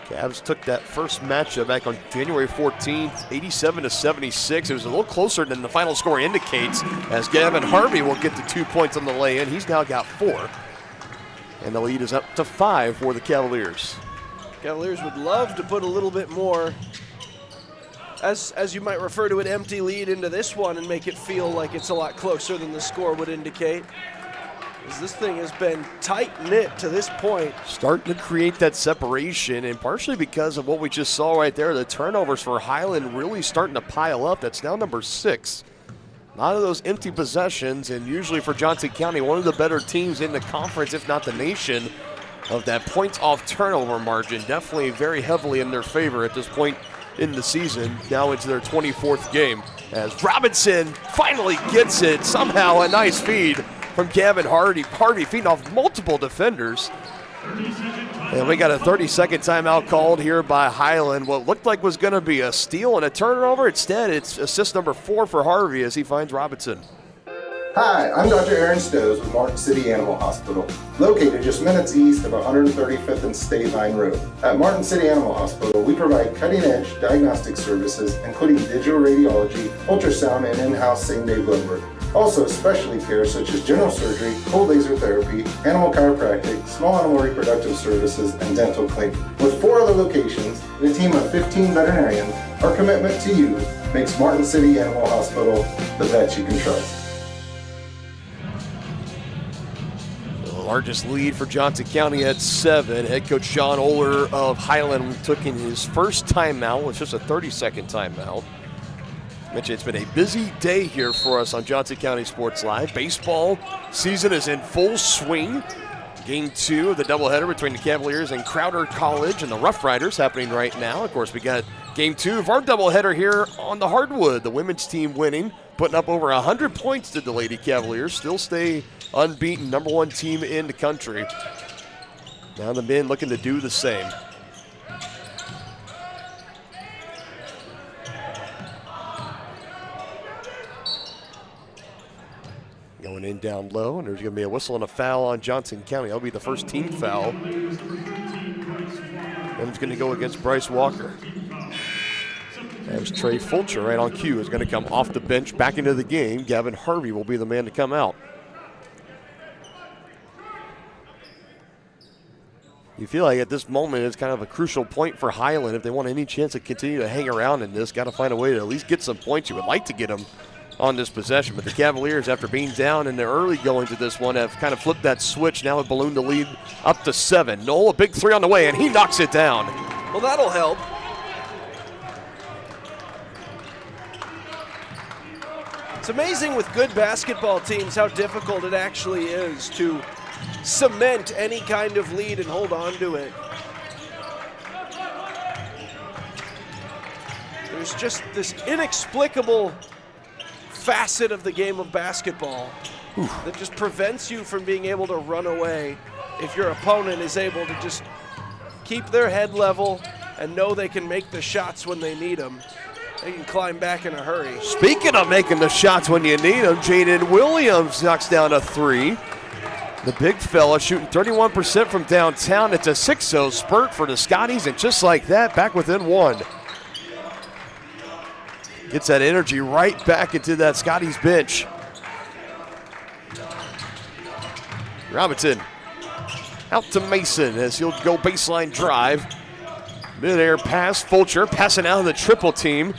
Cavs took that first matchup back on January 14th, 87-76. It was a little closer than the final score indicates, as Gavin Harvey will get the 2 points on the lay-in. He's now got 4. And the lead is up to 5 for the Cavaliers. Cavaliers would love to put a little bit more, as you might refer to an empty lead, into this one and make it feel like it's a lot closer than the score would indicate. As this thing has been tight-knit to this point. Starting to create that separation, and partially because of what we just saw right there, the turnovers for Highland really starting to pile up. That's now number 6. A lot of those empty possessions, and usually for Johnson County, one of the better teams in the conference, if not the nation, of that points off turnover margin. Definitely very heavily in their favor at this point in the season, now into their 24th game. As Robinson finally gets it, somehow a nice feed from Gavin Harvey feeding off multiple defenders. And we got a 30-second timeout called here by Highland. What looked like was going to be a steal and a turnover. Instead, it's assist number 4 for Harvey as he finds Robinson. Hi, I'm Dr. Aaron Stowe with Martin City Animal Hospital, located just minutes east of 135th and State Line Road. At Martin City Animal Hospital, we provide cutting-edge diagnostic services, including digital radiology, ultrasound, and in-house same-day blood work. Also, specialty care such as general surgery, cold laser therapy, animal chiropractic, small animal reproductive services, and dental cleaning. With 4 other locations and a team of 15 veterinarians, our commitment to you makes Martin City Animal Hospital the vet you can trust. The largest lead for Johnson County at 7. Head coach John Oler of Highland took in his first timeout. It's just a 30-second timeout. Mentioned it's been a busy day here for us on Johnson County Sports Live. Baseball season is in full swing. Game 2 of the doubleheader between the Cavaliers and Crowder College and the Rough Riders happening right now. Of course, we got Game 2 of our doubleheader here on the hardwood. The women's team winning, putting up over 100 points to the Lady Cavaliers. Still stay unbeaten, number 1 team in the country. Now the men looking to do the same. Going in down low, and there's going to be a whistle and a foul on Johnson County. That'll be the first team foul. And it's going to go against Bryce Walker. As Trey Fulcher right on cue is going to come off the bench back into the game. Gavin Harvey will be the man to come out. You feel like at this moment it's kind of a crucial point for Highland. If they want any chance to continue to hang around in this, got to find a way to at least get some points. You would like to get them on this possession, but the Cavaliers, after being down in the early going to this one, have kind of flipped that switch. Now have ballooned the lead up to 7. Knoll, a big 3 on the way, and he knocks it down. Well, that'll help. It's amazing with good basketball teams how difficult it actually is to cement any kind of lead and hold on to it. There's just this inexplicable facet of the game of basketball that just prevents you from being able to run away if your opponent is able to just keep their head level and know they can make the shots when they need them. They can climb back in a hurry. Speaking of making the shots when you need them, Jaden Williams knocks down a three. The big fella shooting 31% from downtown. It's a 6-0 spurt for the Scotties, and just like that, back within one. Gets that energy right back into that Scotties bench. Robinson out to Mason as he'll go baseline drive. Mid-air pass, Fulcher passing out of the triple team.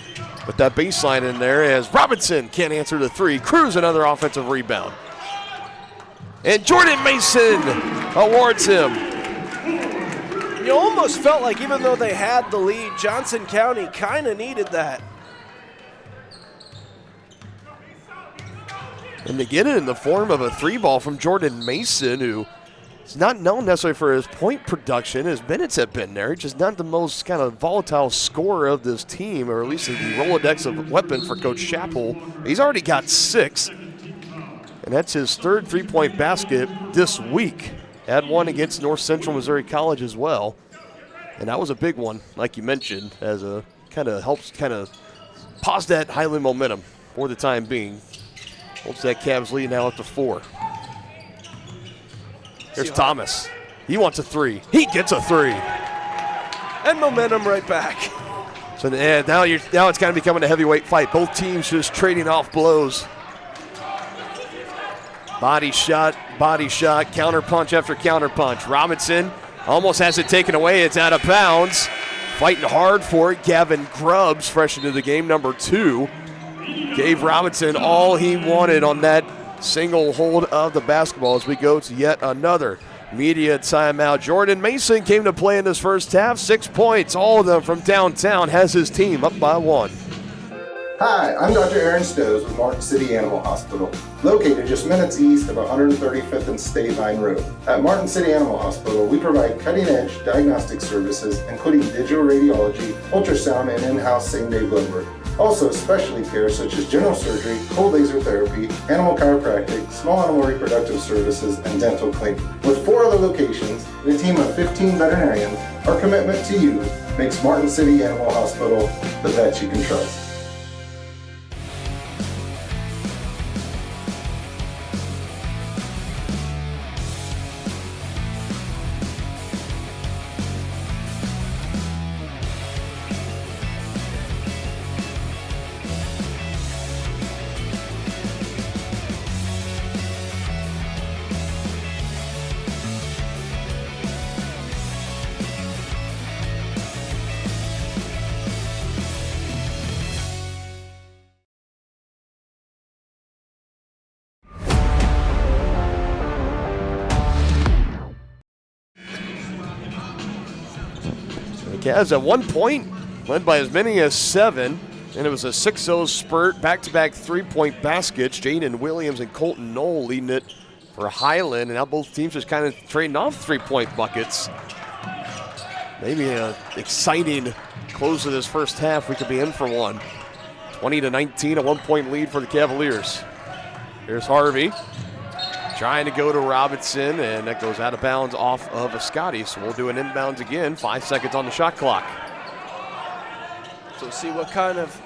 With that baseline in there as Robinson can't answer the three. Cruz another offensive rebound. And Jordan Mason awards him. You almost felt like even though they had the lead, Johnson County kind of needed that. And to get it in the form of a three ball from Jordan Mason, who is not known necessarily for his point production. His minutes have been there. Just not the most kind of volatile scorer of this team, or at least the Rolodex of weapons for Coach Chappell. He's already got 6. And that's his third three-point basket this week. Had one against North Central Missouri College as well. And that was a big one, like you mentioned, as a kind of helps kind of pause that Highland momentum for the time being. Holds that Cavs lead now up to 4. Here's Thomas. He wants a three. He gets a three. And momentum right back. So now it's kind of becoming a heavyweight fight. Both teams just trading off blows. Body shot, counter punch after counter punch. Robinson almost has it taken away. It's out of bounds. Fighting hard for it. Gavin Grubbs, fresh into the game, number 2. Gave Robinson all he wanted on that single hold of the basketball as we go to yet another media timeout. Jordan Mason came to play in this first half. 6 points, all of them from downtown, has his team up by 1. Hi, I'm Dr. Aaron Stows with Martin City Animal Hospital, located just minutes east of 135th and State Vine Road. At Martin City Animal Hospital, we provide cutting-edge diagnostic services, including digital radiology, ultrasound, and in-house same-day blood work. Also, specialty care such as general surgery, cold laser therapy, animal chiropractic, small animal reproductive services, and dental cleaning. With 4 other locations and a team of 15 veterinarians, our commitment to you makes Martin City Animal Hospital the vet you can trust. Cavs at 1 point, led by as many as 7, and it was a 6-0 spurt, back-to-back three-point baskets. Jaden Williams and Colton Knoll leading it for Highland, and now both teams just kind of trading off three-point buckets. Maybe an exciting close of this first half. We could be in for one. 20-19, a 1-point lead for the Cavaliers. Here's Harvey. Trying to go to Robinson, and that goes out of bounds off of a Scotty. So we'll do an inbounds again. 5 seconds on the shot clock. So see what kind of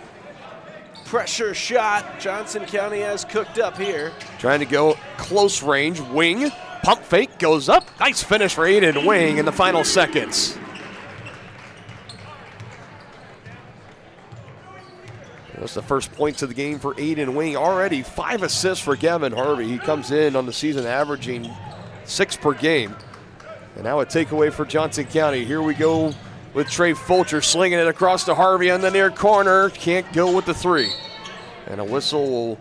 pressure shot Johnson County has cooked up here. Trying to go close range, wing, pump fake, goes up. Nice finish for Aiden Wing in the final seconds. That's the first points of the game for Aiden Wing. Already 5 assists for Gavin Harvey. He comes in on the season averaging 6 per game. And now a takeaway for Johnson County. Here we go with Trey Fulcher slinging it across to Harvey on the near corner. Can't go with the 3. And a whistle will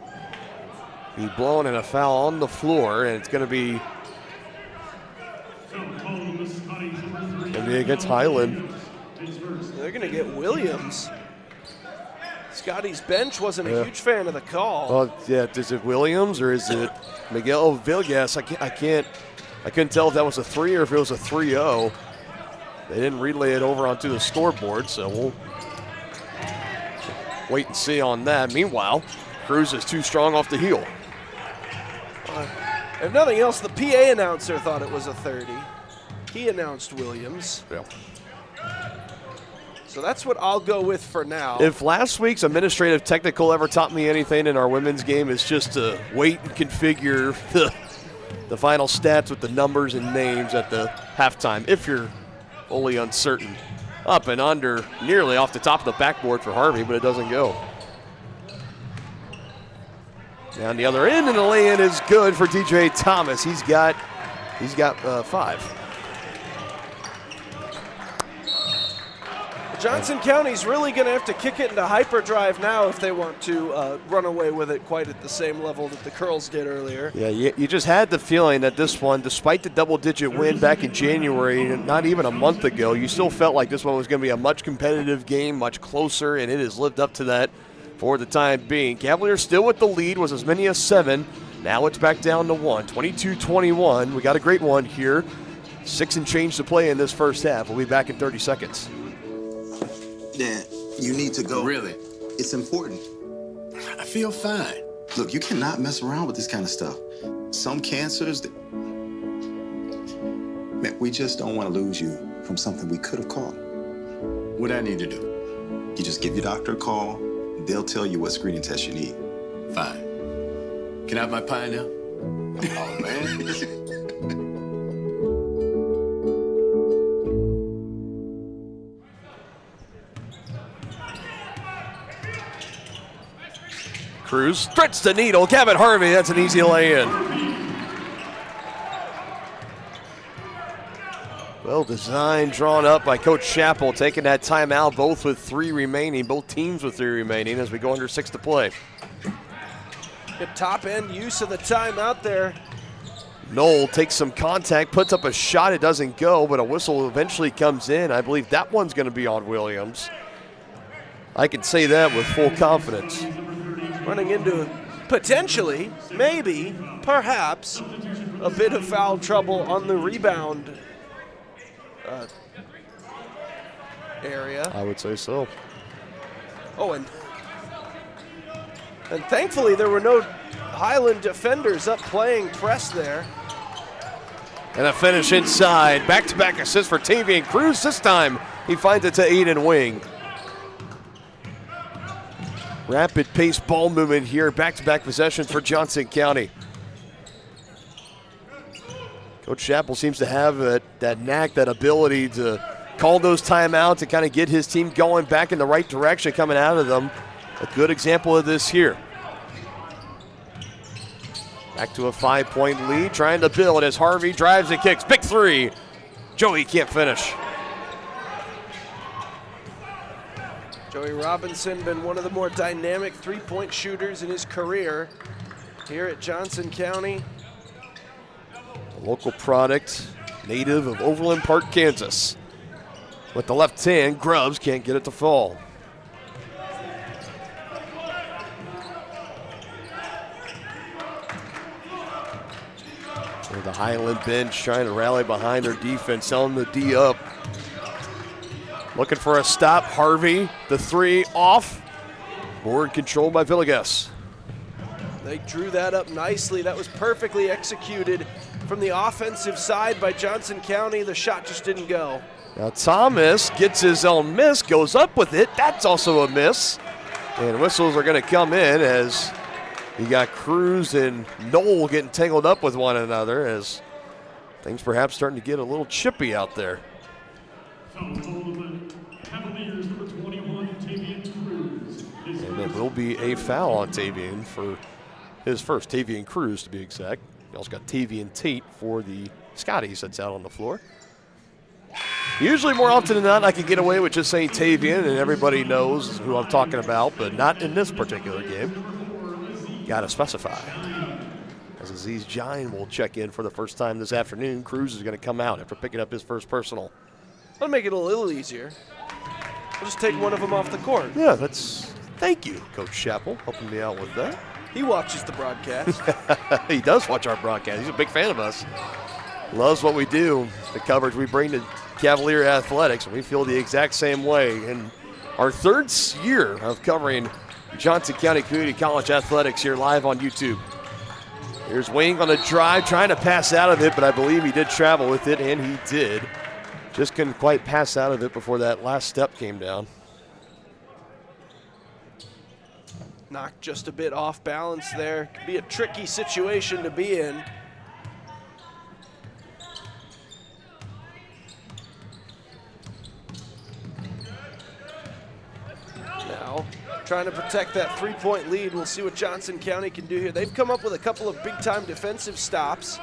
be blown and a foul on the floor. And it's going to be against Highland. They're going to get Williams. Scotty's bench wasn't a huge fan of the call. Well, yeah, is it Williams or is it Miguel Villegas? I couldn't tell if that was a 3 or if it was a 3-0. They didn't relay it over onto the scoreboard, so we'll wait and see on that. Meanwhile, Cruz is too strong off the heel. If nothing else, the PA announcer thought it was a 30. He announced Williams. Yeah. So that's what I'll go with for now. If last week's administrative technical ever taught me anything in our women's game, is just to wait and configure the final stats with the numbers and names at the halftime, if you're fully uncertain. Up and under, nearly off the top of the backboard for Harvey, but it doesn't go. Down the other end, and the lay-in is good for DJ Thomas. He's got 5. Johnson County's really going to have to kick it into hyperdrive now if they want to run away with it quite at the same level that the Curls did earlier. Yeah, you just had the feeling that this one, despite the double-digit win back in January, not even a month ago, you still felt like this one was going to be a much competitive game, much closer, and it has lived up to that for the time being. Cavaliers still with the lead, was as many as 7. Now it's back down to 1, 22-21. We got a great one here. 6 and change to play in this first half. We'll be back in 30 seconds. Dan, you need to go. Really? It's important. I feel fine. Look, you cannot mess around with this kind of stuff. Some cancers, man, we just don't want to lose you from something we could have caught. What I need to do? You just give your doctor a call. They'll tell you what screening test you need. Fine. Can I have my pie now? Oh, man. Cruz threats the needle. Kevin Harvey, that's an easy lay-in. Well designed, drawn up by Coach Chappell, taking that timeout, both with 3 remaining, both teams with 3 remaining as we go under 6 to play. Good top-end use of the timeout there. Knoll takes some contact, puts up a shot, it doesn't go, but a whistle eventually comes in. I believe that one's going to be on Williams. I can say that with full confidence. Running into potentially, maybe, perhaps, a bit of foul trouble on the rebound area. I would say so. Oh, and thankfully there were no Highland defenders up playing press there. And a finish inside. Back-to-back assist for Tavian Cruz. This time he finds it to Aiden Wing. Rapid pace ball movement here. Back-to-back possessions for Johnson County. Coach Chappell seems to have that knack, that ability to call those timeouts and kind of get his team going back in the right direction coming out of them. A good example of this here. Back to a 5-point lead, trying to build as Harvey drives and kicks. Big 3. Joey can't finish. Joey Robinson been one of the more dynamic three-point shooters in his career here at Johnson County. A local product, native of Overland Park, Kansas. With the left hand, Grubbs can't get it to fall. So the Highland bench trying to rally behind their defense, telling the D up. Looking for a stop. Harvey, the 3 off. Board controlled by Villegas. They drew that up nicely. That was perfectly executed from the offensive side by Johnson County. The shot just didn't go. Now Thomas gets his own miss, goes up with it. That's also a miss. And whistles are going to come in as you got Cruz and Knoll getting tangled up with one another as things perhaps starting to get a little chippy out there. Cavaliers number 21, Tavian Cruz. And there will be a foul on Tavian for his first, Tavian Cruz to be exact. We also got Tavian Tate for the Scotties that's out on the floor. Usually more often than not I can get away with just saying Tavian and everybody knows who I'm talking about, but not in this particular game. Got to specify. As Aziz Jain will check in for the first time this afternoon. Cruz is going to come out after picking up his first personal. That'll make it a little easier. We'll just take one of them off the court. Yeah, that's Thank you, Coach Chappell, helping me out with that. He watches the broadcast. He does watch our broadcast. He's a big fan of us. Loves what we do, the coverage we bring to Cavalier athletics, and we feel the exact same way. In our third year of covering Johnson County Community College athletics here live on YouTube. Here's Wing on the drive, trying to pass out of it, but I believe he did travel with it, and he did. Just couldn't quite pass out of it before that last step came down. Knocked just a bit off balance there. Could be a tricky situation to be in. Now, trying to protect that 3-point lead. We'll see what Johnson County can do here. They've come up with a couple of big-time defensive stops.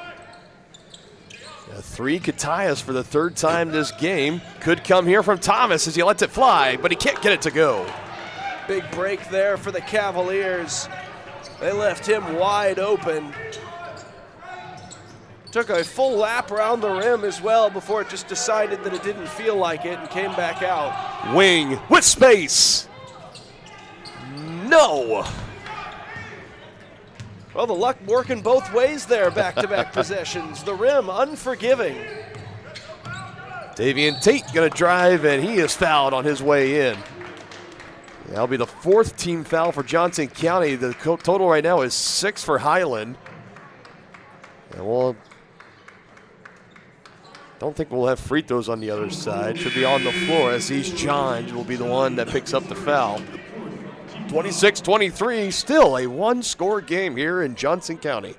A 3 could tie us for the third time this game. Could come here from Thomas as he lets it fly, but he can't get it to go. Big break there for the Cavaliers. They left him wide open. Took a full lap around the rim as well before it just decided that it didn't feel like it and came back out. Wing with space. No. Well, the luck working both ways there, back-to-back possessions. The rim unforgiving. Davian Tate gonna drive, and he is fouled on his way in. That'll be the 4th team foul for Johnson County. The total right now is 6 for Highland. And don't think we'll have free throws on the other side. Should be on the floor as these Johns will be the one that picks up the foul. 26-23, still a one-score game here in Johnson County.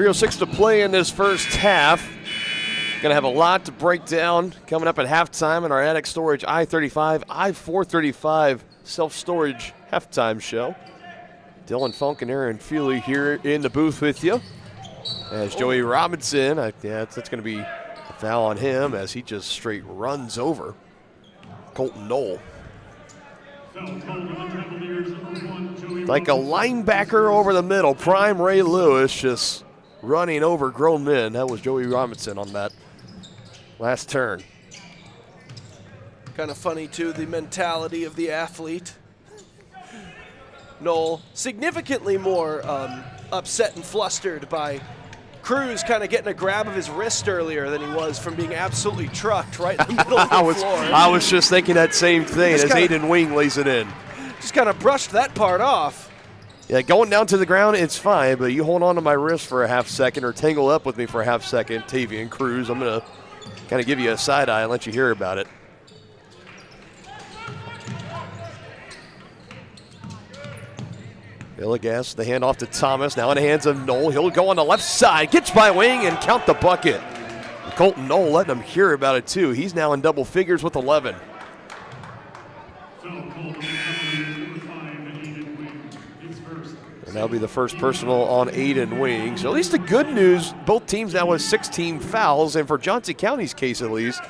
.306 to play in this first half. Going to have a lot to break down coming up at halftime in our Attic Storage I-35, I-435 self-storage halftime show. Dylan Funk and Aaron Feely here in the booth with you. As Joey Robinson, that's going to be a foul on him as he just straight runs over Colton Knoll. Like a linebacker over the middle, prime Ray Lewis just running over grown men. That was Joey Robinson on that last turn. Kind of funny, too, the mentality of the athlete. Knoll significantly more upset and flustered by Cruz kind of getting a grab of his wrist earlier than he was from being absolutely trucked right in the middle of the floor. I was just thinking that same thing as Aiden Wing lays it in. Just kind of brushed that part off. Yeah, going down to the ground, it's fine, but you hold on to my wrist for a half second or tangle up with me for a half second, Tavian Cruz, I'm going to kind of give you a side eye and let you hear about it. Villegas, the handoff to Thomas, now in the hands of Knoll. He'll go on the left side, gets by Wing, and count the bucket. Colton Knoll letting him hear about it, too. He's now in double figures with 11. And that'll be the first personal on Aiden Wing. So at least the good news, both teams now with 16 fouls, and for Johnson County's case at least,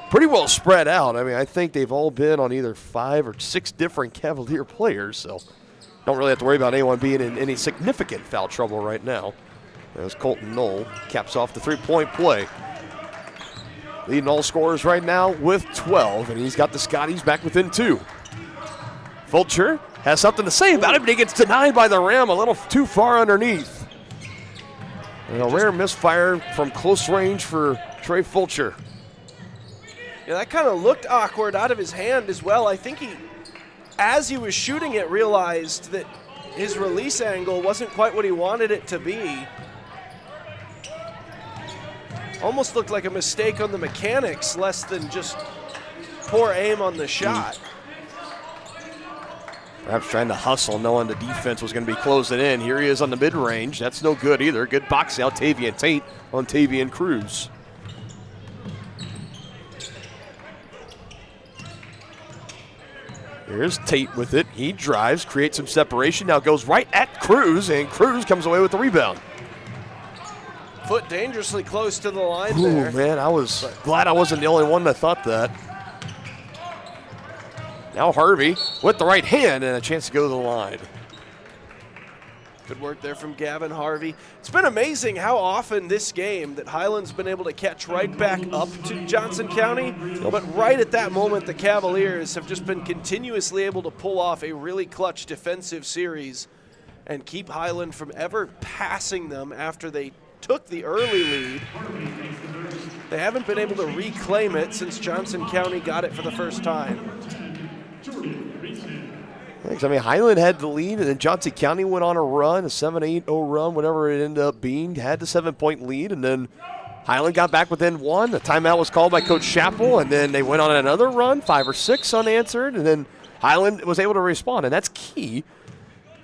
pretty well spread out. I mean, I think they've all been on either 5 or 6 different Cavalier players, so don't really have to worry about anyone being in any significant foul trouble right now. As Colton Knoll caps off the three-point play. Leading all scorers right now with 12, and he's got the Scotties back within 2. Fulcher has something to say about it, but he gets denied by the rim, a little too far underneath. And a rare misfire from close range for Trey Fulcher. Yeah, that kind of looked awkward out of his hand as well. I think he, as he was shooting it, realized that his release angle wasn't quite what he wanted it to be. Almost looked like a mistake on the mechanics, less than just poor aim on the shot. Perhaps trying to hustle, knowing the defense was going to be closing in. Here he is on the mid-range. That's no good either. Good box out, Tavian Tate on Tavian Cruz. Here's Tate with it. He drives, creates some separation, now goes right at Cruz, and Cruz comes away with the rebound. Foot dangerously close to the line Ooh, there. man, I was glad I wasn't the only one that thought that. Now Harvey with the right hand and a chance to go to the line. Good work there from Gavin Harvey. It's been amazing how often this game that Highland's been able to catch right back up to Johnson County, but right at that moment the Cavaliers have just been continuously able to pull off a really clutch defensive series and keep Highland from ever passing them after they took the early lead. They haven't been able to reclaim it since Johnson County got it for the first time. I mean, Highland had the lead, and then Johnson County went on a run, a 7-8-0 run, whatever it ended up being, had the 7-point lead, and then Highland got back within one. The timeout was called by Coach Chappell, and then they went on another run, 5 or 6 unanswered, and then Highland was able to respond, and that's key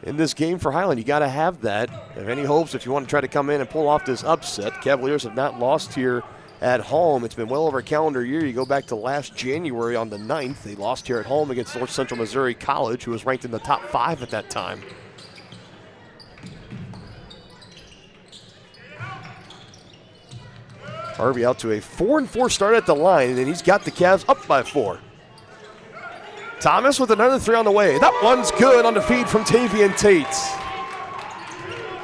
in this game for Highland. You got to have that. If any hopes, if you want to try to come in and pull off this upset, Cavaliers have not lost here at home. It's been well over a calendar year. You go back to last January on the 9th. They lost here at home against North Central Missouri College, who was ranked in the top 5 at that time. Harvey out to a 4-4 start at the line, and he's got the Cavs up by 4. Thomas with another 3 on the way. That one's good on the feed from Tavian Tate.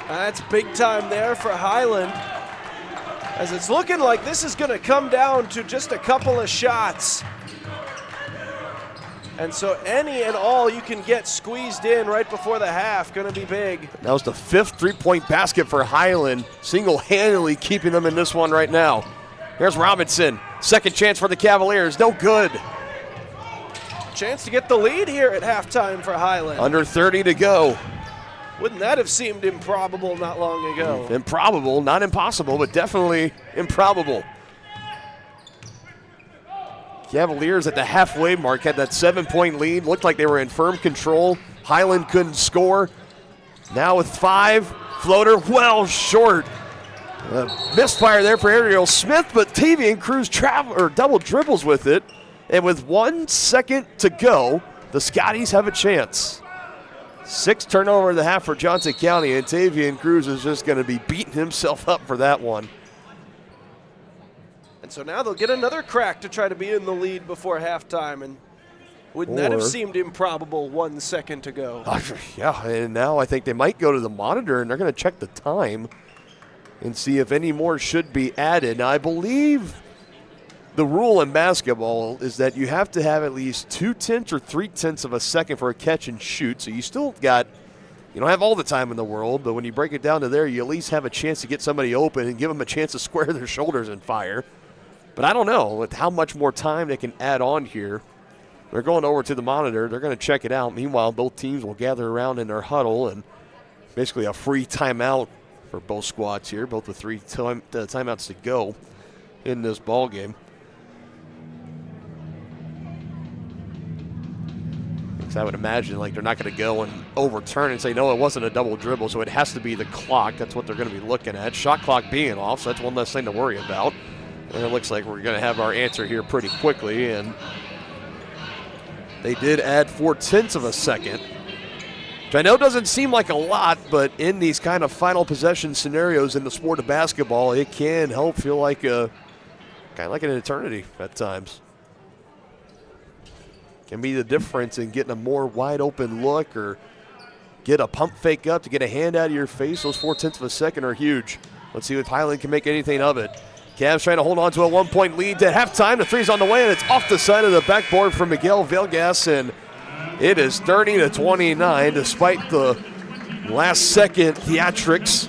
That's big time there for Highland, as it's looking like this is going to come down to just a couple of shots. And so any and all you can get squeezed in right before the half, going to be big. That was the 5th three-point basket for Highland, single-handedly keeping them in this one right now. Here's Robinson, second chance for the Cavaliers, no good. Chance to get the lead here at halftime for Highland. Under 30 to go. Wouldn't that have seemed improbable not long ago? Improbable, not impossible, but definitely improbable. Cavaliers at the halfway mark had that 7-point lead. Looked like they were in firm control. Highland couldn't score. Now with 5, floater well short. Misfire there for Ariel Smith, but Tavian Cruz double dribbles with it. And with 1 second to go, the Scotties have a chance. 6 turnover in the half for Johnson County, and Tavian Cruz is just going to be beating himself up for that one. And so now they'll get another crack to try to be in the lead before halftime. And wouldn't that have seemed improbable 1 second to go? Yeah, and now I think they might go to the monitor, and they're going to check the time and see if any more should be added. Now, I believe the rule in basketball is that you have to have at least 0.2 or 0.3 of a second for a catch and shoot. So you still got, you don't have all the time in the world, but when you break it down to there, you at least have a chance to get somebody open and give them a chance to square their shoulders and fire. But I don't know with how much more time they can add on here. They're going over to the monitor. They're going to check it out. Meanwhile, both teams will gather around in their huddle, and basically a free timeout for both squads here, both with 3 timeouts to go in this ball game. I would imagine like they're not going to go and overturn and say, no, it wasn't a double dribble, so it has to be the clock. That's what they're going to be looking at. Shot clock being off, so that's one less thing to worry about. And it looks like we're going to have our answer here pretty quickly. And they did add 0.4 of a second, which I know doesn't seem like a lot, but in these kind of final possession scenarios in the sport of basketball, it can help feel like kind of like an eternity at times. Can be the difference in getting a more wide open look or get a pump fake up to get a hand out of your face. Those 0.4 of a second are huge. Let's see if Highland can make anything of it. Cavs trying to hold on to a 1-point lead to halftime. The 3's on the way, and it's off the side of the backboard for Miguel Velgas, and it is 30-29 despite the last second theatrics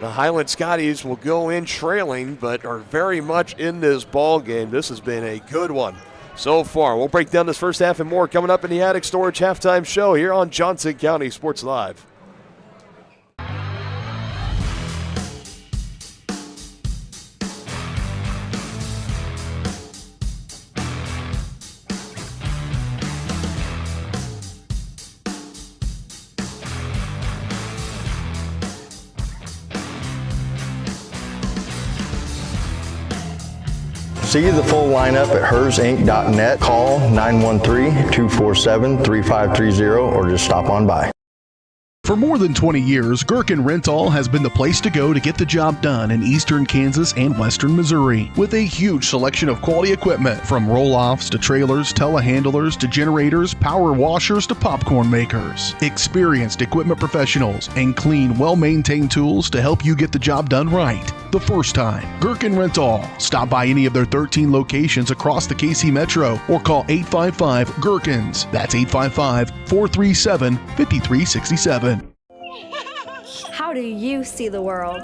The Highland Scotties will go in trailing, but are very much in this ball game. This has been a good one so far. We'll break down this first half and more coming up in the Attic Storage Halftime Show here on Johnson County Sports Live. See the full lineup at hersinc.net. Call 913-247-3530 or just stop on by. For more than 20 years, Gherkin Rental has been the place to go to get the job done in eastern Kansas and western Missouri. With a huge selection of quality equipment, from roll-offs to trailers, telehandlers to generators, power washers to popcorn makers. Experienced equipment professionals and clean, well-maintained tools to help you get the job done right the first time. Gherkin Rental. Stop by any of their 13 locations across the KC Metro or call 855-GHERKINS. That's 855-437-5367. How do you see the world?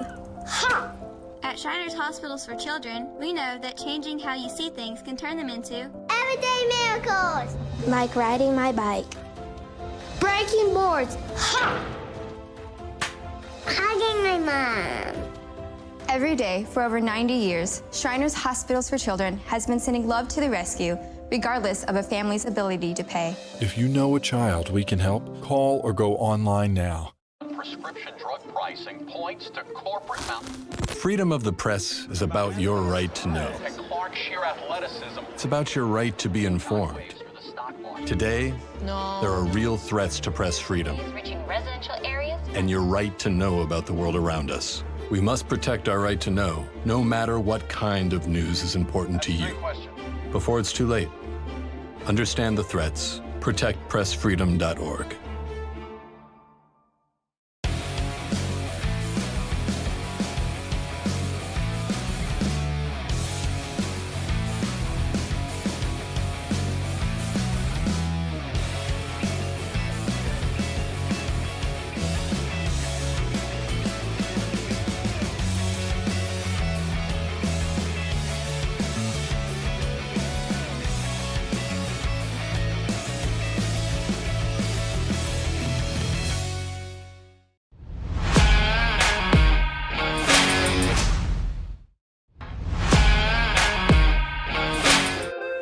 At Shriners Hospitals for Children, we know that changing how you see things can turn them into Everyday miracles. Like riding my bike. Breaking boards. Hugging my mom. Every day for over 90 years, Shriners Hospitals for Children has been sending love to the rescue, regardless of a family's ability to pay. If you know a child we can help, call or go online now. Prescription drug pricing points to corporate Freedom of the press is about your right to know. and Clark sheer athleticism. It's about your right to be informed. Today, there are real threats to press freedom reaching residential areas. and your right to know about the world around us. We must protect our right to know, no matter what kind of news is important to you. Before it's too late, understand the threats. ProtectPressFreedom.org.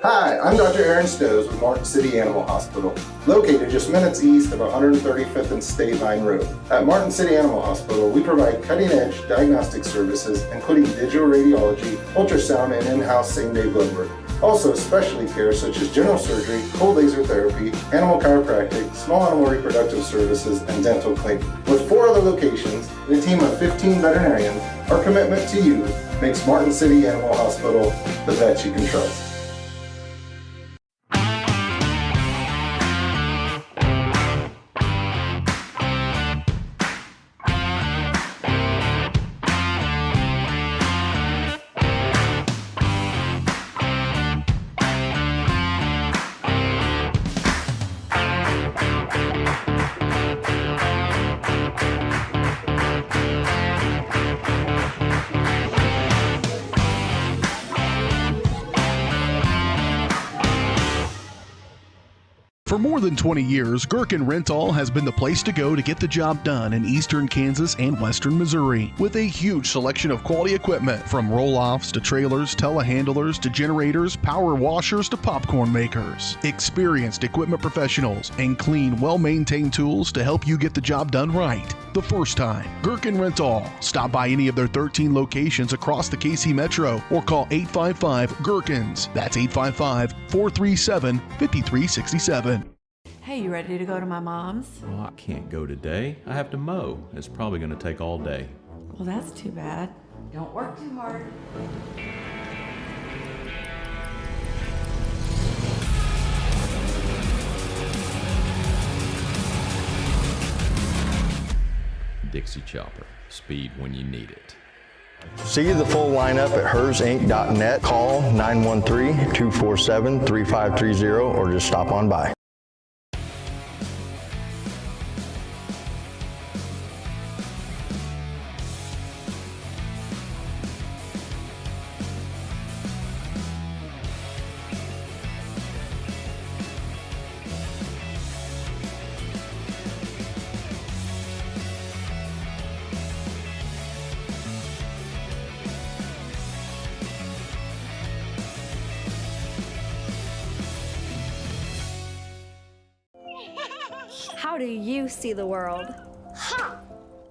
Hi, I'm Dr. Aaron Stows with Martin City Animal Hospital, located just minutes east of 135th and State Line Road. At Martin City Animal Hospital, we provide cutting-edge diagnostic services, including digital radiology, ultrasound, and in-house same-day blood work. Also, specialty care such as general surgery, cold laser therapy, animal chiropractic, small animal reproductive services, and dental cleaning. With 4 other locations and a team of 15 veterinarians, our commitment to you makes Martin City Animal Hospital the vet you can trust. For more than 20 years, Gherkin Rental has been the place to go to get the job done in eastern Kansas and western Missouri. With a huge selection of quality equipment, from roll-offs to trailers, telehandlers to generators, power washers to popcorn makers. Experienced equipment professionals and clean, well-maintained tools to help you get the job done right the first time. Gherkin Rental. Stop by any of their 13 locations across the KC Metro or call 855-GHERKINS. That's 855-437-5367. Hey, you ready to go to my mom's? Oh, I can't go today. I have to mow. It's probably going to take all day. Well, that's too bad. Don't work too hard. Dixie Chopper. Speed when you need it. See the full lineup at hersinc.net. Call 913-247-3530 or just stop on by. How do you see the world?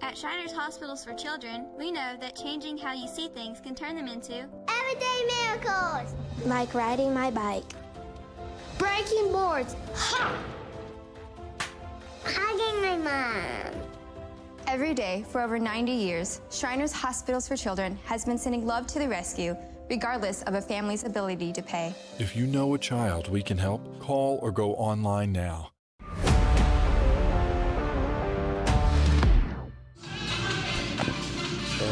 At Shriners Hospitals for Children, we know that changing how you see things can turn them into everyday miracles. Like riding my bike. Breaking boards. Hugging my mom. Every day for over 90 years, Shriners Hospitals for Children has been sending love to the rescue, regardless of a family's ability to pay. If you know a child we can help, call or go online now.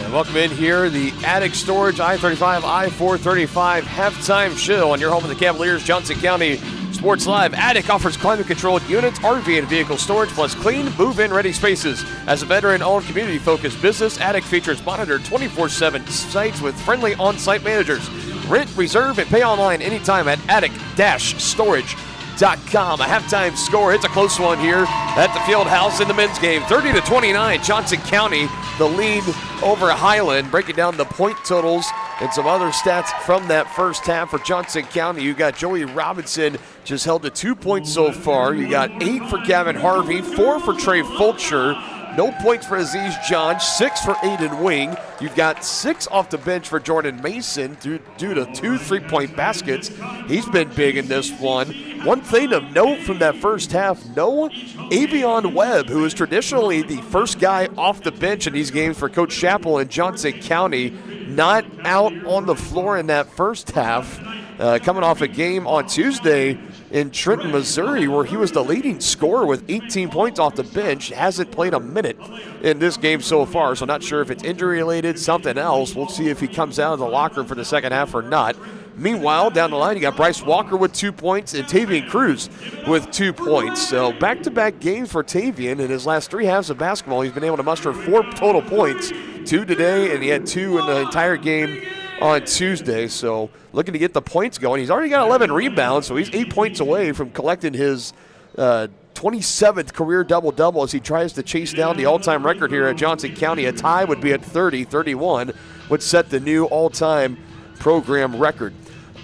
And welcome in here, the Attic Storage I-35, I-435 halftime show on your home of the Cavaliers, Johnson County Sports Live. Attic offers climate-controlled units, RV and vehicle storage, plus clean, move-in ready spaces. As a veteran-owned, community-focused business, Attic features monitored 24/7 sites with friendly on-site managers. Rent, reserve, and pay online anytime at attic-storage.com. A halftime score. It's a close one here at the field house in the men's game. 30-29, Johnson County, the lead over Highland. Breaking down the point totals and some other stats from that first half for Johnson County. You got Joey Robinson just held to 2 points so far. You got 8 for Gavin Harvey, 4 for Trey Fulcher. No points for Aziz John, 6 for Aiden Wing. You've got 6 off the bench for Jordan Mason due to 2 3-point baskets. He's been big in this one. One thing of note from that first half, no Avion Webb, who is traditionally the first guy off the bench in these games for Coach Chappell in Johnson County, not out on the floor in that first half. Coming off a game on Tuesday in Trenton, Missouri, where he was the leading scorer with 18 points off the bench. Hasn't played a minute in this game so far, so not sure if it's injury-related, something else. We'll see if he comes out of the locker room for the second half or not. Meanwhile, down the line, you got Bryce Walker with 2 points and Tavian Cruz with 2 points. So back-to-back games for Tavian. In his last 3 halves of basketball, he's been able to muster 4 total points, 2 today, and he had 2 in the entire game on Tuesday. So looking to get the points going. He's already got 11 rebounds, so he's 8 points away from collecting his 27th career double-double as he tries to chase down the all-time record here at Johnson County. A tie would be at 30. 31 would set the new all-time program record.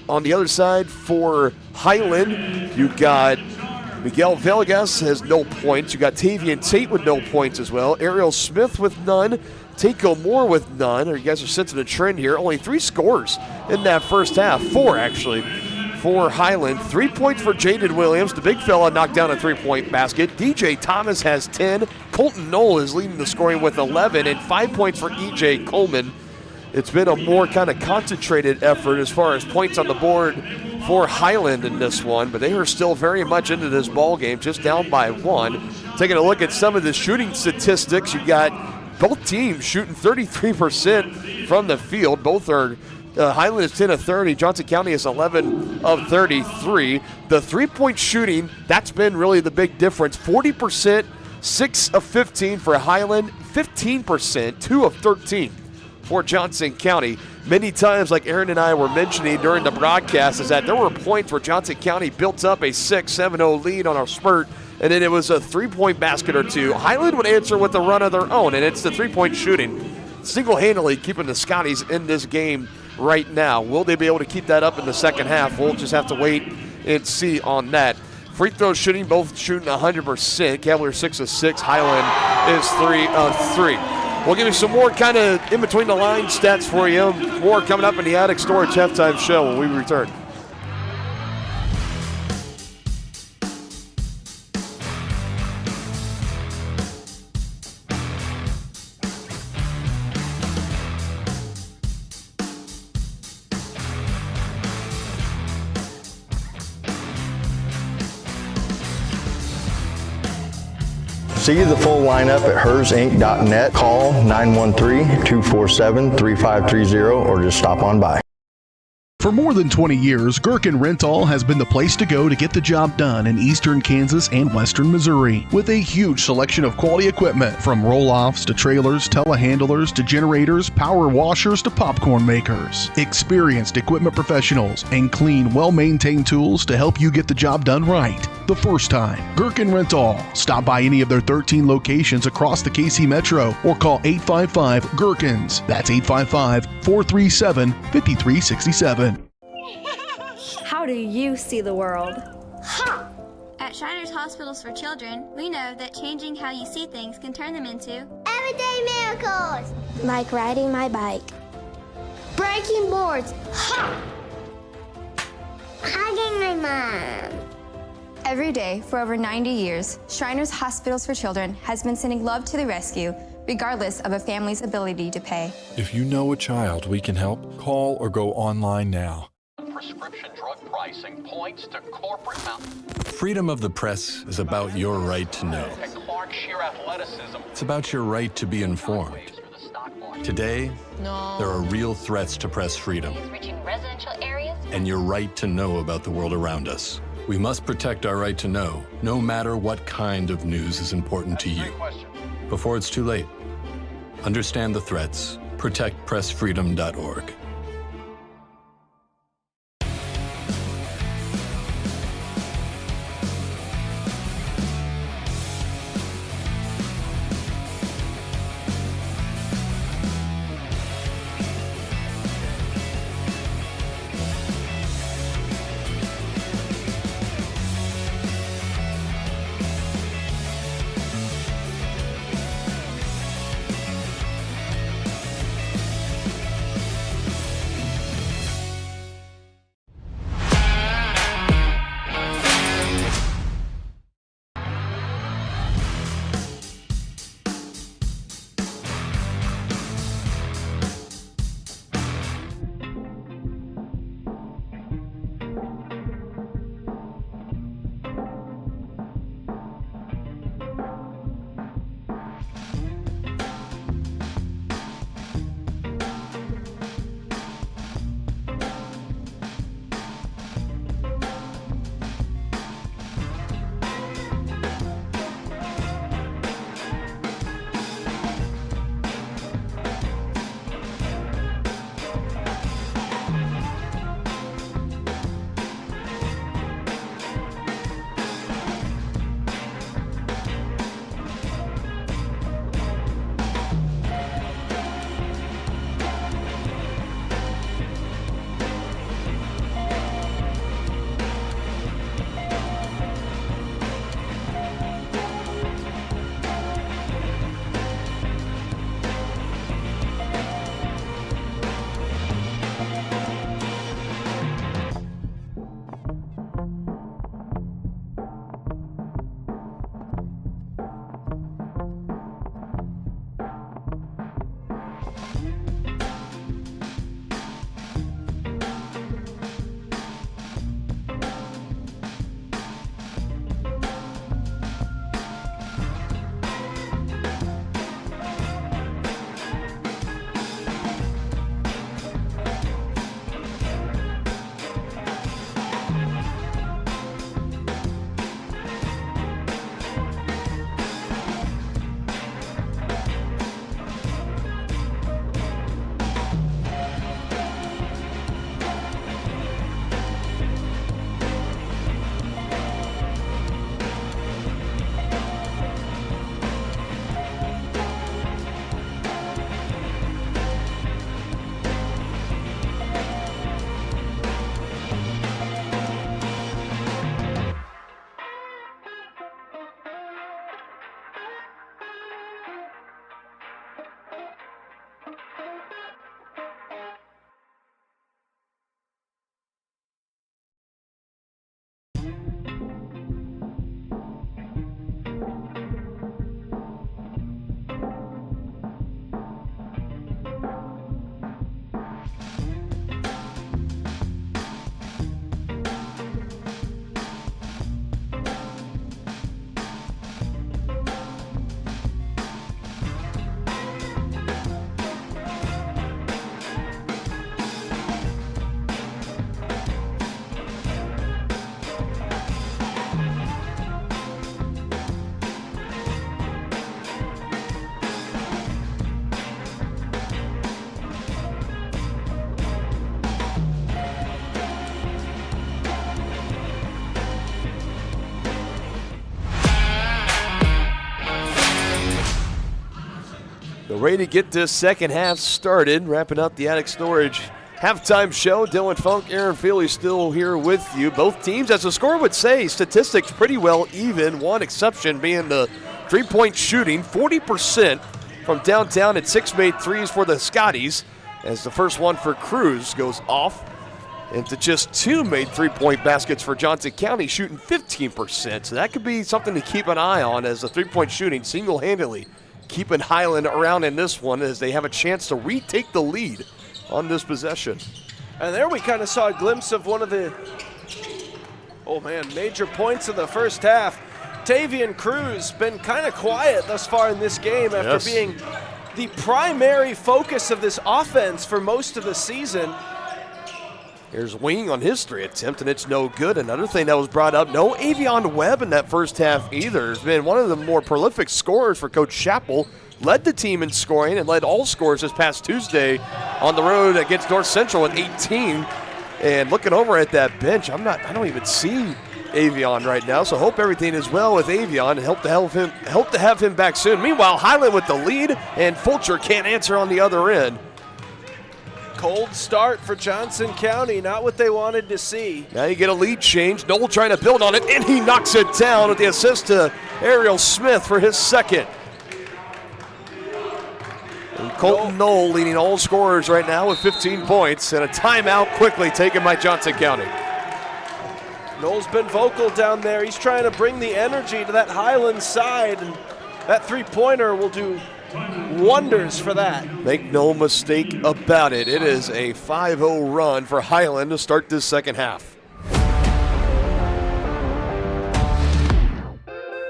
On the other side for Highland, you got Miguel Villegas has no points. You got Tavian Tate with no points as well. Ariel Smith with none. Takeo Moore with none. You guys are sensing a trend here. Only 3 scores in that first half. 4 actually for Highland. 3 points for Jaden Williams. The big fella knocked down a 3-point basket. DJ Thomas has 10. Colton Knoll is leading the scoring with 11 and 5 points for EJ Coleman. It's been a more kind of concentrated effort as far as points on the board for Highland in this one, but they are still very much into this ball game, just down by 1. Taking a look at some of the shooting statistics, you got both teams shooting 33% from the field. Both are Highland is 10 of 30. Johnson County is 11 of 33. The 3-point shooting, that's been really the big difference. 40%, 6 of 15 for Highland, 15%, 2 of 13 for Johnson County. Many times, like Aaron and I were mentioning during the broadcast, is that there were points where Johnson County built up a 6-7-0 lead on a spurt, and then it was a 3-point basket or 2. Highland would answer with a run of their own, and it's the 3-point shooting single-handedly keeping the Scotties in this game right now. Will they be able to keep that up in the second half? We'll just have to wait and see on that. Free throw shooting, both shooting 100%. Cavaliers 6 of 6. Highland is 3 of 3. We'll give you some more kind of in-between-the-line stats for you. More coming up in the Attic Storage halftime show when we return. See the full lineup at hersinc.net. Call 913-247-3530 or just stop on by. For more than 20 years, Gherkin Rental has been the place to go to get the job done in eastern Kansas and western Missouri. With a huge selection of quality equipment, from roll-offs to trailers, telehandlers to generators, power washers to popcorn makers. Experienced equipment professionals and clean, well-maintained tools to help you get the job done right the first time. Gherkin Rental. Stop by any of their 13 locations across the KC Metro or call 855-GHERKINS. That's 855-437-5367. How do you see the world? At At Shriners Hospitals for Children, we know that changing how you see things can turn them into everyday miracles. Like riding my bike. Breaking boards. Ha! Hugging my mom. Every day for over 90 years, Shriners Hospitals for Children has been sending love to the rescue, regardless of a family's ability to pay. If you know a child we can help, call or go online now. Prescription drug pricing points to corporate Freedom of the press is about your right to know. and Clark sheer athleticism. It's about your right to be informed. Today, there are real threats to press freedom reaching residential areas. and your right to know about the world around us. We must protect our right to know, no matter what kind of news is important to you. Before it's too late, understand the threats. ProtectPressFreedom.org. Ready to get this second half started, wrapping up the attic storage halftime show. Dylan Funk, Aaron Feely still here with you. Both teams, as the score would say, statistics pretty well even. One exception being the three-point shooting, 40% from downtown and 6 made threes for the Scotties, as the first one for Cruz goes off into just 2 made three-point baskets for Johnson County, shooting 15%. So that could be something to keep an eye on, as the three-point shooting single-handedly keeping Highland around in this one as they have a chance to retake the lead on this possession. And there we kind of saw a glimpse of one of the, major points of the first half. Tavian Cruz been kind of quiet thus far in this game after being the primary focus of this offense for most of the season. Here's Wing on his 3 attempt, and it's no good. Another thing that was brought up, no Avion Webb in that first half either. Has been one of the more prolific scorers for Coach Chappell. Led the team in scoring and led all scorers this past Tuesday on the road against North Central with 18. And looking over at that bench, I don't even see Avion right now, so hope everything is well with Avion and hope to have him back soon. Meanwhile, Highland with the lead, and Fulcher can't answer on the other end. Cold start for Johnson County, not what they wanted to see. Now you get a lead change. Noel trying to build on it, and he knocks it down with the assist to Ariel Smith for his second. And Colton Noel leading all scorers right now with 15 points, and a timeout quickly taken by Johnson County. Noel's been vocal down there. He's trying to bring the energy to that Highland side, and that three-pointer will do wonders for that. Make no mistake about it. It is a 5-0 run for Highland to start this second half.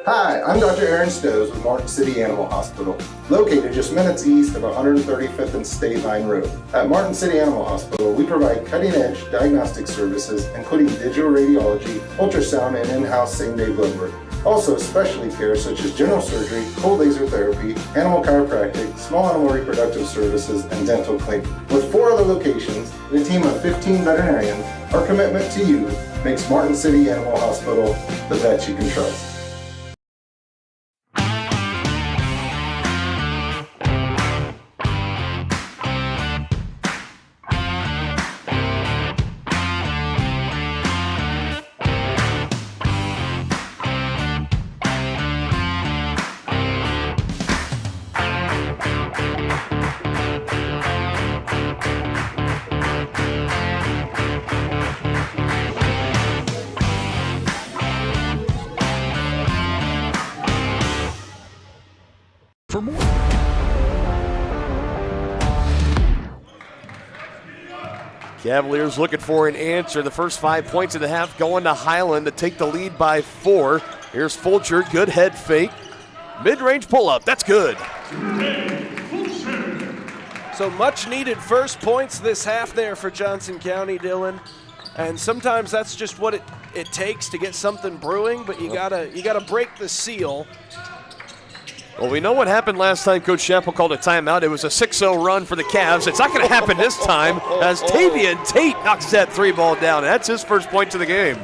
Hi, I'm Dr. Aaron Stows with Martin City Animal Hospital, located just minutes east of 135th and State Line Road. At Martin City Animal Hospital, we provide cutting-edge diagnostic services, including digital radiology, ultrasound, and in-house same-day blood work. Also, specialty care such as general surgery, cold laser therapy, animal chiropractic, small animal reproductive services, and dental cleaning. With 4 other locations and a team of 15 veterinarians, our commitment to you makes Martin City Animal Hospital the vet you can trust. For more. Cavaliers looking for an answer. The first 5 points of the half going to Highland to take the lead by 4. Here's Fulcher, good head fake. Mid-range pull-up, that's good. So much needed first points this half there for Johnson County, Dylan. And sometimes that's just what it takes to get something brewing, but you gotta break the seal. Well, we know what happened last time Coach Chappell called a timeout. It was a 6-0 run for the Cavs. It's not going to happen this time as Tavian Tate knocks that 3-ball down. That's his first point to the game.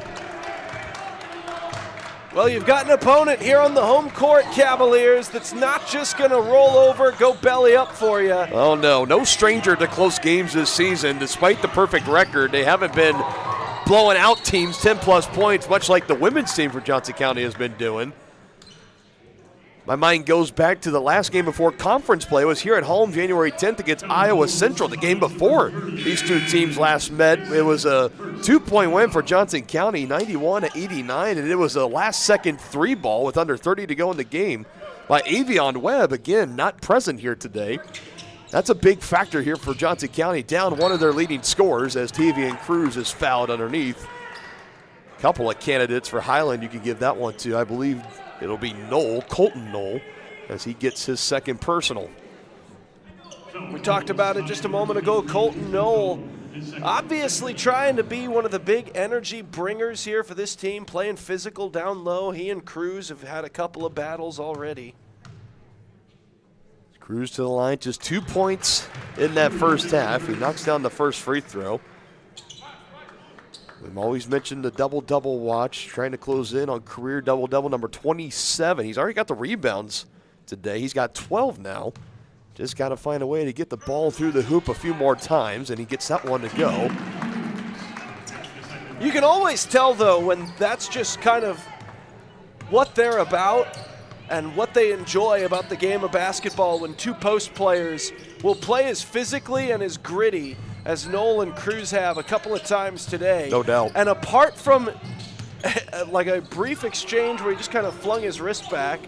Well, you've got an opponent here on the home court, Cavaliers, that's not just going to roll over, go belly up for you. Oh, no. No stranger to close games this season. Despite the perfect record, they haven't been blowing out teams 10-plus points, much like the women's team for Johnson County has been doing. My mind goes back to the last game before conference play. It was here at home January 10th against Iowa Central, the game before these two teams last met. It was a 2-point win for Johnson County, 91-89, and it was a last-second 3-ball with under 30 to go in the game by Avion Webb, again, not present here today. That's a big factor here for Johnson County, down one of their leading scorers as Tavian Cruz is fouled underneath. A couple of candidates for Highland you can give that one to. I believe it'll be Colton Noel, as he gets his second personal. We talked about it just a moment ago. Colton Noel obviously trying to be one of the big energy bringers here for this team, playing physical down low. He and Cruz have had a couple of battles already. Cruz to the line, just 2 points in that first half. He knocks down the first free throw. We've always mentioned the double-double watch, trying to close in on career double-double number 27. He's already got the rebounds today. He's got 12 now. Just got to find a way to get the ball through the hoop a few more times, and he gets that one to go. You can always tell, though, when that's just kind of what they're about and what they enjoy about the game of basketball, when two post players will play as physically and as gritty as Noel and Cruz have a couple of times today. No doubt. And apart from like a brief exchange where he just kind of flung his wrist back,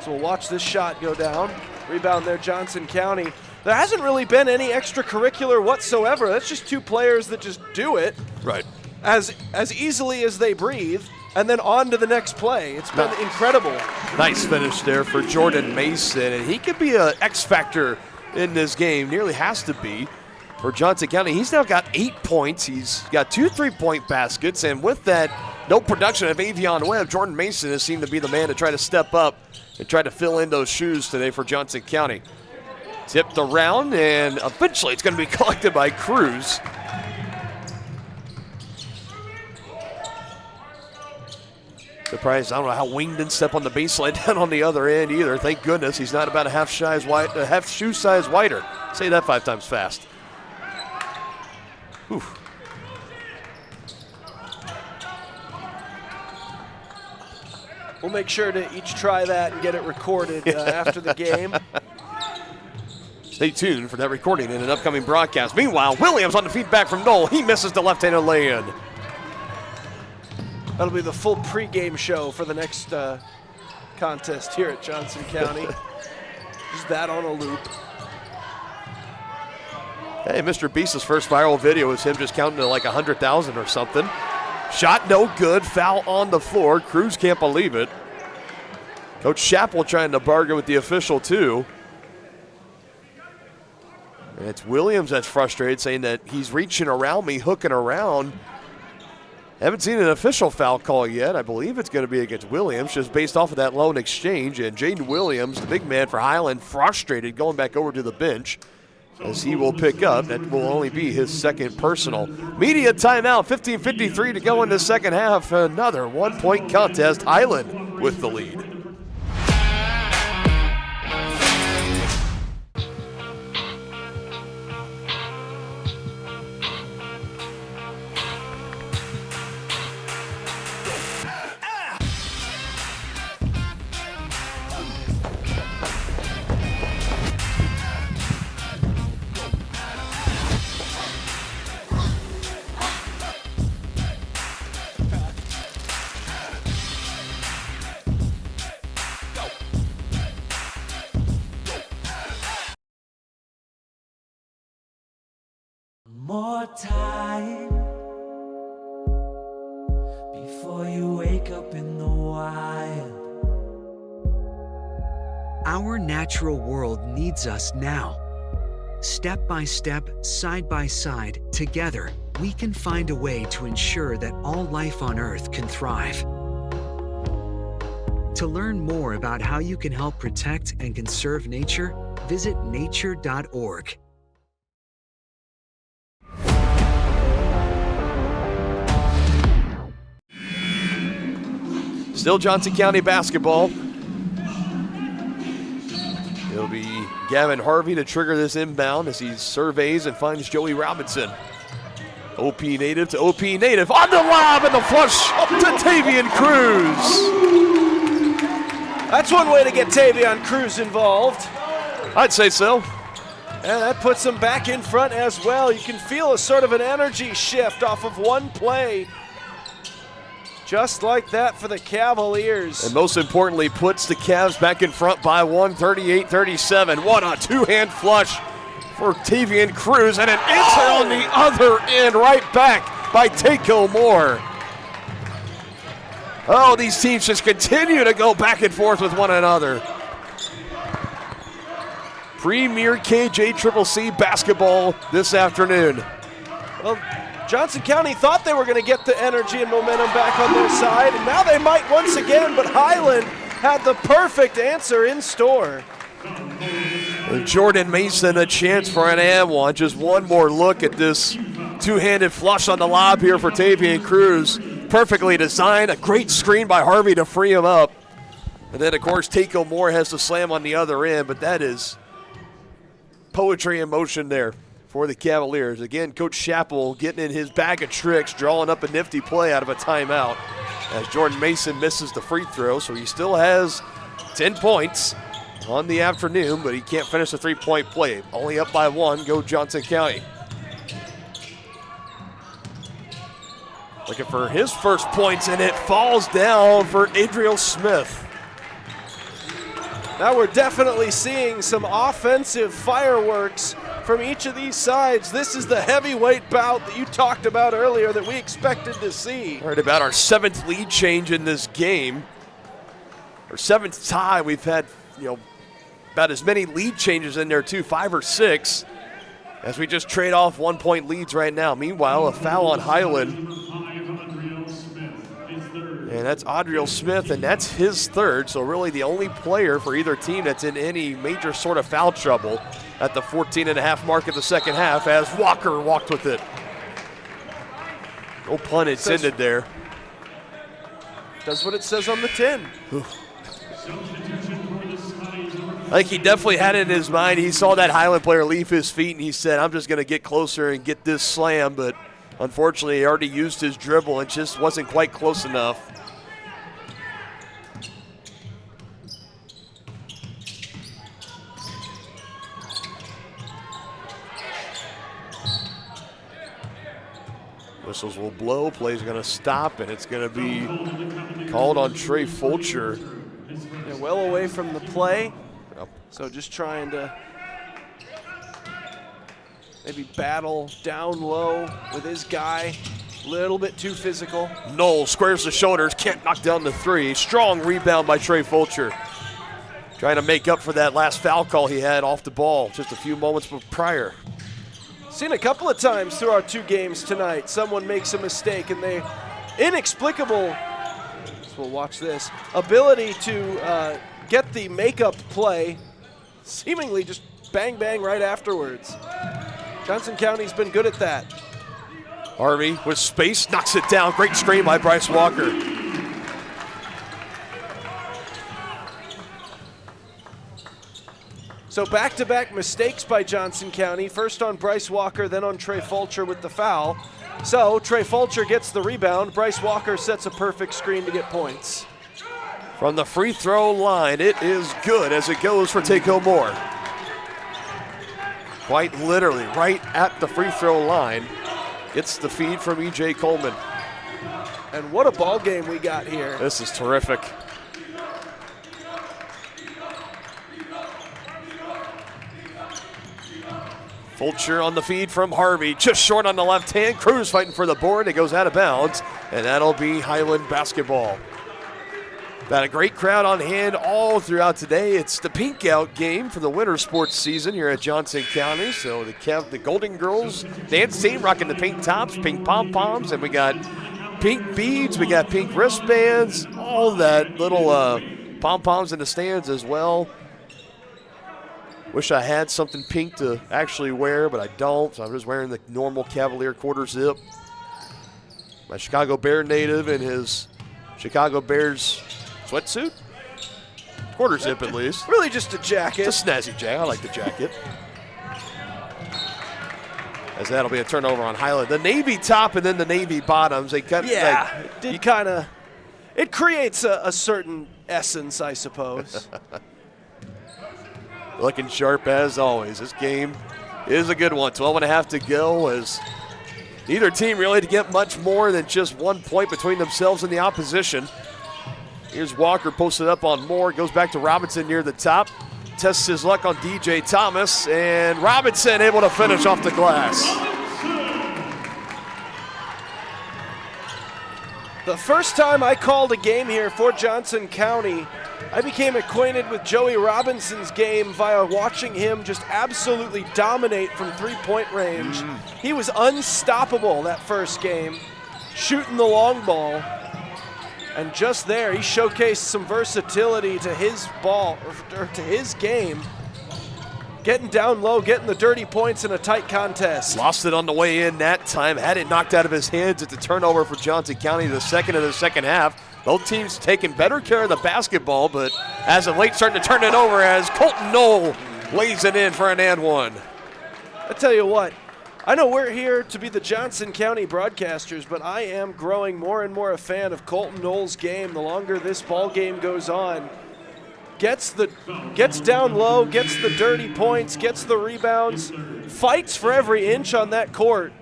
so we'll watch this shot go down. Rebound there, Johnson County. There hasn't really been any extracurricular whatsoever. That's just two players that just do it. Right. As easily as they breathe, and then on to the next play. It's been incredible. Nice finish there for Jordan Mason, and he could be an X factor in this game. Nearly has to be for Johnson County. He's now got 8 points. He's got 2 3-point baskets, and with that, no production of Avion Webb, Jordan Mason has seemed to be the man to try to step up and try to fill in those shoes today for Johnson County. Tipped around, and eventually it's going to be collected by Cruz. Surprised, I don't know how Wing didn't step on the baseline down on the other end either. Thank goodness he's not about a half shoe size wider. Say that 5 times fast. Whew. We'll make sure to each try that and get it recorded after the game. Stay tuned for that recording in an upcoming broadcast. Meanwhile, Williams on the feedback from Noel. He misses the left-handed lay-in. That'll be the full pregame show for the next contest here at Johnson County. Just that on a loop. Hey, Mr. Beast's first viral video was him just counting to like 100,000 or something. Shot no good, foul on the floor. Cruz can't believe it. Coach Chappell trying to bargain with the official too. And it's Williams that's frustrated, saying that he's reaching around me, hooking around. Haven't seen an official foul call yet. I believe it's going to be against Williams, just based off of that lone exchange. And Jaden Williams, the big man for Highland, frustrated, going back over to the bench, as he will pick up. That will only be his second personal. Media timeout, 15:53 to go in the second half. Another 1-point contest. Highland with the lead. More time before you wake up in the wild. Our natural world needs us now. Step by step, side by side, together, we can find a way to ensure that all life on Earth can thrive. To learn more about how you can help protect and conserve nature, visit nature.org. Still Johnson County basketball. It'll be Gavin Harvey to trigger this inbound as he surveys and finds Joey Robinson. OP native to OP native. On the lob and the flush to Tavian Cruz. That's one way to get Tavian Cruz involved. I'd say so. And that puts him back in front as well. You can feel a sort of an energy shift off of one play. Just like that for the Cavaliers. And most importantly, puts the Cavs back in front by 1, 38-37. What a two-hand flush for Tavian Cruz, and an answer on the other end, right back by Takeo Moore. Oh, these teams just continue to go back and forth with one another. Premier KJCCC basketball this afternoon. Well, Johnson County thought they were going to get the energy and momentum back on their side, and now they might once again, but Highland had the perfect answer in store. And Jordan Mason a chance for an and one. Just one more look at this two-handed flush on the lob here for Tavian Cruz. Perfectly designed, a great screen by Harvey to free him up. And then, of course, Takeo Moore has to slam on the other end, but that is poetry in motion there for the Cavaliers. Again, Coach Chappell getting in his bag of tricks, drawing up a nifty play out of a timeout as Jordan Mason misses the free throw, so he still has 10 points on the afternoon, but he can't finish the three-point play. Only up by 1, go Johnson County. Looking for his first points, and it falls down for Adriel Smith. Now we're definitely seeing some offensive fireworks from each of these sides. This is the heavyweight bout that you talked about earlier that we expected to see. Right about our 7th lead change in this game. Our 7th tie. We've had, about as many lead changes in there too, 5 or 6, as we just trade off 1-point leads right now. Meanwhile, a foul on Highland. And that's Adriel Smith, and that's his 3rd, so really the only player for either team that's in any major sort of foul trouble at the 14.5 mark of the second half as Walker walked with it. No pun intended there. Does what it says on the tin. I think he definitely had it in his mind. He saw that Highland player leave his feet, and he said, I'm just going to get closer and get this slam, but unfortunately he already used his dribble and just wasn't quite close enough. Whistles will blow, play's going to stop, and it's going to be called on Trey Fulcher. They're well away from the play, so just trying to maybe battle down low with his guy. A little bit too physical. Knoll squares the shoulders, can't knock down the 3. Strong rebound by Trey Fulcher. Trying to make up for that last foul call he had off the ball just a few moments prior. Seen a couple of times through our 2 games tonight. Someone makes a mistake and they inexplicable, so we'll watch this, ability to get the makeup play, seemingly just bang, bang right afterwards. Johnson County's been good at that. Harvey with space, knocks it down. Great screen by Bryce Walker. So back-to-back mistakes by Johnson County, first on Bryce Walker, then on Trey Fulcher with the foul. So Trey Fulcher gets the rebound. Bryce Walker sets a perfect screen to get points. From the free throw line, it is good as it goes for Takeo Moore. Quite literally, right at the free throw line, gets the feed from E.J. Coleman. And what a ball game we got here. This is terrific. Fulcher on the feed from Harvey, just short on the left hand. Cruz fighting for the board. It goes out of bounds, and that'll be Highland basketball. Got a great crowd on hand all throughout today. It's the pink out game for the winter sports season here at Johnson County. So the Golden Girls dance team rocking the pink tops, pink pom-poms, and we got pink beads, we got pink wristbands, all that little pom-poms in the stands as well. Wish I had something pink to actually wear, but I don't, so I'm just wearing the normal Cavalier quarter zip. My Chicago Bear native in his Chicago Bears sweatsuit. Quarter zip at least. Really just a jacket. It's a snazzy jacket. I like the jacket. As that'll be a turnover on Highland. The navy top and then the navy bottoms. They cut. Yeah, it did kind of. It creates a certain essence, I suppose. Looking sharp as always. This game is a good one. 12.5 to go as neither team really to get much more than just 1 point between themselves and the opposition. Here's Walker posted up on Moore. Goes back to Robinson near the top. Tests his luck on DJ Thomas. And Robinson able to finish off the glass. The first time I called a game here for Johnson County, I became acquainted with Joey Robinson's game via watching him just absolutely dominate from three-point range. He was unstoppable that first game, shooting the long ball. And just there, he showcased some versatility to his ball, or to his game. Getting down low, getting the dirty points in a tight contest. Lost it on the way in that time. Had it knocked out of his hands at the turnover for Johnson County, the second of the second half. Both teams taking better care of the basketball, but as of late starting to turn it over as Colton Knoll lays it in for an and one. I tell you what, I know we're here to be the Johnson County broadcasters, but I am growing more and more a fan of Colton Knoll's game the longer this ball game goes on. Gets down low, gets the dirty points, gets the rebounds, fights for every inch on that court.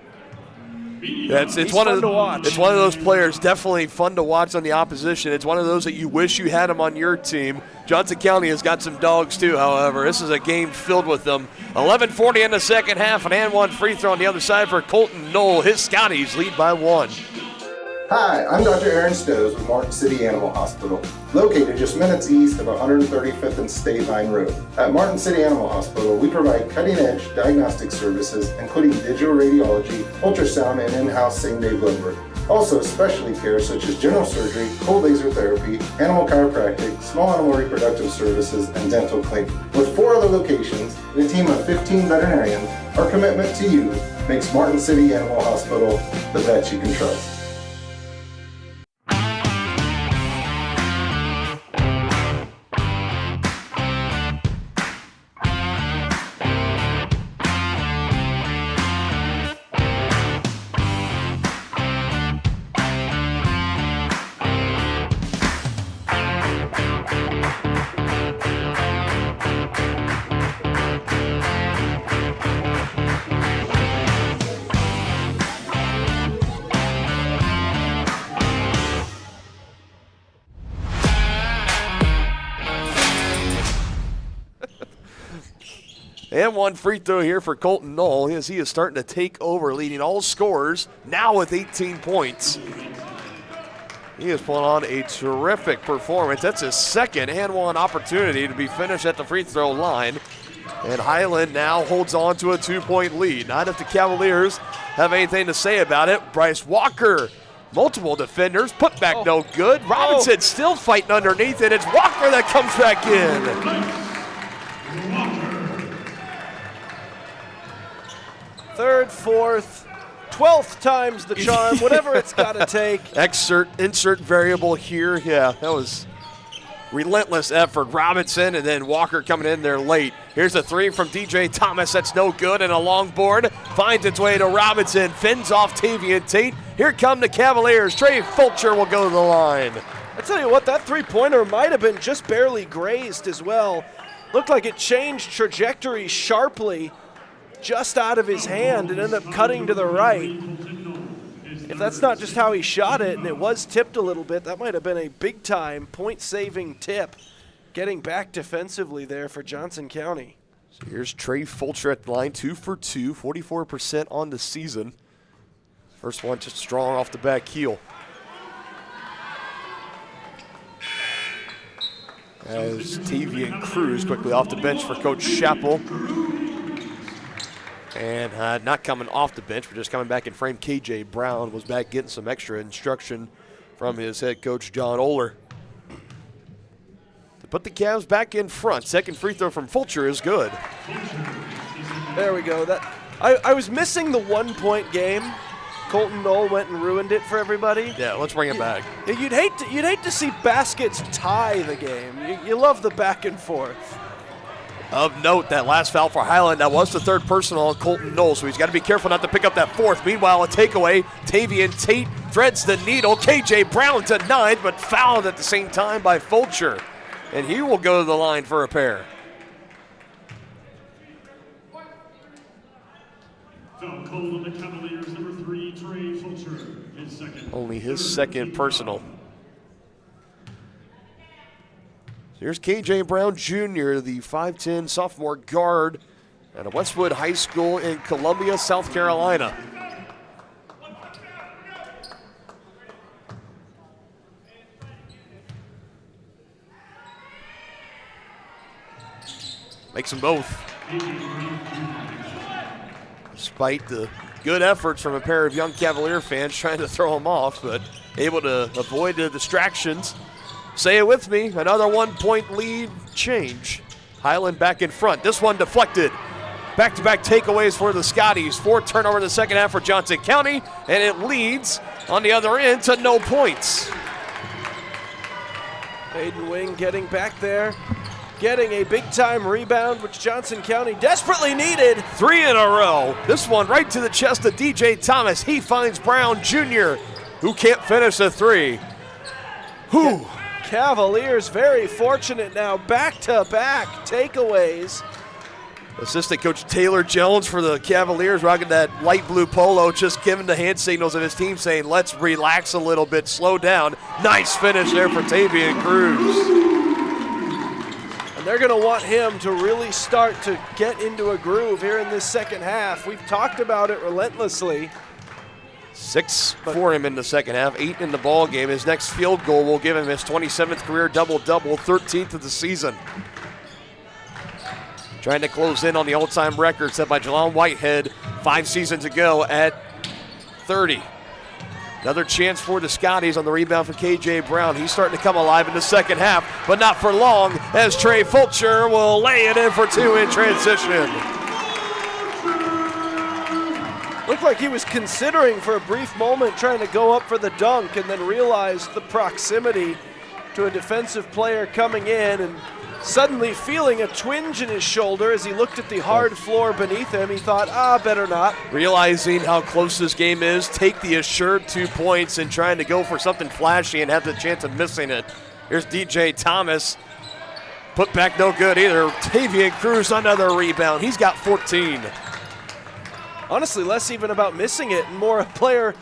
Yeah, it's He's one fun of to watch. It's one of those players definitely fun to watch on the opposition. It's one of those that you wish you had him on your team. Johnson County has got some dogs too, however. This is a game filled with them. 11:40 in the second half, an and one free throw on the other side for Colton Knoll. His Scotties lead by 1. Hi, I'm Dr. Aaron Stows with Martin City Animal Hospital, located just minutes east of 135th and State Line Road. At Martin City Animal Hospital, we provide cutting-edge diagnostic services, including digital radiology, ultrasound, and in-house same-day blood work. Also, specialty care such as general surgery, cold laser therapy, animal chiropractic, small animal reproductive services, and dental cleaning. With 4 other locations and a team of 15 veterinarians, our commitment to you makes Martin City Animal Hospital the vet you can trust. And one free throw here for Colton Knoll as he is starting to take over, leading all scorers, now with 18 points. He has put on a terrific performance. That's his second and one opportunity to be finished at the free throw line. And Highland now holds on to a 2-point lead. Not if the Cavaliers have anything to say about it. Bryce Walker, multiple defenders, put back no good. Robinson still fighting underneath it. It's Walker that comes back in. Third, fourth, 12th time's the charm, whatever it's got to take. Insert variable here. Yeah, that was relentless effort. Robinson and then Walker coming in there late. Here's a 3 from DJ Thomas. That's no good, and a long board finds its way to Robinson. Fins off Tavian Tate. Here come the Cavaliers. Trey Fulcher will go to the line. I tell you what, that three-pointer might have been just barely grazed as well. Looked like it changed trajectory sharply just out of his hand and ended up cutting to the right. If that's not just how he shot it, and it was tipped a little bit, that might have been a big-time point-saving tip. Getting back defensively there for Johnson County. So here's Trey Fulcher at the line, 2 for 2, 44% on the season. First one just strong off the back heel. As Tavian Cruz quickly off the bench for Coach Chappell. And not coming off the bench, but just coming back in frame. KJ Brown was back getting some extra instruction from his head coach, John Oler. To put the Cavs back in front. Second free throw from Fulcher is good. There we go. I was missing the 1-point game. Colton Knoll went and ruined it for everybody. Yeah, let's bring it back. You'd hate to see baskets tie the game. You love the back and forth. Of note, that last foul for Highland, that was the third personal on Colton Knoll, so he's got to be careful not to pick up that fourth. Meanwhile, a takeaway. Tavian Tate threads the needle. KJ Brown denied, but fouled at the same time by Fulcher. And he will go to the line for a pair. Foul called on the Cavaliers, number 3, Trey Fulcher. His second. Only his second personal. Here's KJ Brown Jr., the 5'10 sophomore guard out of Westwood High School in Columbia, South Carolina. Makes them both. Despite the good efforts from a pair of young Cavalier fans trying to throw him off, but able to avoid the distractions. Say it with me, another 1-point lead change. Highland back in front. This one deflected. Back-to-back takeaways for the Scotties. 4 turnover in the second half for Johnson County, and it leads on the other end to no points. Aiden Wing getting back there. getting a big-time rebound, which Johnson County desperately needed. 3 in a row. This one right to the chest of DJ Thomas. He finds Brown Jr., who can't finish a 3. Whew. Cavaliers very fortunate now, back-to-back takeaways. Assistant Coach Taylor Jones for the Cavaliers rocking that light blue polo, just giving the hand signals of his team saying, let's relax a little bit, slow down. Nice finish there for Tavian Cruz. And they're going to want him to really start to get into a groove here in this second half. We've talked about it relentlessly. 6 for him in the second half, 8 in the ball game. His next field goal will give him his 27th career double-double, 13th of the season. Trying to close in on the all-time record set by Jelon Whitehead 5 seasons ago at 30. Another chance for the Scotties on the rebound for KJ Brown. He's starting to come alive in the second half, but not for long, as Trey Fulcher will lay it in for 2 in transition. Looked like he was considering for a brief moment trying to go up for the dunk and then realized the proximity to a defensive player coming in and suddenly feeling a twinge in his shoulder as he looked at the hard floor beneath him. He thought, better not. Realizing how close this game is, take the assured 2 points and trying to go for something flashy and have the chance of missing it. Here's DJ Thomas. Put back no good either. Tavian Cruz, another rebound. He's got 14. Honestly, less even about missing it and more a player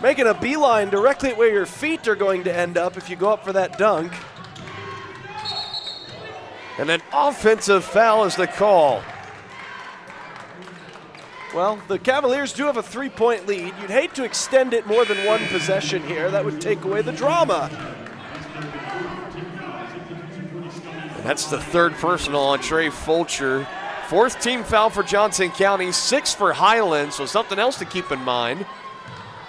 making a beeline directly at where your feet are going to end up if you go up for that dunk. And an offensive foul is the call. Well, the Cavaliers do have a 3-point lead. You'd hate to extend it more than one possession here. That would take away the drama. And that's the 3rd personal on Trey Fulcher. 4th team foul for Johnson County, 6th for Highland, so something else to keep in mind.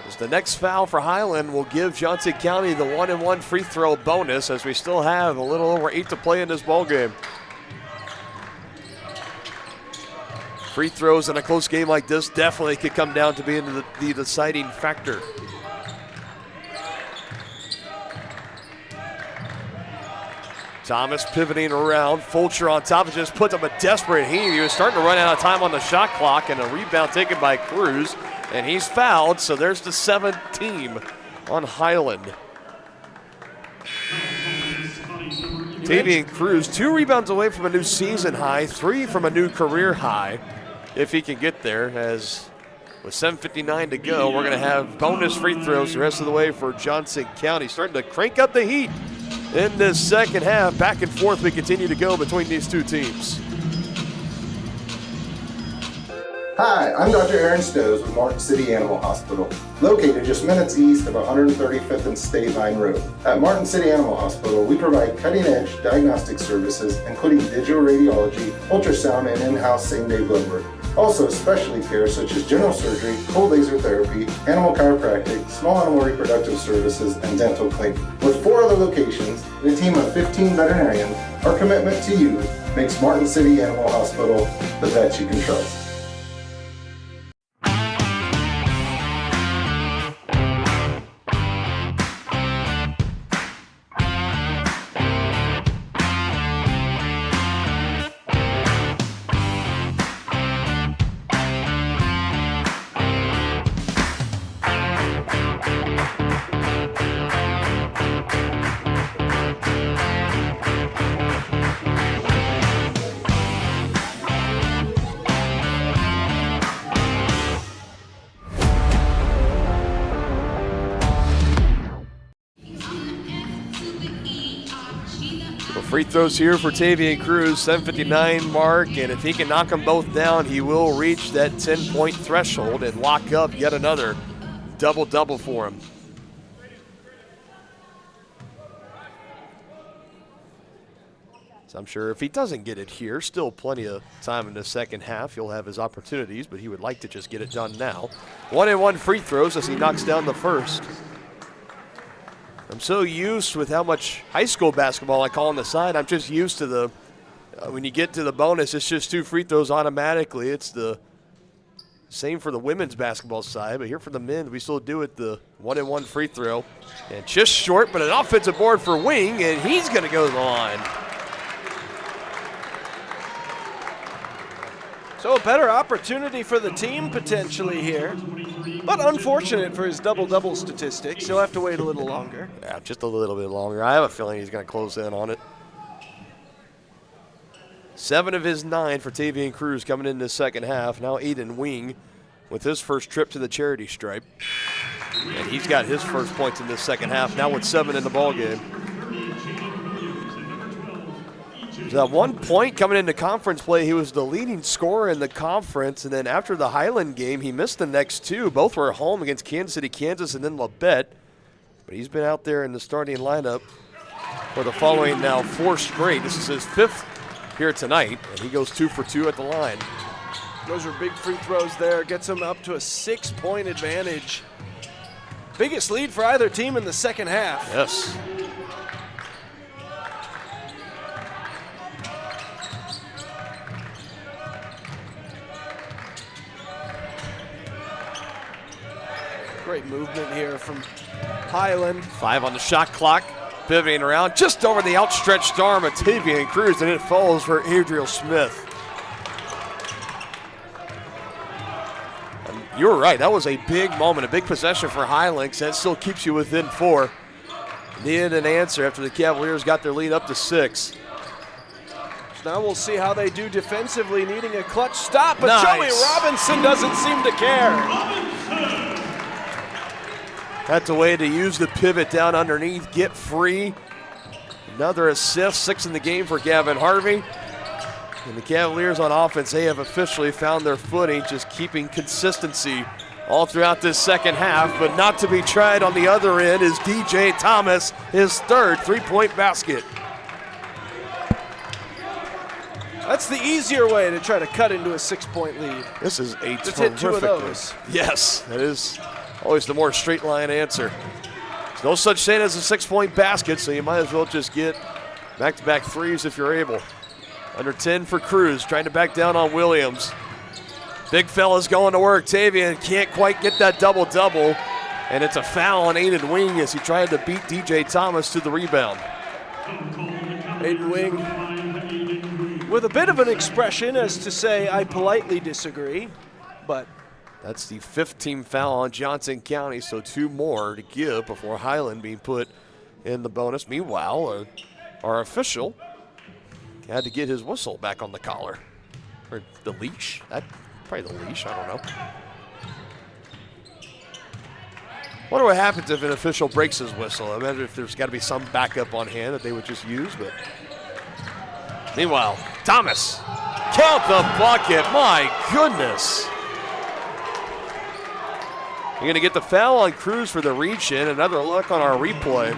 As the next foul for Highland will give Johnson County the 1-and-1 free throw bonus, as we still have a little over 8 to play in this ball game. Free throws in a close game like this definitely could come down to being the deciding factor. Thomas pivoting around. Fulcher on top of just puts up a desperate heave. He was starting to run out of time on the shot clock, and a rebound taken by Cruz. And he's fouled, so there's the 7th team on Highland. Tavian Cruz, 2 rebounds away from a new season high, 3 from a new career high, if he can get there. As with 7:59 to go, we're going to have bonus free throws the rest of the way for Johnson County. Starting to crank up the heat in this second half. Back and forth we continue to go between these 2 teams. Hi, I'm Dr. Aaron Stows with Martin City Animal Hospital, located just minutes east of 135th and State Vine Road. At Martin City Animal Hospital, we provide cutting-edge diagnostic services, including digital radiology, ultrasound, and in-house same-day blood work. Also, specialty care such as general surgery, cold laser therapy, animal chiropractic, small animal reproductive services, and dental cleaning. With 4 other locations and a team of 15 veterinarians, our commitment to you makes Martin City Animal Hospital the vet you can trust. Free throws here for Tavian Cruz, 7:59 mark, and if he can knock them both down, he will reach that 10-point threshold and lock up yet another double-double for him. So I'm sure if he doesn't get it here, still plenty of time in the second half. He'll have his opportunities, but he would like to just get it done now. 1-and-1 free throws as he knocks down the first. I'm so used with how much high school basketball I call on the side. I'm just used to the, when you get to the bonus, it's just 2 free throws automatically. It's the same for the women's basketball side, but here for the men, we still do it the 1-and-1 free throw. And just short, but an offensive board for Wing, and he's going to go to the line. So a better opportunity for the team potentially here, but unfortunate for his double-double statistics. He'll have to wait a little longer. Yeah, just a little bit longer. I have a feeling he's going to close in on it. 7 of his 9 for Tavian Cruz coming in the second half. Now Aiden Wing with his first trip to the charity stripe. And he's got his first points in this second half, now with 7 in the ballgame. At 1 point coming into conference play, he was the leading scorer in the conference, and then after the Highland game, he missed the next 2. Both were home against Kansas City, Kansas, and then Labette. But he's been out there in the starting lineup for the following now 4 straight. This is his 5th here tonight, and he goes 2 for 2 at the line. Those are big free throws there. Gets him up to a 6-point advantage. Biggest lead for either team in the second half. Yes. Great movement here from Highland. 5 on the shot clock. Pivoting around just over the outstretched arm of Tavian Cruz, and it falls for Adriel Smith. And you were right. That was a big moment, a big possession for Highland. That still keeps you within 4. Needed an answer after the Cavaliers got their lead up to 6. So now we'll see how they do defensively, needing a clutch stop, but Nice. Joey Robinson doesn't seem to care. That's a way to use the pivot down underneath, get free. Another assist, 6 in the game for Gavin Harvey. And the Cavaliers on offense, they have officially found their footing, just keeping consistency all throughout this second half. But not to be tried on the other end is DJ Thomas, his 3rd 3-point basket. That's the easier way to try to cut into a 6-point lead. This is a Just terrific hit 2 of those. Yes, that is always the more straight line answer. There's no such thing as a 6-point basket, so you might as well just get back-to-back threes if you're able. Under 10 for Cruz, trying to back down on Williams. Big fella's going to work. Tavian can't quite get that double-double, and it's a foul on Aiden Wing as he tried to beat DJ Thomas to the rebound. Aiden Wing with a bit of an expression as to say, I politely disagree, but that's the 5th team foul on Johnson County, so 2 more to give before Highland being put in the bonus. Meanwhile, our official had to get his whistle back on the collar. Or the leash. Probably the leash, I don't know. Wonder what happens if an official breaks his whistle. I imagine if there's got to be some backup on hand that they would just use, but meanwhile, Thomas, count the bucket, my goodness. You're going to get the foul on Cruz for the reach in. Another look on our replay.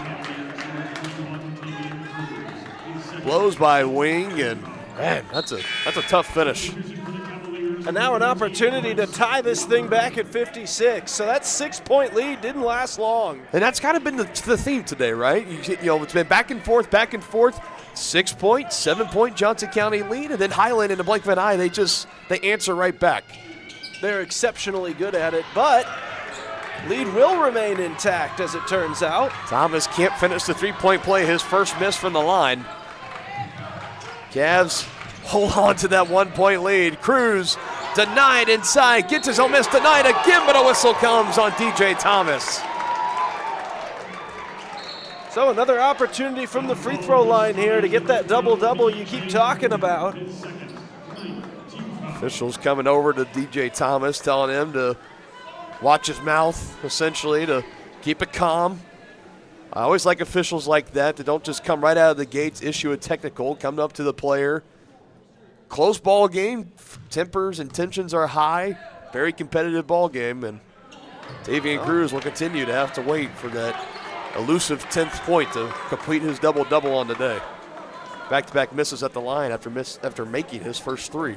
Blows by Wing, and man, that's a tough finish. And now an opportunity to tie this thing back at 56. So that 6-point lead didn't last long. And that's kind of been the theme today, right? You know, it's been back and forth, 6-point, 7-point Johnson County lead, and then Highland in the blink of an eye, they answer right back. They're exceptionally good at it, but lead will remain intact as it turns out. Thomas can't finish the 3-point play, his first miss from the line. Cavs hold on to that 1-point lead. Cruz denied inside, gets his own miss denied again, but a whistle comes on DJ Thomas. So another opportunity from the free throw line here to get that double-double you keep talking about. Officials coming over to DJ Thomas, telling him to watch his mouth, essentially, to keep it calm. I always like officials like that don't just come right out of the gates, issue a technical, come up to the player. Close ball game, tempers and tensions are high, very competitive ball game, and Tavian Cruz will continue to have to wait for that elusive 10th point to complete his double-double on the day. Back-to-back misses at the line after making his first 3.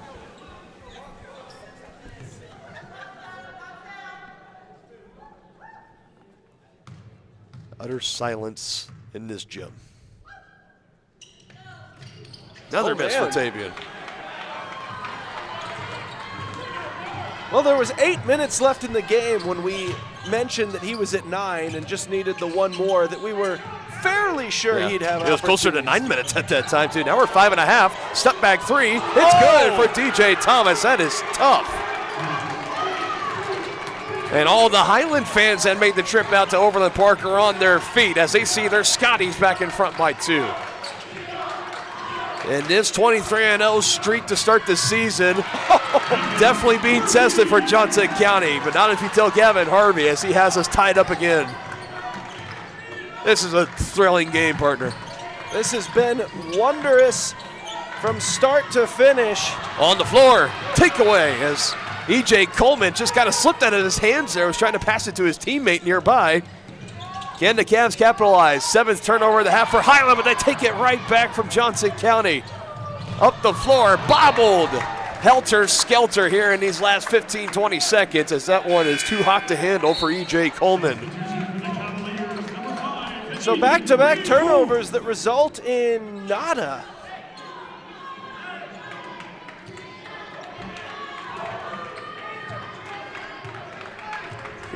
Utter silence in this gym. Another miss for Tavian. Well, there was 8 minutes left in the game when we mentioned that he was at 9 and just needed the one more, that we were fairly sure he'd have It was closer to opportunities. 9 minutes at that time, too. Now we're 5.5. Step back three. It's good for DJ Thomas. That is tough. And all the Highland fans that made the trip out to Overland Park are on their feet as they see their Scotties back in front by 2. And this 23-0 streak to start the season definitely being tested for Johnson County, but not if you tell Gavin Harvey as he has us tied up again. This is a thrilling game, partner. This has been wondrous from start to finish. On the floor, takeaway as E.J. Coleman just kind of slipped out of his hands there, was trying to pass it to his teammate nearby. Again, the Cavs capitalize. 7th turnover of the half for Highland, but they take it right back from Johnson County. Up the floor, bobbled. Helter-skelter here in these last 15, 20 seconds as that one is too hot to handle for E.J. Coleman. So back-to-back turnovers that result in nada.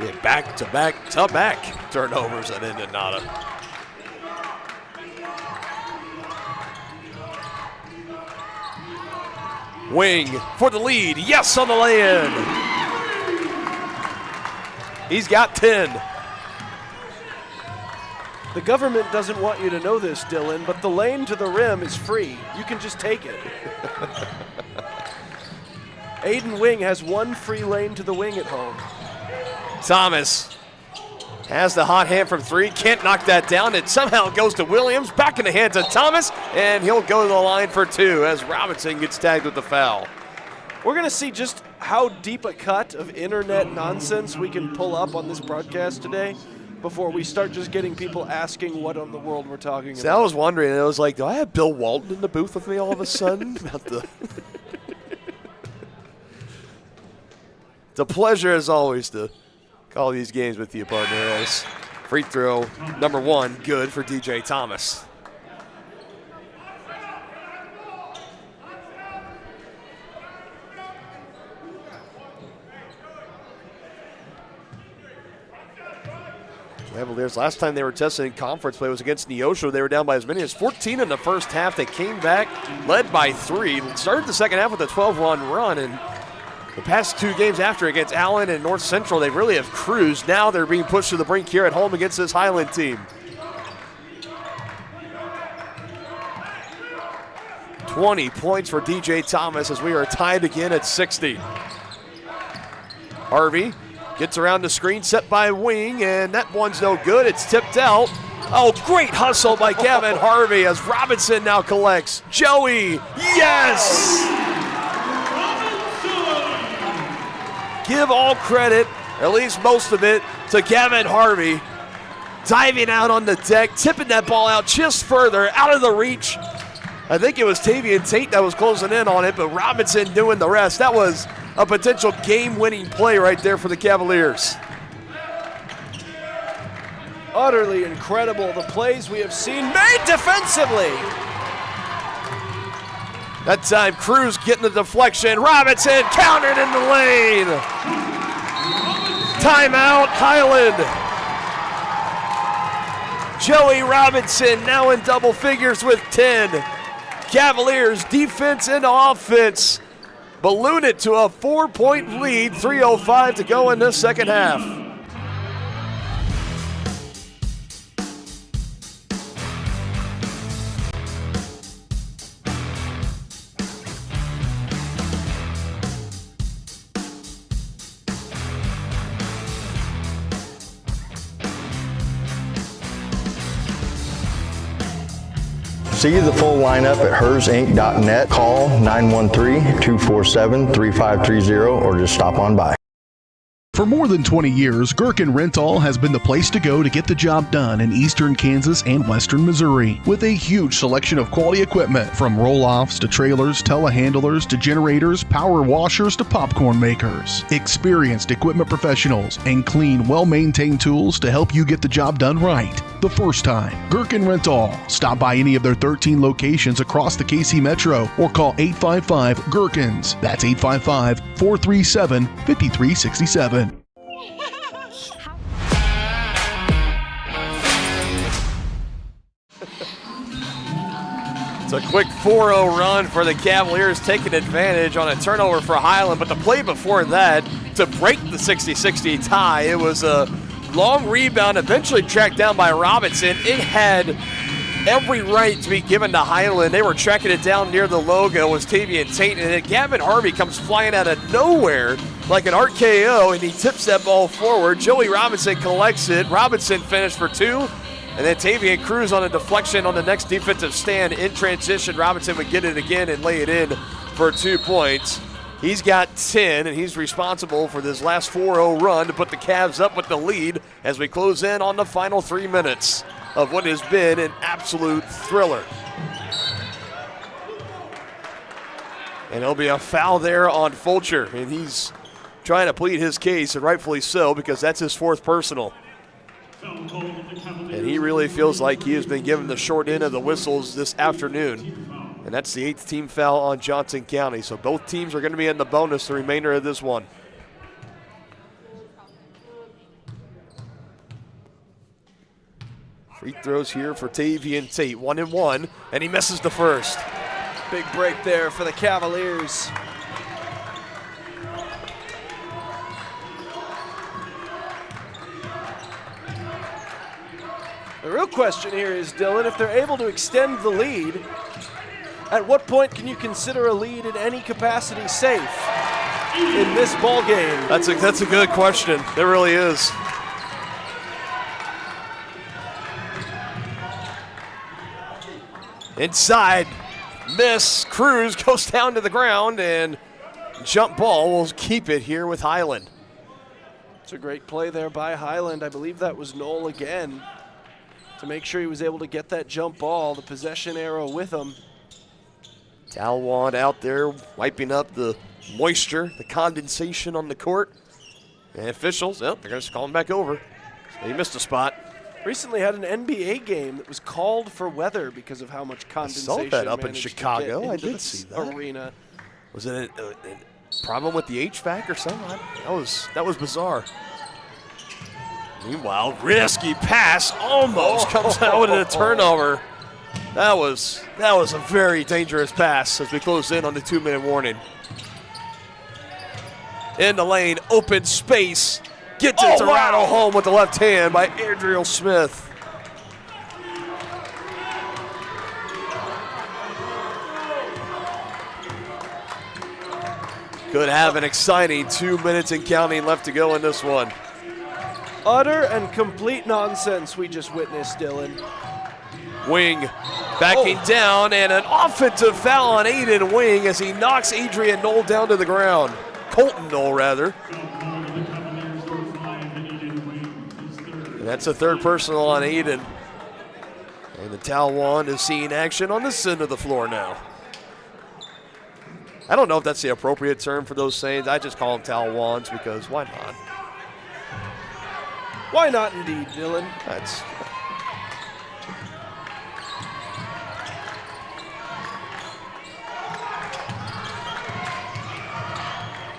Yeah, back-to-back turnovers that ended nada. Wing for the lead. Yes on the lay-in. He's got 10. The government doesn't want you to know this, Dylan, but the lane to the rim is free. You can just take it. Aiden Wing has one free lane to the wing at home. Thomas has the hot hand from 3. Can't knock that down. It somehow goes to Williams. Back in the hands of Thomas, and he'll go to the line for 2 as Robinson gets tagged with the foul. We're going to see just how deep a cut of internet nonsense we can pull up on this broadcast today before we start just getting people asking what in the world we're talking See, about. I was wondering, I was like, do I have Bill Walton in the booth with me all of a sudden? About the It's a pleasure, as always, to call these games with you, partner. As free throw number 1, good for DJ Thomas. Cavaliers, last time they were tested in conference play was against Neosho. They were down by as many as 14 in the first half. They came back, led by 3. Started the second half with a 12-1 run, and the past 2 games after against Allen and North Central, they really have cruised. Now they're being pushed to the brink here at home against this Highland team. 20 points for DJ Thomas as we are tied again at 60. Harvey gets around the screen, set by Wing, and that one's no good. It's tipped out. Oh, great hustle by Gavin Harvey as Robinson now collects. Joey, yes! Give all credit, at least most of it, to Gavin Harvey. Diving out on the deck, tipping that ball out just further, out of the reach. I think it was Tavian Tate that was closing in on it, but Robinson doing the rest. That was a potential game-winning play right there for the Cavaliers. Utterly incredible, the plays we have seen made defensively. That time, Cruz getting the deflection. Robinson countered in the lane. Timeout, Highland. Joey Robinson now in double figures with 10. Cavaliers defense and offense balloon it to a 4-point lead, 3:05 to go in the second half. See the full lineup at hersinc.net. Call 913-247-3530 or just stop on by. For more than 20 years, Gherkin Rental has been the place to go to get the job done in eastern Kansas and western Missouri. With a huge selection of quality equipment, from roll-offs to trailers, telehandlers to generators, power washers to popcorn makers. Experienced equipment professionals and clean, well-maintained tools to help you get the job done right the first time. Gherkin Rental. Stop by any of their 13 locations across the KC Metro or call 855-GHERKINS. That's 855-437-5367. How It's a quick 4-0 run for the Cavaliers, taking advantage on a turnover for Highland. But the play before that, to break the 60-60 tie, it was a long rebound, eventually tracked down by Robinson. It had every right to be given to Highland. They were tracking it down near the logo. Was Tavian Tate, and then Gavin Harvey comes flying out of nowhere like an RKO, and he tips that ball forward. Joey Robinson collects it. Robinson finished for 2, and then Tavian Cruz on a deflection on the next defensive stand in transition. Robinson would get it again and lay it in for 2 points. He's got 10, and he's responsible for this last 4-0 run to put the Cavs up with the lead as we close in on the final 3 minutes of what has been an absolute thriller. And there'll be a foul there on Fulcher, and he's trying to plead his case, and rightfully so, because that's his 4th personal. And he really feels like he has been given the short end of the whistles this afternoon. And that's the 8th team foul on Johnson County. So both teams are going to be in the bonus the remainder of this one. Free throws here for Tavian Tate, 1 and 1, and he misses the first. Big break there for the Cavaliers. The real question here is, Dylan, if they're able to extend the lead, at what point can you consider a lead in any capacity safe in this ball game? That's a good question. It really is. Inside, miss. Cruz goes down to the ground, and jump ball will keep it here with Highland. It's a great play there by Highland. I believe that was Knoll again to make sure he was able to get that jump ball, the possession arrow with him. Talwand out there wiping up the moisture, the condensation on the court. And officials, they're going to call him back over. So he missed a spot. Recently had an NBA game that was called for weather because of how much condensation. I saw that up in Chicago. I did see that. Arena. Was it a problem with the HVAC or something? That was bizarre. Meanwhile, risky pass almost comes out with a turnover. That was a very dangerous pass as we close in on the 2-minute warning. In the lane, open space. Gets it to rattle home with the left hand by Adriel Smith. Could have an exciting 2 minutes and counting left to go in this one. Utter and complete nonsense we just witnessed, Dylan. Wing backing down, and an offensive foul on Aiden Wing as he knocks Adrian Knoll down to the ground. Colton Knoll, rather. And that's a 3rd personal on Aiden. And the Talwand is seeing action on this end of the floor now. I don't know if that's the appropriate term for those sayings. I just call them Talwands because why not? Why not indeed, Dylan? That's...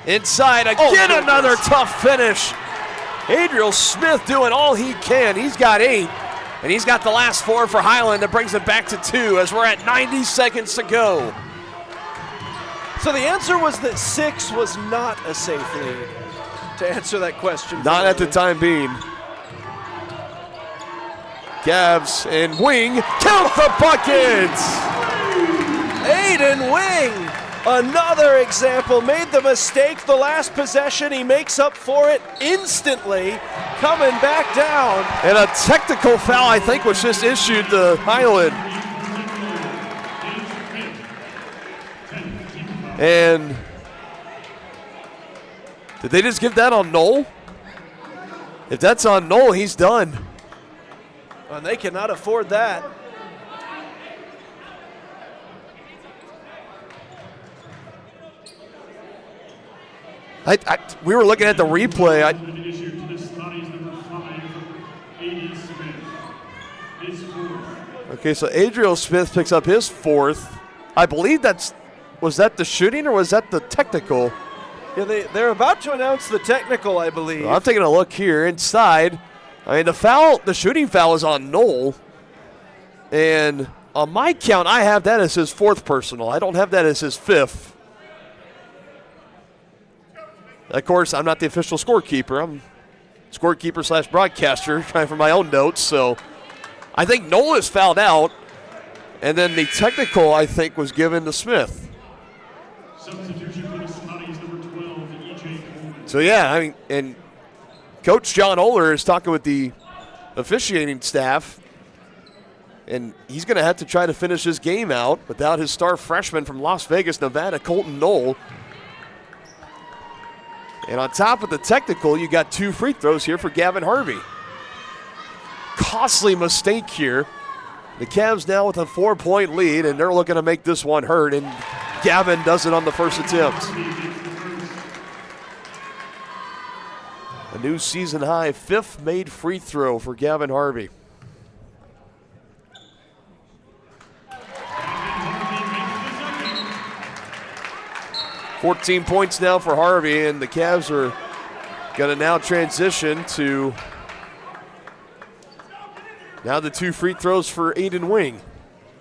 Inside, again another tough finish. Adriel Smith doing all he can. He's got 8, and he's got the last 4 for Highland that brings it back to 2 as we're at 90 seconds to go. So the answer was that 6 was not a safe lead, to answer that question. Not at the time being. Cavs and Wing count the buckets. Aiden Wing, another example, made the mistake the last possession. He makes up for it instantly, coming back down. And a technical foul, I think, was just issued to Highland. And did they just give that on Knoll? If that's on Knoll, he's done. And they cannot afford that. We were looking at the replay. Okay, so Adriel Smith picks up his 4th. I believe was that the shooting or was that the technical? Yeah, they're about to announce the technical, I believe. Well, I'm taking a look here inside. I mean, the shooting foul is on Knoll. And On my count, I have that as his 4th personal. I don't have that as his 5th. Of course, I'm not the official scorekeeper. I'm scorekeeper / broadcaster, trying for my own notes. So I think Nola fouled out, and then the technical, I think, was given to Smith. Substitution for the Scotties, number 12, E.J. Coleman. So, yeah, I mean, and Coach John Oler is talking with the officiating staff, and he's going to have to try to finish his game out without his star freshman from Las Vegas, Nevada, Colton Knoll. And on top of the technical, you got 2 free throws here for Gavin Harvey. Costly mistake here. The Cavs now with a 4-point lead, and they're looking to make this one hurt, and Gavin does it on the first attempt. A new season high 5th made free throw for Gavin Harvey. $14 points now for Harvey, and the Cavs are going to now transition to now the 2 free throws for Aiden Wing.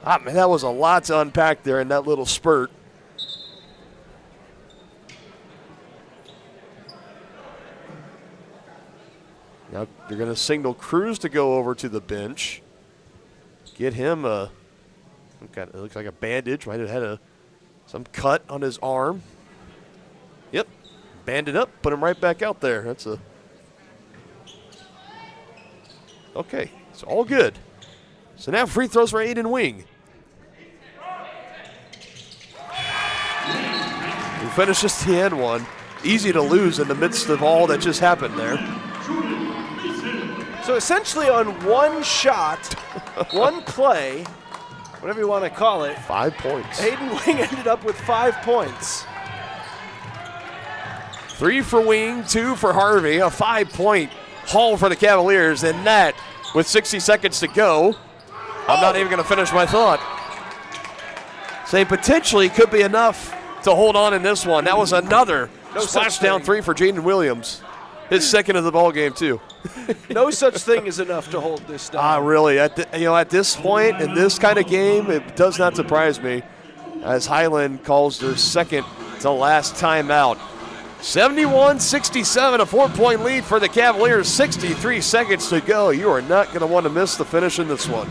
Man, that was a lot to unpack there in that little spurt. Now they're going to signal Cruz to go over to the bench. Get him it looks like a bandage. Might have had some cut on his arm. Yep, banded up, put him right back out there. Okay, it's all good. So now free throws for Aiden Wing. He finishes the end one. Easy to lose in the midst of all that just happened there. So essentially on one shot, one play, whatever you want to call it, 5 points. Aiden Wing ended up with 5 points. 3 for Wing, 2 for Harvey, a 5-point haul for the Cavaliers, and that with 60 seconds to go. I'm not even going to finish my thought. Saying potentially could be enough to hold on in this one. That was another splashdown 3 for Jaden Williams. His 2nd of the ball game too. No such thing as enough to hold this down. Really, at this point in this kind of game, it does not surprise me as Highland calls their 2nd to last timeout. 71-67, a 4-point lead for the Cavaliers. 63 seconds to go. You are not going to want to miss the finish in this one.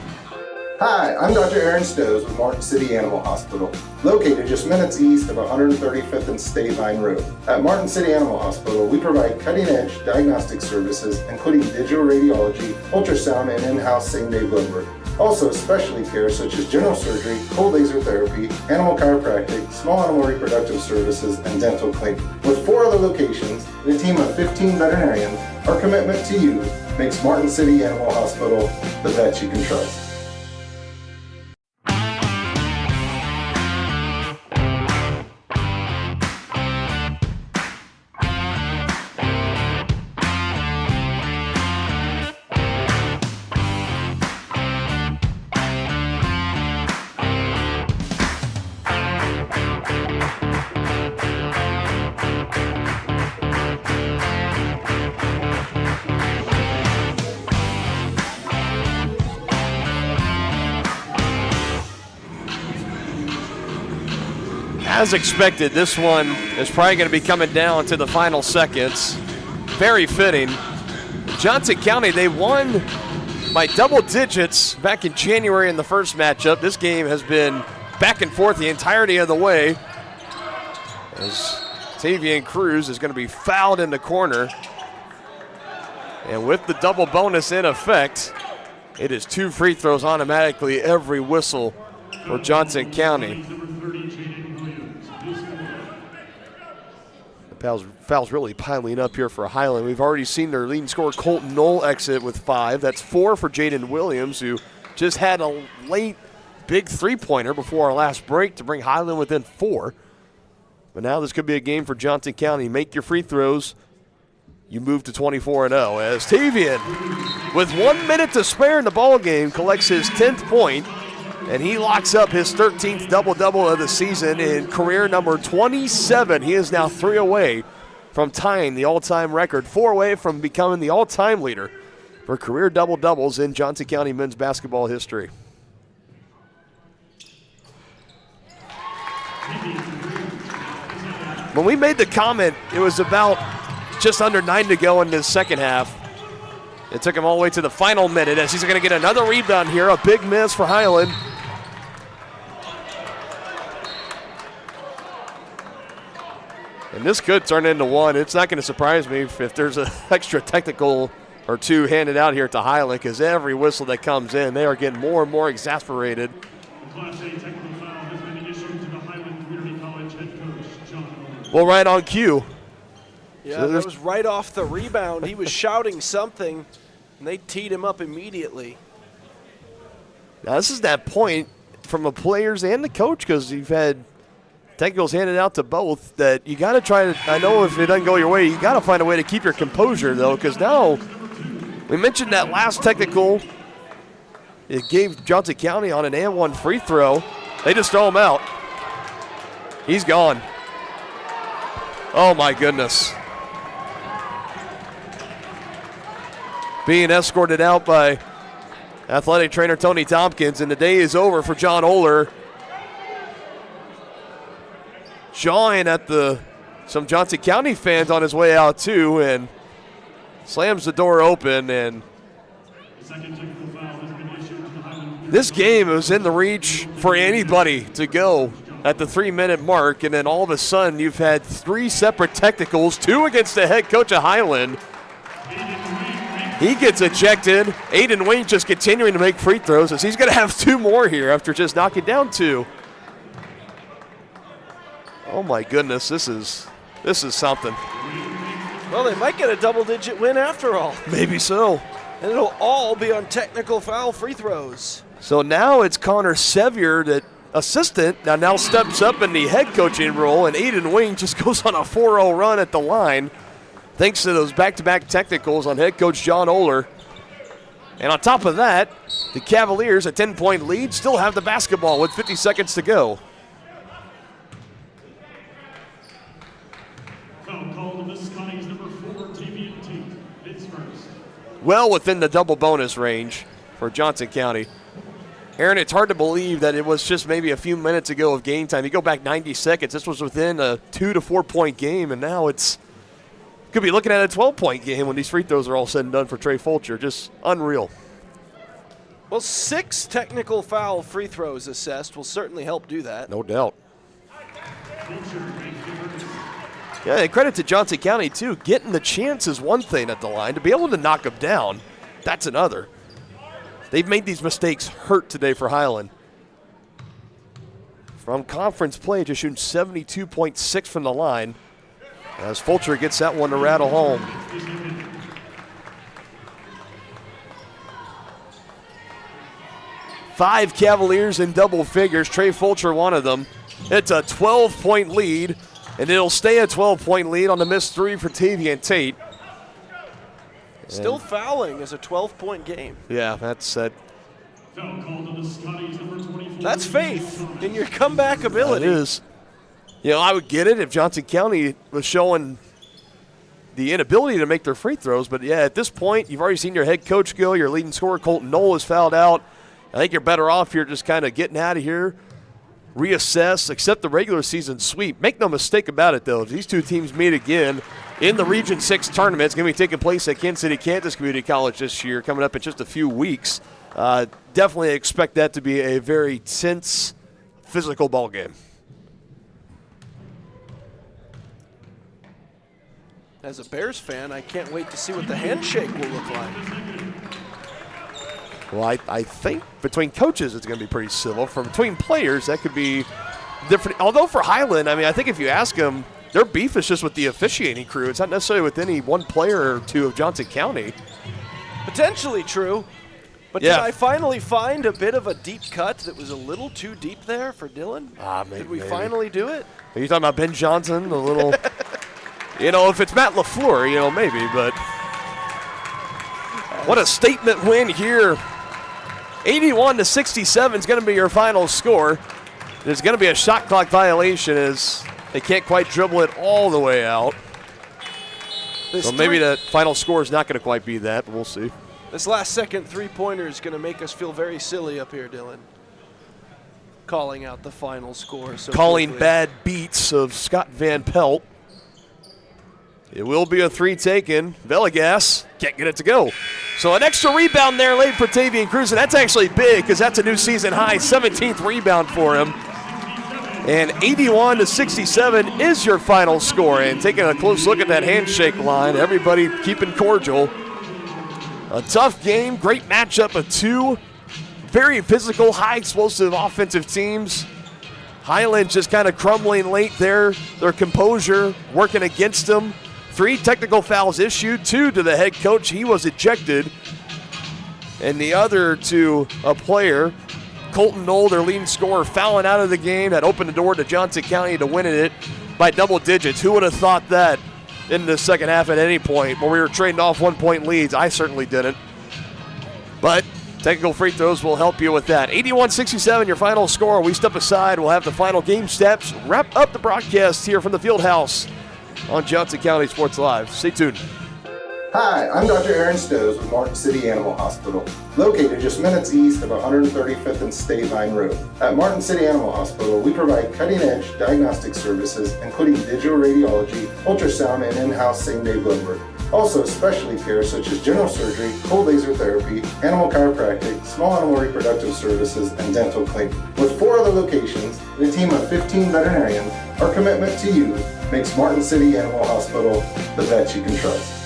Hi, I'm Dr. Aaron Stowe with Martin City Animal Hospital, located just minutes east of 135th and State Line Road. At Martin City Animal Hospital, we provide cutting-edge diagnostic services, including digital radiology, ultrasound, and in-house same-day blood work. Also, specialty care such as general surgery, cold laser therapy, animal chiropractic, small animal reproductive services, and dental cleaning. With 4 other locations and a team of 15 veterinarians, our commitment to you makes Martin City Animal Hospital the vet you can trust. As expected, this one is probably going to be coming down to the final seconds. Very fitting. Johnson County, they won by double digits back in January in the first matchup. This game has been back and forth the entirety of the way, as Tavian Cruz is going to be fouled in the corner. And with the double bonus in effect, it is 2 free throws automatically every whistle for Johnson County. Fouls really piling up here for Highland. We've already seen their leading scorer Colton Knoll exit with 5. That's 4 for Jaden Williams, who just had a late big 3-pointer before our last break to bring Highland within 4. But now this could be a game for Johnson County. Make your free throws. You move to 24-0 as Tavian, with 1 minute to spare in the ball game, collects his 10th point. And he locks up his 13th double-double of the season in career number 27. He is now 3 away from tying the all-time record, 4 away from becoming the all-time leader for career double-doubles in Johnson County men's basketball history. When we made the comment, it was about just under 9 to go in the second half. It took him all the way to the final minute as he's going to get another rebound here. A big miss for Highland. And this could turn into one. It's not going to surprise me if there's an extra technical or two handed out here to Highland, because every whistle that comes in, they are getting more and more exasperated. Class A technical foul has been issued to the Highland Community College head coach, John. Well, right on cue. Yeah, So that was right off the rebound. He was shouting something, and they teed him up immediately. Now, this is that point from the players and the coach, because you've had technicals handed out to both, that you got to try to, I know if it doesn't go your way, you got to find a way to keep your composure, though, because now we mentioned that last technical. It gave Johnson County on an and one free throw. They just throw him out. He's gone. Oh, my goodness. Being escorted out by athletic trainer Tony Tompkins, and the day is over for John Oler. Jawing at some Johnson County fans on his way out too, and slams the door open. And this game was in the reach for anybody to go at the 3-minute mark, and then all of a sudden you've had 3 separate technicals, 2 against the head coach of Highland. He gets ejected. Aiden Wayne just continuing to make free throws as he's going to have 2 more here after just knocking down 2. Oh my goodness, this is something. Well, they might get a double-digit win after all. Maybe so. And it'll all be on technical foul free throws. So now it's Connor Sevier, that assistant, now steps up in the head coaching role, and Aiden Wing just goes on a 4-0 run at the line thanks to those back-to-back technicals on head coach John Oler. And on top of that, the Cavaliers, a 10-point lead, still have the basketball with 50 seconds to go. Foul called on the Scotties, number 4, Tavian Tate. It's first. Well within the double bonus range for Johnson County. Aaron, it's hard to believe that it was just maybe a few minutes ago of game time. You go back 90 seconds, this was within a 2 to 4 point game, and now it's could be looking at a 12-point game when these free throws are all said and done for Trey Fulcher. Just unreal. Well, 6 technical foul free throws assessed will certainly help do that. No doubt. Yeah, and credit to Johnson County, too. Getting the chance is one thing at the line. To be able to knock them down, that's another. They've made these mistakes hurt today for Highland. From conference play, just shooting 72.6 from the line, as Fulcher gets that one to rattle home. Five Cavaliers in double figures. Trey Fulcher, one of them. It's a 12-point lead, and it'll stay a 12-point lead on the missed 3 for Tavian Tate. Still fouling is a 12-point game. Yeah, that's it. That's faith in your comeback ability. It is. You know, I would get it if Johnson County was showing the inability to make their free throws. But, yeah, at this point, you've already seen your head coach go. Your leading scorer, Colton Knoll, is fouled out. I think you're better off here just kind of getting out of here, reassess, accept the regular season sweep. Make no mistake about it, though. If these two teams meet again in the Region 6 tournament, it's going to be taking place at Kansas City, Kansas Community College this year, coming up in just a few weeks. Definitely expect that to be a very tense, physical ball game. As a Bears fan, I can't wait to see what the handshake will look like. Well, I think between coaches it's going to be pretty civil. From between players, that could be different. Although for Highland, I mean, I think if you ask them, their beef is just with the officiating crew. It's not necessarily with any one player or two of Johnson County. Potentially true. But yeah. Did I finally find a bit of a deep cut that was a little too deep there for Dylan? Maybe, Did we finally do it? Are you talking about Ben Johnson? The little, you know, if it's Matt LaFleur, you know, maybe. But what a statement win here. 81-67 is going to be your final score. There's going to be a shot clock violation as they can't quite dribble it all the way out. So maybe the final score is not going to quite be that, but we'll see. This last second three-pointer is going to make us feel very silly up here, Dylan. calling out the final score. So calling quickly. bad beats of Scott Van Pelt. It will be a 3 taken. Villegas can't get it to go. So an extra rebound there late for Tavian Cruz, and that's actually big because that's a new season high, 17th rebound for him. And 81-67 is your final score. And taking a close look at that handshake line, everybody keeping cordial. A tough game, great matchup of two very physical, high explosive offensive teams. Highland just kind of crumbling late there. Their composure working against them. 3 technical fouls issued, 2 to the head coach. He was ejected. And the other to a player, Colton Knoll, their leading scorer, fouling out of the game. That opened the door to Johnson County to winning it by double digits. Who would have thought that in the second half at any point when we were trading off 1-point leads? I certainly didn't. But technical free throws will help you with that. 81-67, your final score. We step aside. We'll have the final game steps. Wrap up the broadcast here from the field house on Johnson County Sports Live. Stay tuned. Hi, I'm Dr. Aaron Stowe with Martin City Animal Hospital, located just minutes east of 135th and State Line Road. At Martin City Animal Hospital, we provide cutting-edge diagnostic services, including digital radiology, ultrasound, and in-house same-day blood work. Also, specialty care such as general surgery, cold laser therapy, animal chiropractic, small animal reproductive services, and dental cleaning. With 4 other locations and a team of 15 veterinarians, our commitment to you makes Martin City Animal Hospital the vet you can trust.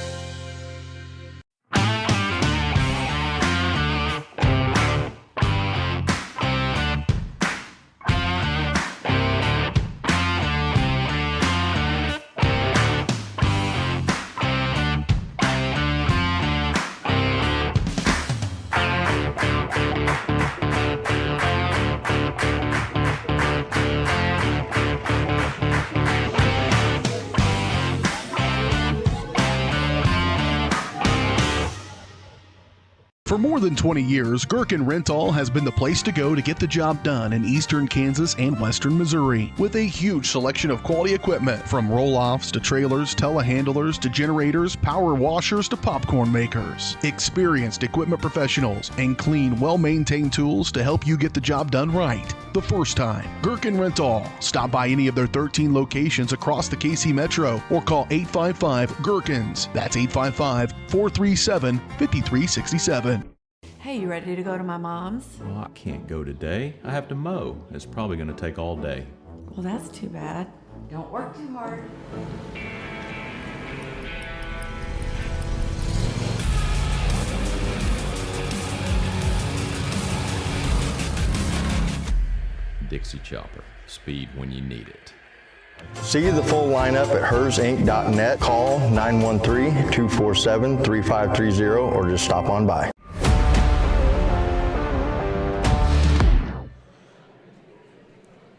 For more than 20 years, Gherkin Rental has been the place to go to get the job done in eastern Kansas and western Missouri. With a huge selection of quality equipment, from roll-offs to trailers, telehandlers to generators, power washers to popcorn makers. Experienced equipment professionals and clean, well-maintained tools to help you get the job done right the first time. Gherkin Rental. Stop by any of their 13 locations across the KC Metro or call 855-GHERKINS. That's 855-437-5367. Hey, you ready to go to my mom's? Well, I can't go today. I have to mow. It's probably going to take all day. Well, that's too bad. Don't work too hard. Dixie Chopper. Speed when you need it. See the full lineup at hersinc.net. Call 913-247-3530 or just stop on by.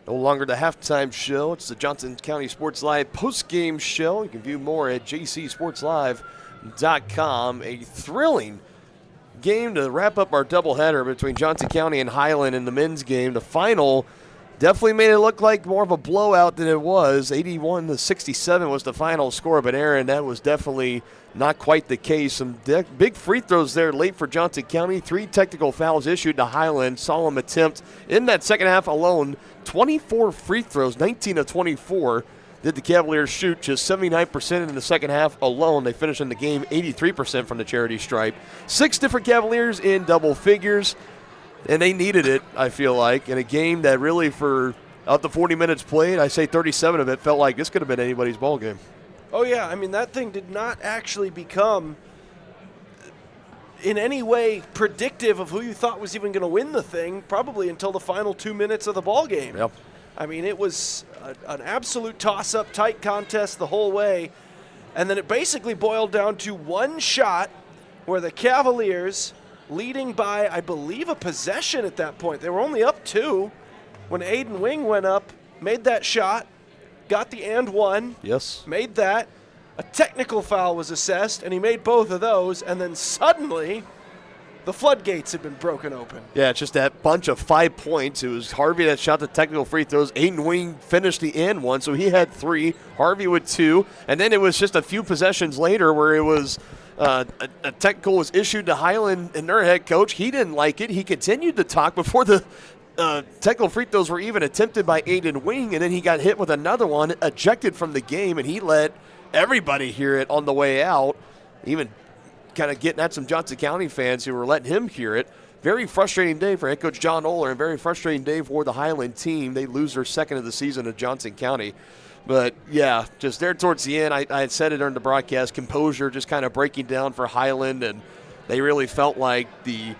No longer the halftime show. It's the Johnson County Sports Live post-game show. You can view more at jcsportslive.com. A thrilling game to wrap up our doubleheader between Johnson County and Highland in the men's game. The final definitely made it look like more of a blowout than it was. 81-67 was the final score, but Aaron, that was definitely not quite the case. Some big free throws there late for Johnson County. 3 technical fouls issued to Highland. Solemn attempt in that second half alone. 24 free throws, 19 of 24. Did the Cavaliers shoot just 79% in the second half alone. They finished in the game 83% from the charity stripe. 6 different Cavaliers in double figures. And they needed it, I feel like, in a game that really, for out the 40 minutes played, I say 37 of it felt like this could have been anybody's ball game. Oh, yeah. I mean, that thing did not actually become in any way predictive of who you thought was even going to win the thing, probably until the final 2 minutes of the ball game. Yep. I mean, it was an absolute toss-up, tight contest the whole way. And then it basically boiled down to one shot where the Cavaliers, leading by, I believe, a possession at that point. They were only up 2 when Aiden Wing went up, made that shot, got the and one. Yes. Made that. A technical foul was assessed, and he made both of those, and then suddenly the floodgates had been broken open. Yeah, it's just that bunch of 5 points. It was Harvey that shot the technical free throws. Aiden Wing finished the and one, so he had 3. Harvey with 2. And then it was just a few possessions later where it was a technical was issued to Highland and their head coach. He didn't like it. He continued to talk before the technical free throws were even attempted by Aiden Wing, and then he got hit with another one, ejected from the game, and he let everybody hear it on the way out, even kind of getting at some Johnson County fans who were letting him hear it. Very frustrating day for head coach John Oler, and very frustrating day for the Highland team. They lose their second of the season to Johnson County. But, yeah, just there towards the end, I had said it during the broadcast, composure just kind of breaking down for Highland, and they really felt like the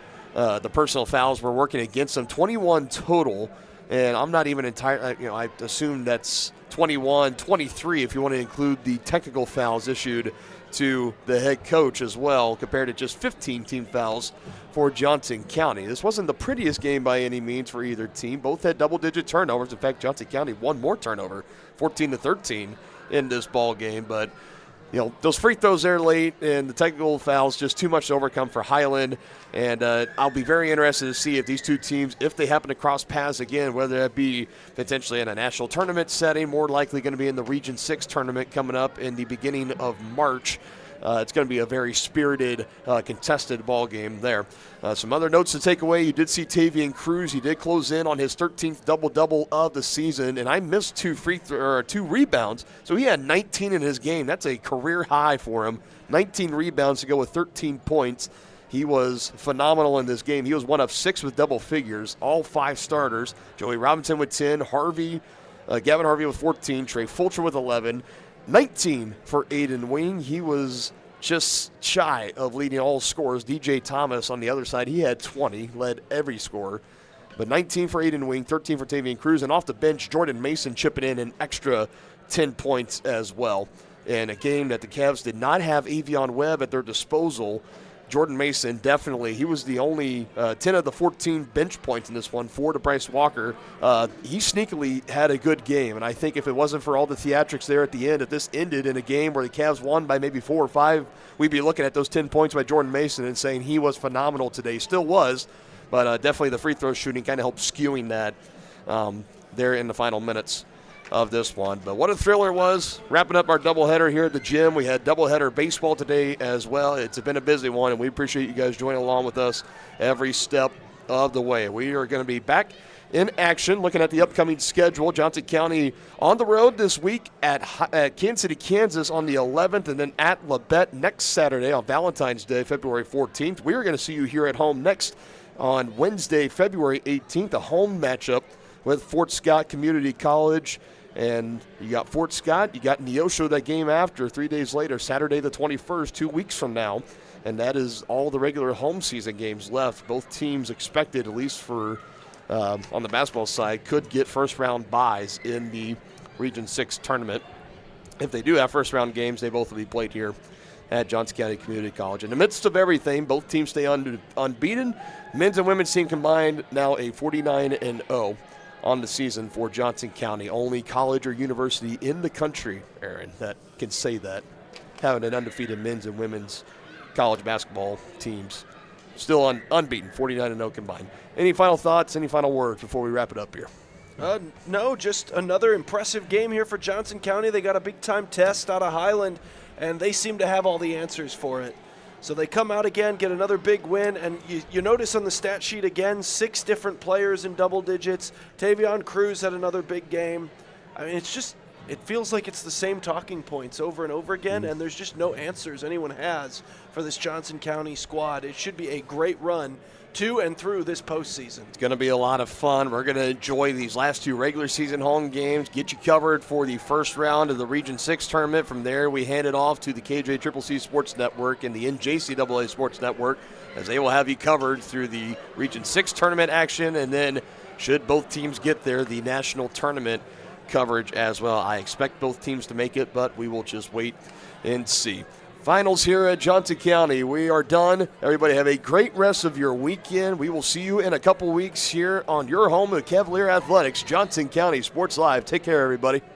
personal fouls were working against them. 21 total, and I'm not even entirely, I assume that's 21, 23 if you want to include the technical fouls issued to the head coach as well, compared to just 15 team fouls for Johnson County. This wasn't the prettiest game by any means for either team. Both had double-digit turnovers. In fact, Johnson County one more turnover, 14-13 in this ball game. But those free throws there late and the technical fouls, just too much to overcome for Highland. And I'll be very interested to see if these two teams, if they happen to cross paths again, whether that be potentially in a national tournament setting, more likely going to be in the Region 6 tournament coming up in the beginning of March. It's going to be a very spirited, contested ball game there. Some other notes to take away. You did see Tavian Cruz. He did close in on his 13th double-double of the season, and I missed two rebounds, so he had 19 in his game. That's a career high for him. 19 rebounds to go with 13 points. He was phenomenal in this game. He was one of 6 with double figures, all 5 starters. Joey Robinson with 10, Gavin Harvey with 14, Trey Fulcher with 11, 19 for Aiden Wing. He was just shy of leading all scorers. DJ Thomas on the other side, he had 20, led every scorer. But 19 for Aiden Wing, 13 for Tavian Cruz, and off the bench, Jordan Mason chipping in an extra 10 points as well. In a game that the Cavs did not have Avion Webb at their disposal, Jordan Mason definitely, he was the only 10 of the 14 bench points in this one, 4 to Bryce Walker. He sneakily had a good game, and I think if it wasn't for all the theatrics there at the end, if this ended in a game where the Cavs won by maybe 4 or 5, we'd be looking at those 10 points by Jordan Mason and saying he was phenomenal today. Still was, but definitely the free throw shooting kind of helped skewing that there in the final minutes of this one. But what a thriller it was. Wrapping up our doubleheader here at the gym. We had doubleheader baseball today as well. It's been a busy one, and we appreciate you guys joining along with us every step of the way. We are going to be back in action looking at the upcoming schedule. Johnson County on the road this week at Kansas City, Kansas on the 11th, and then at Labette next Saturday on Valentine's Day, February 14th. We are going to see you here at home next on Wednesday, February 18th, a home matchup with Fort Scott Community College. And you got Fort Scott, you got Neosho that game after, 3 days later, Saturday the 21st, 2 weeks from now. And that is all the regular home season games left. Both teams expected, at least for on the basketball side, could get first-round byes in the Region 6 tournament. If they do have first-round games, they both will be played here at Johnson County Community College. In the midst of everything, both teams stay unbeaten. Men's and women's team combined now a 49-0. On the season for Johnson County. Only college or university in the country, Aaron, that can say that, having an undefeated men's and women's college basketball teams. Still unbeaten, 49-0 combined. Any final thoughts, any final words before we wrap it up here? No, just another impressive game here for Johnson County. They got a big-time test out of Highland, and they seem to have all the answers for it. So they come out again, get another big win, and you notice on the stat sheet again, 6 different players in double digits. Tavion Cruz had another big game. I mean, it feels like it's the same talking points over and over again, and there's just no answers anyone has for this Johnson County squad. It should be a great run to and through this postseason. It's going to be a lot of fun. We're going to enjoy these last 2 regular season home games, get you covered for the first round of the Region 6 tournament. From there, we hand it off to the KJCCC Sports Network and the NJCAA Sports Network, as they will have you covered through the Region 6 tournament action, and then should both teams get there, the national tournament coverage as well. I expect both teams to make it, but we will just wait and see. Finals here at Johnson County. We are done. Everybody have a great rest of your weekend. We will see you in a couple weeks here on your home of Cavalier Athletics, Johnson County Sports Live. Take care, everybody.